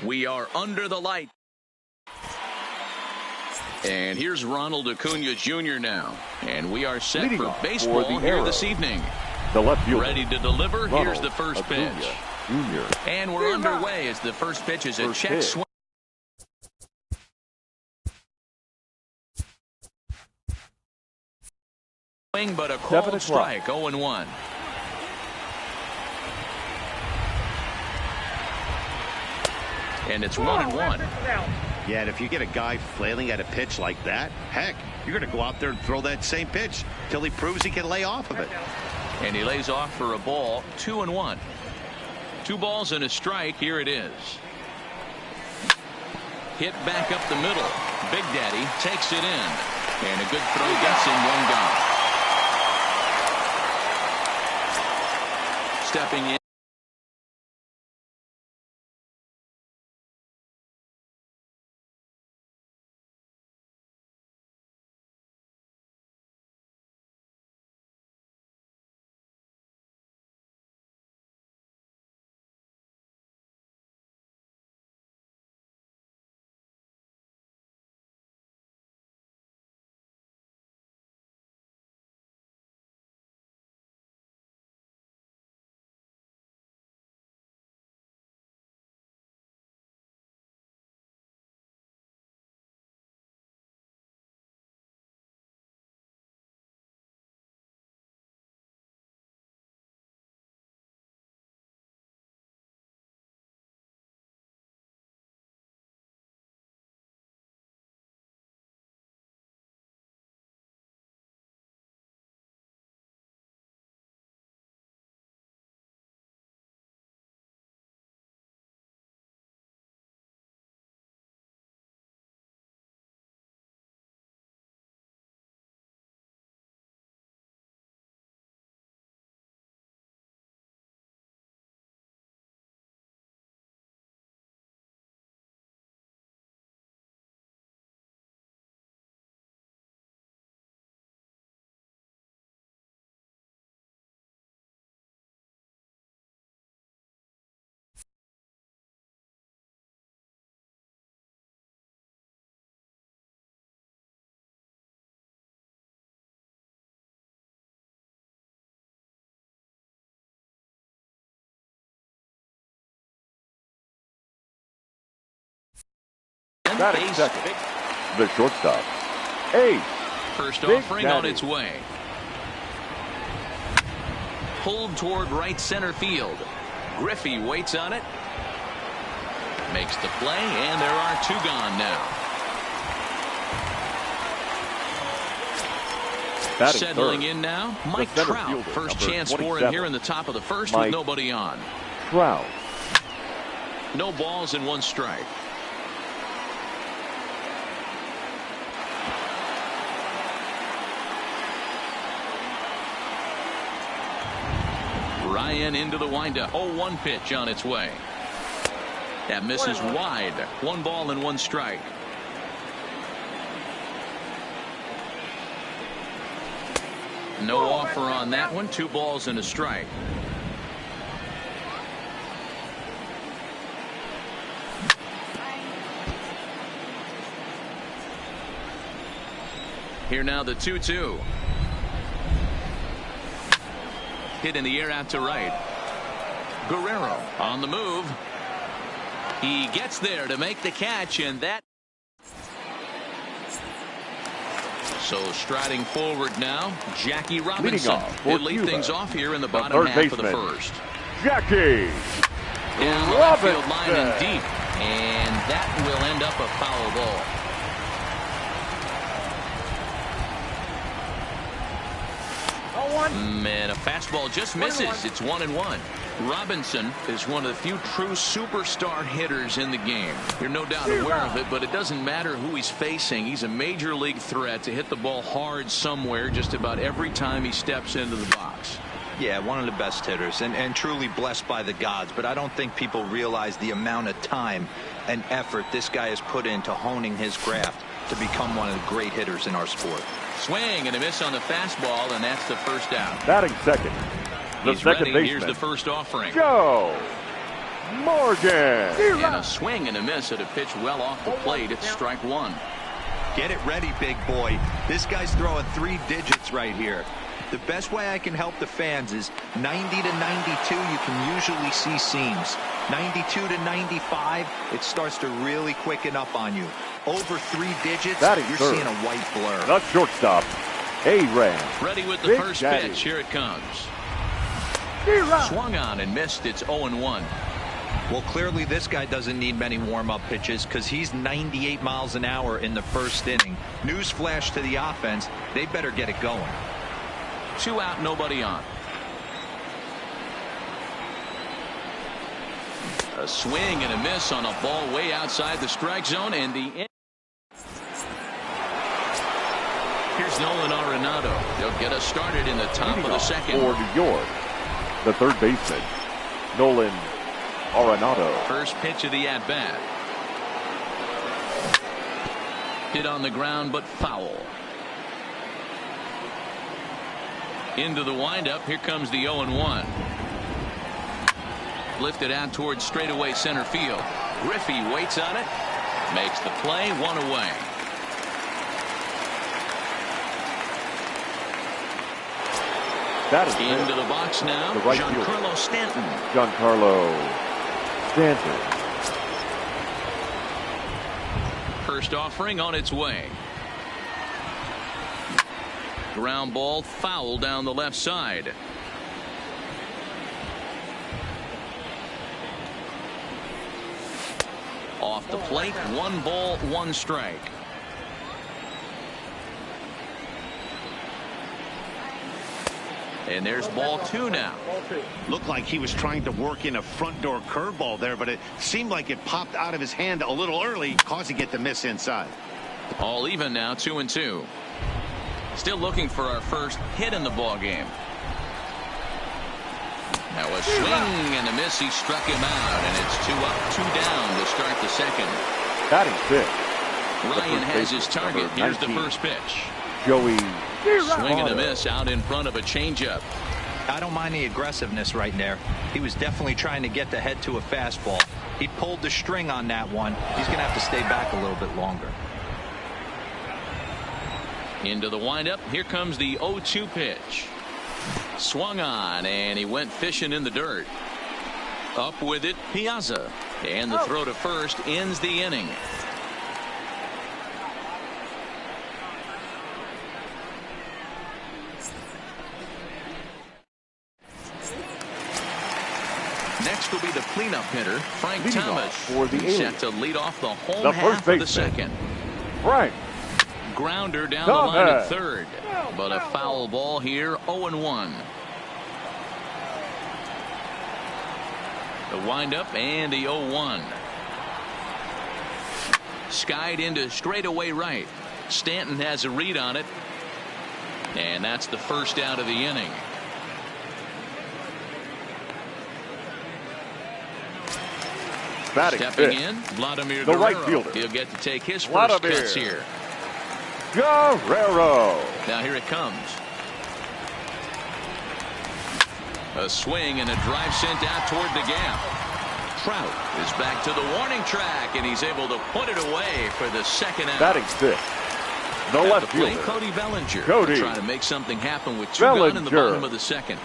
We are under the light. And here's Ronald Acuna Jr. now. And we are set for baseball here this evening. The left fielder. Ready to deliver. Here's the first pitch. Jr. And we're underway as the first pitch is a check swing. But a called strike, 0-1. And it's 1-1. Yeah, and if you get a guy flailing at a pitch like that, heck, you're going to go out there and throw that same pitch till he proves he can lay off of it. And he lays off for a ball. 2-1. 2 balls and a strike. Here it is. Hit back up the middle. Big Daddy takes it in. And a good throw gets him 1 gone. Stepping in. Batting second, the shortstop, Ace. First offering on its way. Pulled toward right center field. Griffey waits on it. Makes the play, and there are 2 gone now. Batting Settling third, in now, Mike Trout. First chance for him here in the top of the first with nobody on. Trout. No balls and 1 strike. Ryan into the windup. 0-1 pitch on its way. That misses wide. 1 ball and 1 strike. No offer on that one. 2 balls and a strike. Here now the 2-2. Hit in the air out to right. Guerrero on the move. He gets there to make the catch, and that. So striding forward now, Jackie Robinson. He'll lead things off here in the bottom half of the first. Jackie Down the left field line and deep, and that will end up a foul ball. And a fastball just misses. It's 1-1. Robinson is one of the few true superstar hitters in the game. You're no doubt aware of it, but it doesn't matter who he's facing. He's a major league threat to hit the ball hard somewhere just about every time he steps into the box. Yeah, one of the best hitters and truly blessed by the gods, but I don't think people realize the amount of time and effort this guy has put into honing his craft to become one of the great hitters in our sport. Swing and a miss on the fastball, and that's the first out. Batting second, the He's second ready. baseman. Here's the first offering. Joe Morgan. And a swing and a miss at a pitch well off the plate. It's strike 1. Get it ready, big boy. This guy's throwing 3 digits right here. The best way I can help the fans is 90 to 92. You can usually see seams. 92 to 95, it starts to really quicken up on you. Over 3 digits, you're seeing a white blur. The shortstop, A-Ram. Ready with the first pitch. Here it comes. Swung on and missed. It's 0-1. Well, clearly this guy doesn't need many warm-up pitches because he's 98 miles an hour in the first inning. Newsflash to the offense, they better get it going. 2 out, nobody on. A swing and a miss on a ball way outside the strike zone, and the end. Here's Nolan Arenado. They'll get us started in the top of the second. For New York, the third baseman, Nolan Arenado. First pitch of the at-bat. Hit on the ground, but foul. Into the windup. Here comes the 0-1. Lifted out towards straightaway center field. Griffey waits on it. Makes the play. One away. That is into the box now. Right Giancarlo Stanton. Giancarlo Stanton. First offering on its way. Ground ball foul down the left side. Off the plate, 1 ball, 1 strike. And there's ball 2 now. Looked like he was trying to work in a front door curveball there, but it seemed like it popped out of his hand a little early, causing it to miss inside. All even now, 2-2. Still looking for our first hit in the ball game. Now a swing and a miss. He struck him out, and it's 2 up, 2 down to start the second. Batting fifth. Ryan has his target. Here's the first pitch. Joey. Swing and a miss out in front of a changeup. I don't mind the aggressiveness right there. He was definitely trying to get the head to a fastball. He pulled the string on that one. He's going to have to stay back a little bit longer. Into the windup. Here comes the 0-2 pitch. Swung on, and he went fishing in the dirt. Up with it, Piazza. And the throw to first ends the inning. Next will be the cleanup hitter, Frank Thomas. For the set to lead off the home half of the second. Frank. Grounder down the line at third. But a foul ball here, 0-1. The windup and the 0-1. Skied into straightaway right. Stanton has a read on it. And that's the first out of the inning. Stepping in, Vladimir Guerrero. Right fielder. He'll get to take his first cuts here. Guerrero. Now here it comes. A swing and a drive sent out toward the gap. Trout is back to the warning track, and he's able to put it away for the second out. Batting fifth. The left fielder. Cody Bellinger. Cody. Trying to make something happen with 2 gone in the bottom of the second.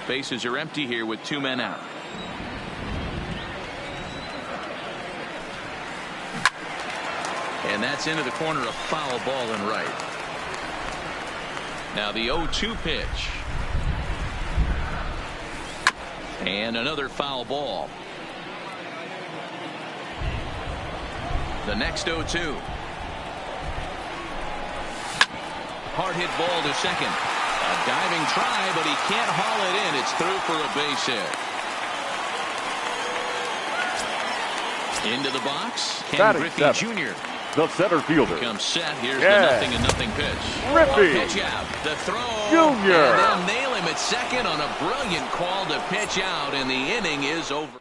Bases are empty here with 2 men out. And that's into the corner, a foul ball and right. Now the 0-2 pitch. And another foul ball. The next 0-2. Hard hit ball to second. A diving try, but he can't haul it in. It's through for a base hit. Into the box, Ken Griffey Jr. The center fielder. Comes set. Here's the 0-0 pitch. Griffey. Pitch out. The throw. Jr. And they'll nail him at second on a brilliant call to pitch out, and the inning is over.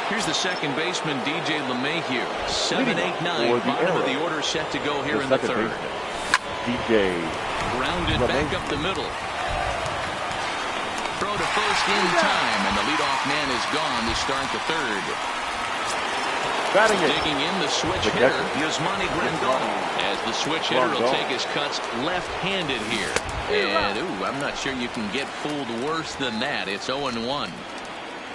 Here's the second baseman, DJ LeMahieu. 7-8-9. Bottom of the order set to go here in the third. DJ. Grounded back up the middle. Throw to first in time, and the leadoff man is gone to start the third. Digging in the switch hitter, Yasmani Grandal. As the switch hitter will take his cuts left-handed here. And, I'm not sure you can get fooled worse than that. It's 0-1.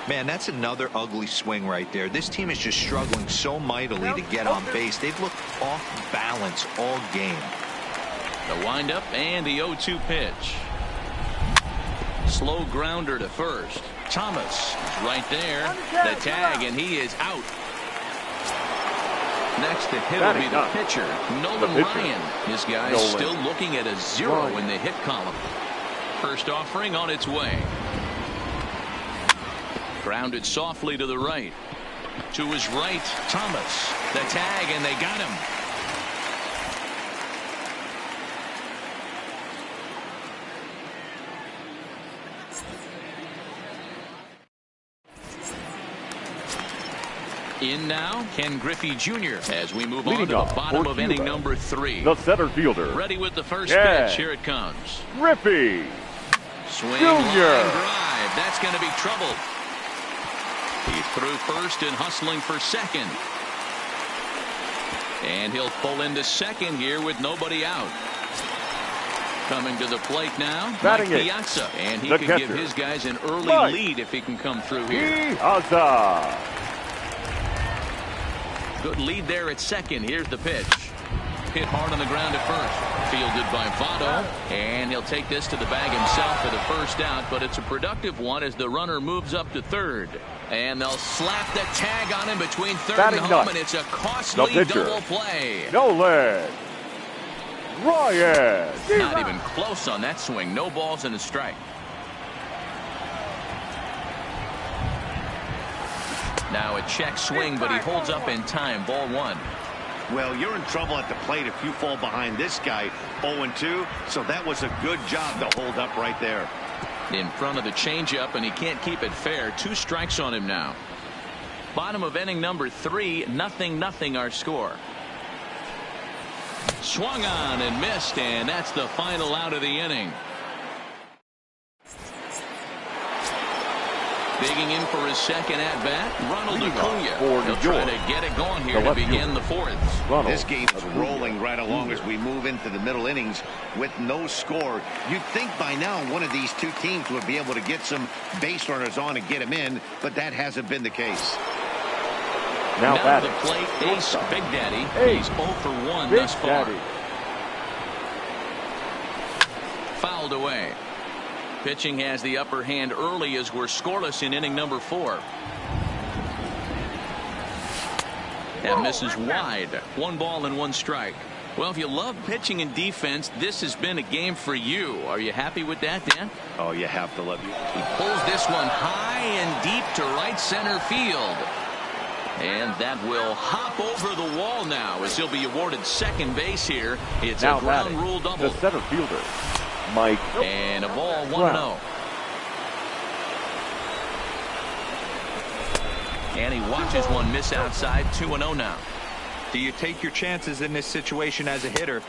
Man, that's another ugly swing right there. This team is just struggling so mightily to get on base. They've looked off balance all game. The windup and the 0-2 pitch. Slow grounder to first. Thomas is right there. The tag, and he is out. Next to hit will be the pitcher, Nolan Ryan. This guy's still looking at a 0 in the hit column. First offering on its way. Grounded softly to the right. To his right, Thomas. The tag, and they got him. In now, Ken Griffey Jr. as we move on to the bottom of inning number 3. The center fielder. Ready with the first pitch. Here it comes. Griffey Swing, Jr. line drive. That's going to be trouble. He's through first and hustling for second. And he'll pull into second here with nobody out. Coming to the plate now, Mike Piazza. And he can give his guys an early lead if he can come through here. Piazza. Good lead there at second. Here's the pitch. Hit hard on the ground at first. Fielded by Votto. And he'll take this to the bag himself for the first out. But it's a productive one as the runner moves up to third. And they'll slap the tag on him between third and home. And it's a costly double play. Nolan Ryan. Not even close on that swing. No balls and a strike. Now a check swing, but he holds up in time. Ball 1. Well, you're in trouble at the plate if you fall behind this guy 0-2. So that was a good job to hold up right there. In front of the changeup, and he can't keep it fair. 2 strikes on him now. Bottom of inning number 3, 0-0 our score. Swung on and missed, and that's the final out of the inning. Digging in for his second at-bat, Ronald Acuna. He'll try to get it going here to begin the 4th. This game is rolling right along as we move into the middle innings with no score. You'd think by now one of these two teams would be able to get some base runners on and get them in, but that hasn't been the case. Now the plate, Ace Big Daddy. He's 0 for 1 thus far. Fouled away. Pitching has the upper hand early as we're scoreless in inning number 4. That misses wide. 1 ball and 1 strike. Well, if you love pitching and defense, this has been a game for you. Are you happy with that, Dan? Oh, you have to love it. He pulls this one high and deep to right center field. And that will hop over the wall now as he'll be awarded second base here. It's now a ground rule double. The center fielder, Mike. And a ball 1-0. And he watches one miss outside. 2-0 now. Do you take your chances in this situation as a hitter,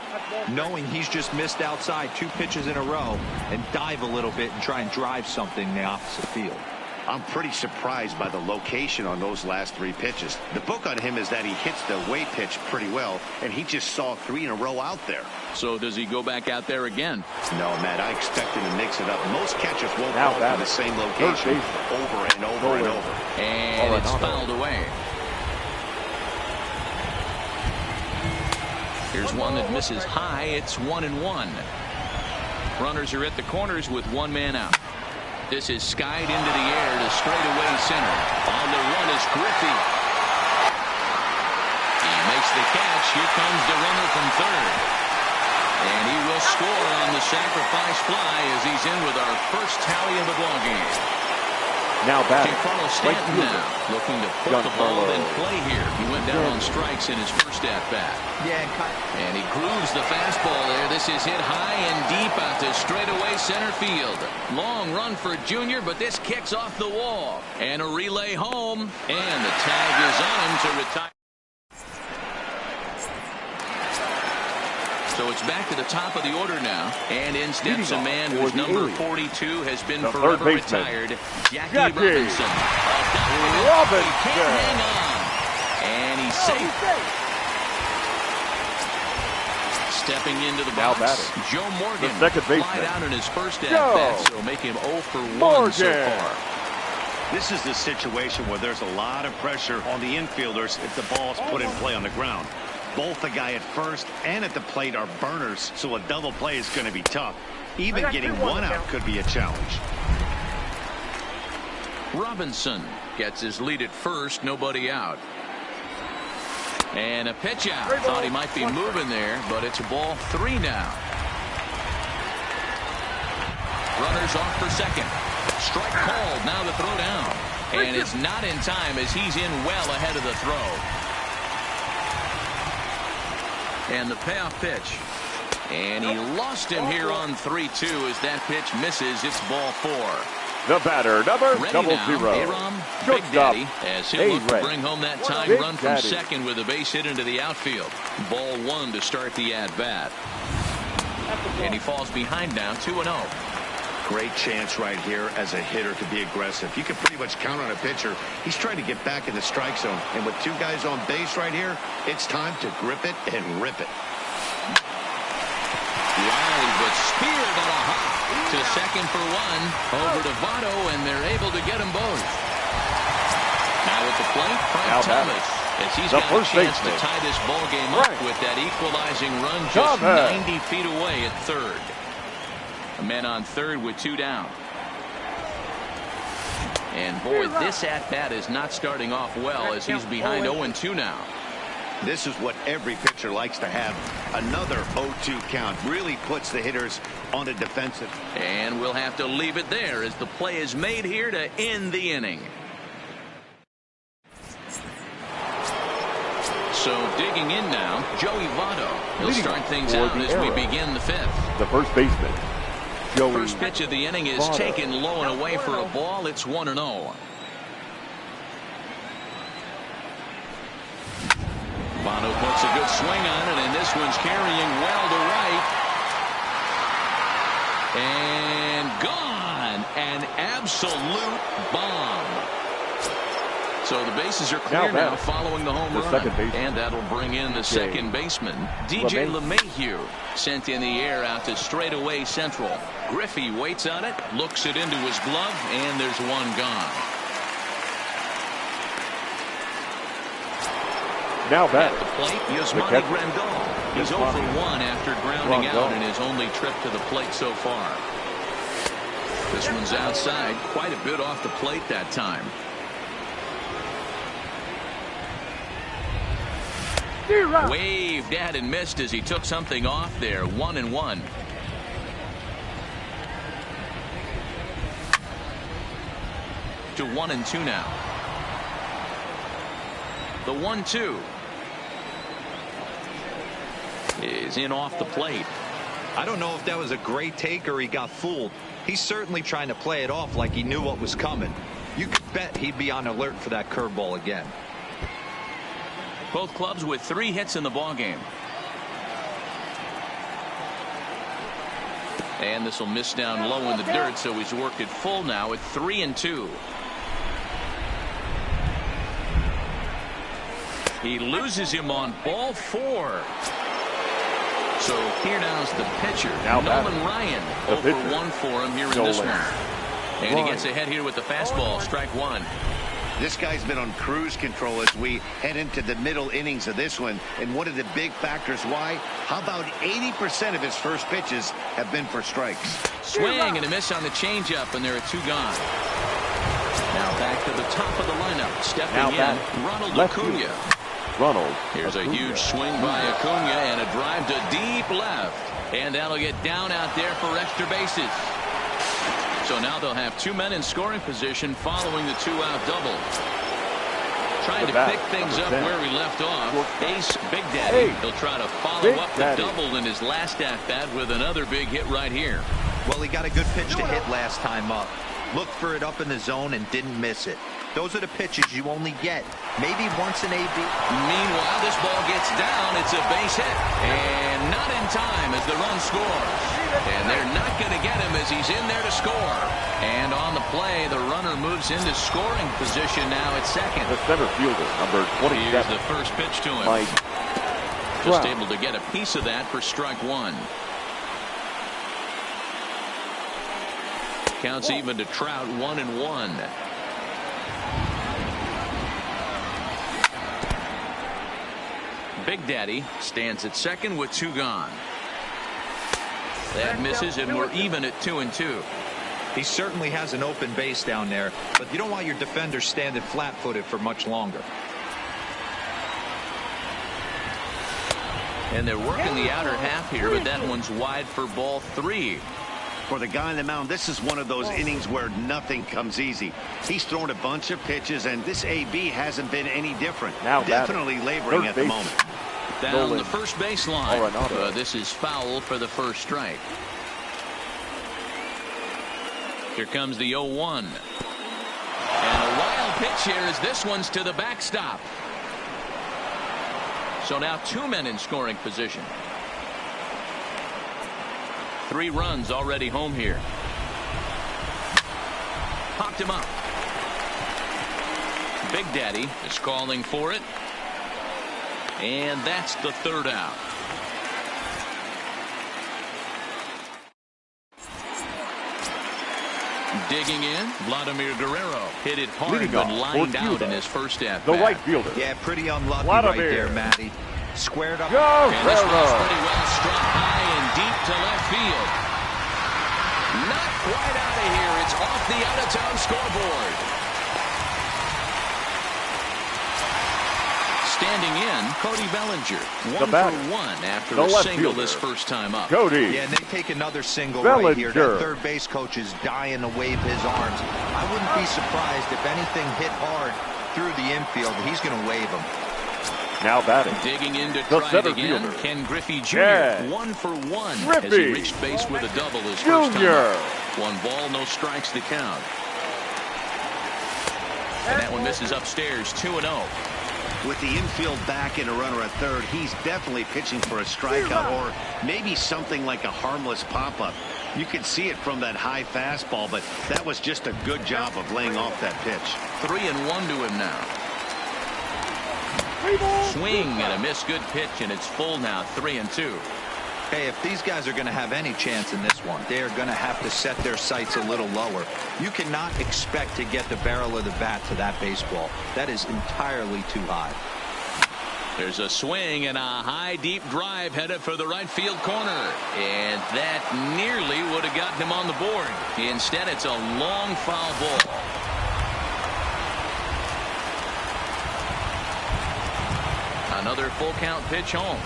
knowing he's just missed outside 2 pitches in a row, and dive a little bit and try and drive something in the opposite field? I'm pretty surprised by the location on those last 3 pitches. The book on him is that he hits the away pitch pretty well, and he just saw 3 in a row out there. So does he go back out there again? No, Matt, I expect him to mix it up. Most catchers won't fall from the same location over and over and over. And it's fouled away. Here's one that misses high. It's 1-1. Runners are at the corners with 1 man out. This is skied into the air to straightaway center. On the run is Griffey. He makes the catch. Here comes the runner from third. And he will score on the sacrifice fly as he's in with our first tally of the ball game. Now batting. Giancarlo Stanton now looking to put the ball in play here. He went down on strikes in his first at-bat. And he grooves the fastball there. This is hit high and deep out to straightaway center field. Long run for Junior, but this kicks off the wall. And a relay home. And the tag is on him to retire. So it's back to the top of the order now. And in steps a man whose number 42 has been forever retired, Jackie Robinson. He can't hang on. And he's safe. Stepping into the box, Joe Morgan flied out in his first at-bat, so make him 0 for 1 so far. This is the situation where there's a lot of pressure on the infielders if the ball's put in play on the ground. Both the guy at first and at the plate are burners, so a double play is going to be tough. Even getting 1 out could be a challenge. Robinson gets his lead at first, nobody out. And a pitch out. Thought he might be moving there, but it's ball 3 now. Runners off for second. Strike called. Now the throw down. And it's not in time as he's in well ahead of the throw. And the payoff pitch. And he lost him here on 3-2 as that pitch misses. It's ball 4. The batter, number Ready 00. Aram, Big Daddy, as he'll look to bring home that tying run from second with a base hit into the outfield. Ball 1 to start the at-bat. And he falls behind now, 2-0. Great chance right here as a hitter to be aggressive. You can pretty much count on a pitcher. He's trying to get back in the strike zone. And with 2 guys on base right here, it's time to grip it and rip it. Riley, but speared on a hop to second for 1. Over to Votto, and they're able to get them both. Now at the plate, Frank Thomas, as he's got a chance to tie this ball game up with that equalizing run just 90 feet away at third. A man on third with 2 down. And boy, this at-bat is not starting off well as he's behind 0-2 now. This is what every pitcher likes to have. Another 0-2 count really puts the hitters on a defensive. And we'll have to leave it there as the play is made here to end the inning. So digging in now, Joey Votto. He'll start things out as we begin the 5th. The first baseman, Joey. First pitch of the inning is taken low and away for a ball. It's 1-0. Votto puts a good swing on it, and this one's carrying well to right. And gone. An absolute bomb. So the bases are clear now following the home run. And that'll bring in the second baseman, DJ LeMahieu. Sent in the air out to straightaway central. Griffey waits on it, looks it into his glove, and there's one gone. Now back at the plate, Yasmani Grandal. He's 0 for 1 after grounding out in his only trip to the plate so far. This one's outside, quite a bit off the plate that time. Waved at and missed as he took something off there. 1-1. To 1-2 now. The 1-2 is in off the plate. I don't know if that was a great take or he got fooled. He's certainly trying to play it off like he knew what was coming. You could bet he'd be on alert for that curveball again. Both clubs with 3 hits in the ballgame. And this will miss down low in the dirt, so he's worked it full now at 3-2. He loses him on ball 4. So here now's the pitcher, Nolan Ryan. 0 for 1 for him here in this one. And he gets ahead here with the fastball, strike 1. This guy's been on cruise control as we head into the middle innings of this one. And one of the big factors why, how about 80% of his first pitches have been for strikes. Swing and a miss on the changeup, and there are 2 gone. Now back to the top of the lineup. Stepping in, Ronald Acuna. Here's a huge swing by Acuna and a drive to deep left. And that'll get down out there for extra bases. So now they'll have 2 men in scoring position following the 2-out double. Trying to pick things up where we left off. Ace Big Daddy. He'll try to follow up the double in his last at-bat with another big hit right here. Well, he got a good pitch to hit last time up. Looked for it up in the zone and didn't miss it. Those are the pitches you only get maybe once in AB. Meanwhile, this ball gets down. It's a base hit. And not in time as the run scores. And they're not going to get him as he's in there to score. And on the play, the runner moves into scoring position now at second. The center fielder, number 27. Here's the first pitch to him. Just able to get a piece of that for strike 1. Counts even to Trout, 1-1. Big Daddy stands at second with 2 gone. That misses, and we're even at 2-2. He certainly has an open base down there, but you don't want your defender standing flat-footed for much longer. And they're working the outer half here, but that one's wide for ball 3. For the guy on the mound, this is one of those innings where nothing comes easy. He's thrown a bunch of pitches, and this AB hasn't been any different. Now definitely laboring at the moment. Down the first base line. This is foul for the first strike. Here comes the 0-1. And a wild pitch here as this one's to the backstop. So now 2 men in scoring position. 3 runs already home here. Popped him up. Big Daddy is calling for it. And that's the 3rd out. Digging in, Vladimir Guerrero hit it hard but lined out in his first at-bat. The right fielder. Yeah, pretty unlucky right there, Matty. Squared up. And this one's pretty well struck high and deep to left field. Not quite out of here. It's off the out-of-town scoreboard. Standing in, Cody Bellinger. 1 for 1 after a single this first time up. Cody. Yeah, and they take another single Bellinger. right here. That third base coach is dying to wave his arms. I wouldn't be surprised if anything hit hard through the infield. He's going to wave them. Now batting. Digging in to try it again. Fielder. Ken Griffey Jr. Yeah. 1 for 1 Griffey. as he reached base with a double his first time up. 1 ball, no strikes to count. And that one misses upstairs, 2-0. With the infield back and a runner at third, he's definitely pitching for a strikeout or maybe something like a harmless pop-up. You could see it from that high fastball, but that was just a good job of laying off that pitch. 3-1 to him now. Swing and a miss, good pitch, and it's full now, 3-2. Hey, if these guys are going to have any chance in this one, they're going to have to set their sights a little lower. You cannot expect to get the barrel of the bat to that baseball. That is entirely too high. There's a swing and a high, deep drive headed for the right field corner. And that nearly would have gotten him on the board. Instead, it's a long foul ball. Another full count pitch home.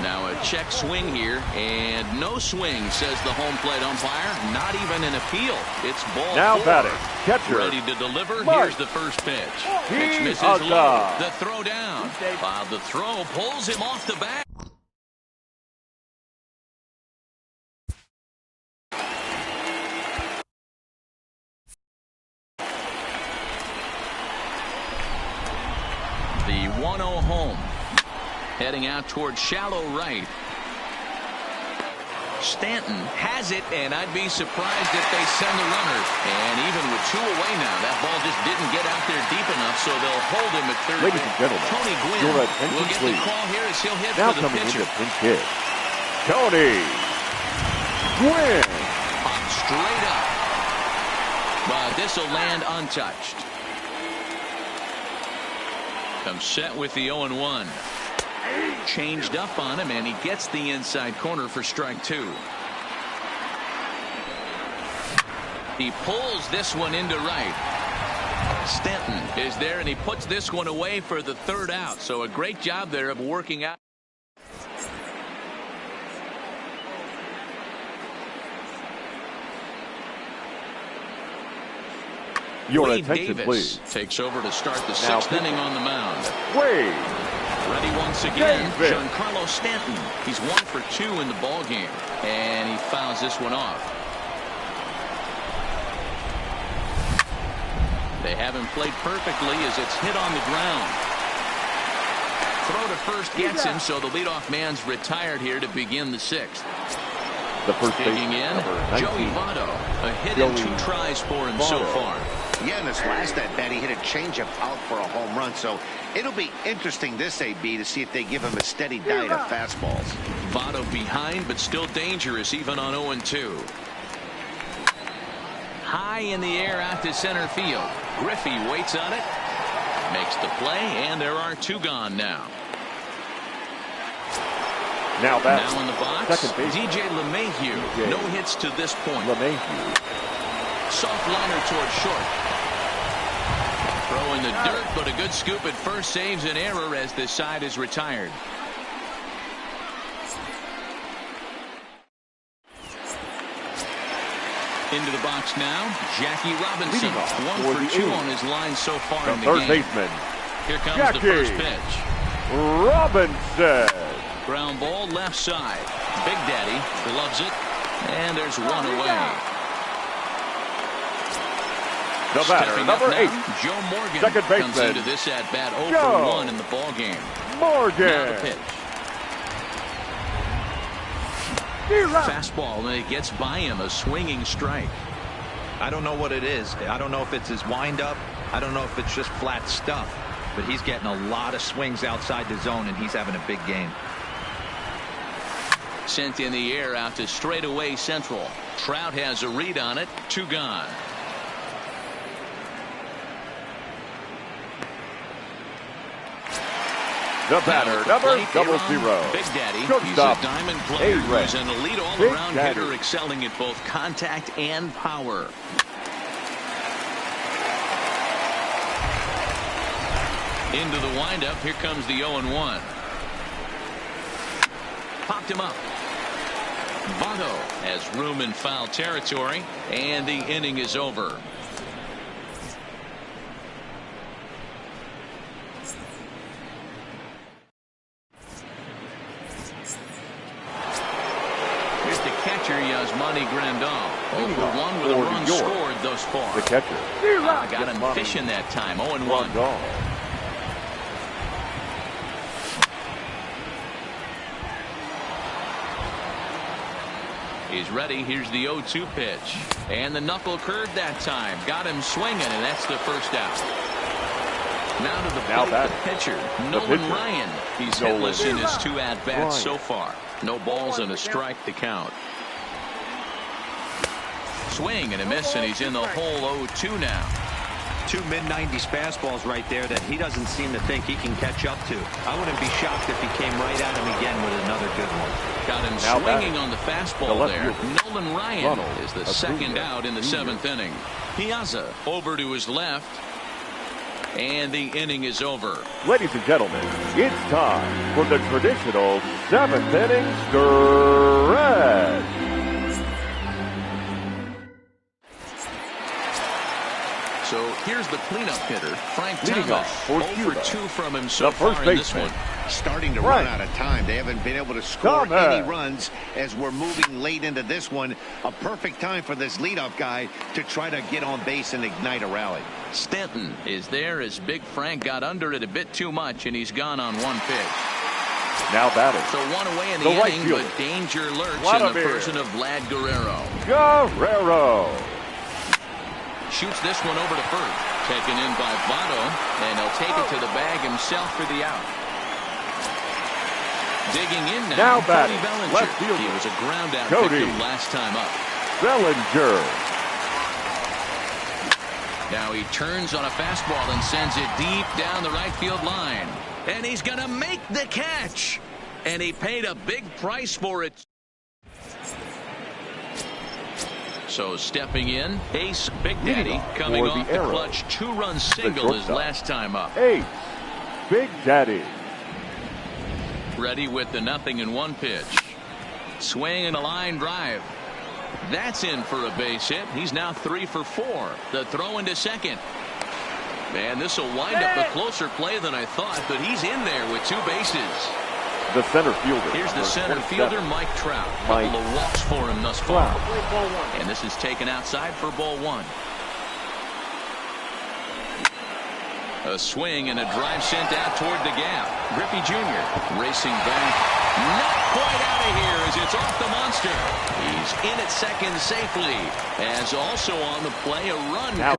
Now a check swing here, and no swing, says the home plate umpire. Not even an appeal. It's ball now 4. batting. Catcher. Ready to deliver. Mark. Here's the first pitch. Pitch misses low. The throw down. While the throw pulls him off the bat. The 1-0 home. Heading out towards shallow right. Stanton has it, and I'd be surprised if they send the runner. And even with 2 away now, that ball just didn't get out there deep enough, so they'll hold him at third. Ladies and gentlemen, Tony Gwynn your attention, will get please. the call here as he'll hit Now for the coming pitcher. into pinch hit, Tony Gwynn. Pop straight up. But this will land untouched. Comes set with the 0-1. Changed up on him, and he gets the inside corner for strike 2. He pulls this one into right. Stanton is there, and he puts this one away for the 3rd out. So a great job there of working out. Your Wade attention, Davis please. takes over to start the Now 6th inning on the mound. Wade. Ready once again, Davis. Giancarlo Stanton. He's 1 for 2 in the ball game, and he fouls this one off. They have him played perfectly as it's hit on the ground. Throw to first gets him, so the leadoff man's retired here to begin the 6th. The first Digging in, Joey Votto. A hit in 2 tries for him so far. Yeah, in this last at-bat, he hit a changeup out for a home run, so it'll be interesting this AB to see if they give him a steady diet of fastballs. Votto behind, but still dangerous even on 0-2. High in the air out to center field. Griffey waits on it, makes the play, and there are 2 gone now. Now in the box, second base. DJ LeMahieu. No hits to this point. LeMahieu. Soft liner towards short. Throw in the dirt, but a good scoop at first saves an error as this side is retired. Into the box now, Jackie Robinson. 1 for 2 on his line so far in the third game. baseman, Here comes Jackie the first pitch. Robinson. Ground ball left side. Big Daddy gloves it, and there's one away. The batter, number 8, Joe Morgan, second baseman, comes into this at bat 0 for 1 in the ball game. Morgan. Now the pitch. Fastball, and it gets by him, a swinging strike. I don't know what it is. I don't know if it's his windup. I don't know if it's just flat stuff. But he's getting a lot of swings outside the zone, and he's having a big game. Sent in the air out to straightaway central. Trout has a read on it. 2 gone. The batter, number 00. Big Daddy. Shortstop, He's a diamond player A-Ray. who's an elite all-around hitter, excelling at both contact and power. Into the windup. Here comes the 0-1. Popped him up. Votto has room in foul territory, and the inning is over. Here's the catcher, Yasmani Grandal. 0 for 1 with a run scored thus far. The catcher. Got him fishing that time. 0-1. He's ready. Here's the 0-2 pitch. And the knuckle curve that time. Got him swinging, and that's the first out. Now to the plate, the pitcher, Nolan Ryan. He's hitless in his 2 at-bats so far. No balls and a strike to count. Swing and a miss, and he's in the hole 0-2 now. 2 mid-90s fastballs right there that he doesn't seem to think he can catch up to. I wouldn't be shocked if he came right at him again with another good one. Got him swinging on the fastball there. Nolan Ryan is the second out in the 7th inning. Piazza over to his left, and the inning is over. Ladies and gentlemen, it's time for the traditional 7th inning stretch. So here's the cleanup hitter, Frank Thomas. 0 for 2 from him so first far in this baseman. one. Starting to run out of time. They haven't been able to score any runs as we're moving late into this one. A perfect time for this leadoff guy to try to get on base and ignite a rally. Stanton is there as Big Frank got under it a bit too much, and he's gone on 1 pitch. Now batting. So 1 away in the inning, but danger lurks in the person of Vlad Guerrero. Guerrero shoots this one over to first. Taken in by Votto, and he'll take it to the bag himself for the out. Digging in now batting. Bellinger. Left fielder. He was a ground out Cody victim last time up. Bellinger. Now he turns on a fastball and sends it deep down the right field line. And he's going to make the catch. And he paid a big price for it. So stepping in, Ace Big Daddy coming off the clutch 2-run single his last time up. Ace Big Daddy. Ready with the 0-1 pitch. Swing and a line drive. That's in for a base hit. He's now 3 for 4. The throw into second. Man, this will wind up a closer play than I thought, but he's in there with 2 bases. The center fielder. Here's the center fielder, Mike Trout. Couple of walks for him thus far. And this is taken outside for ball 1. A swing and a drive sent out toward the gap. Griffey Jr. racing back. Not quite out of here as it's off the monster. He's in at second safely. As also on the play, a run.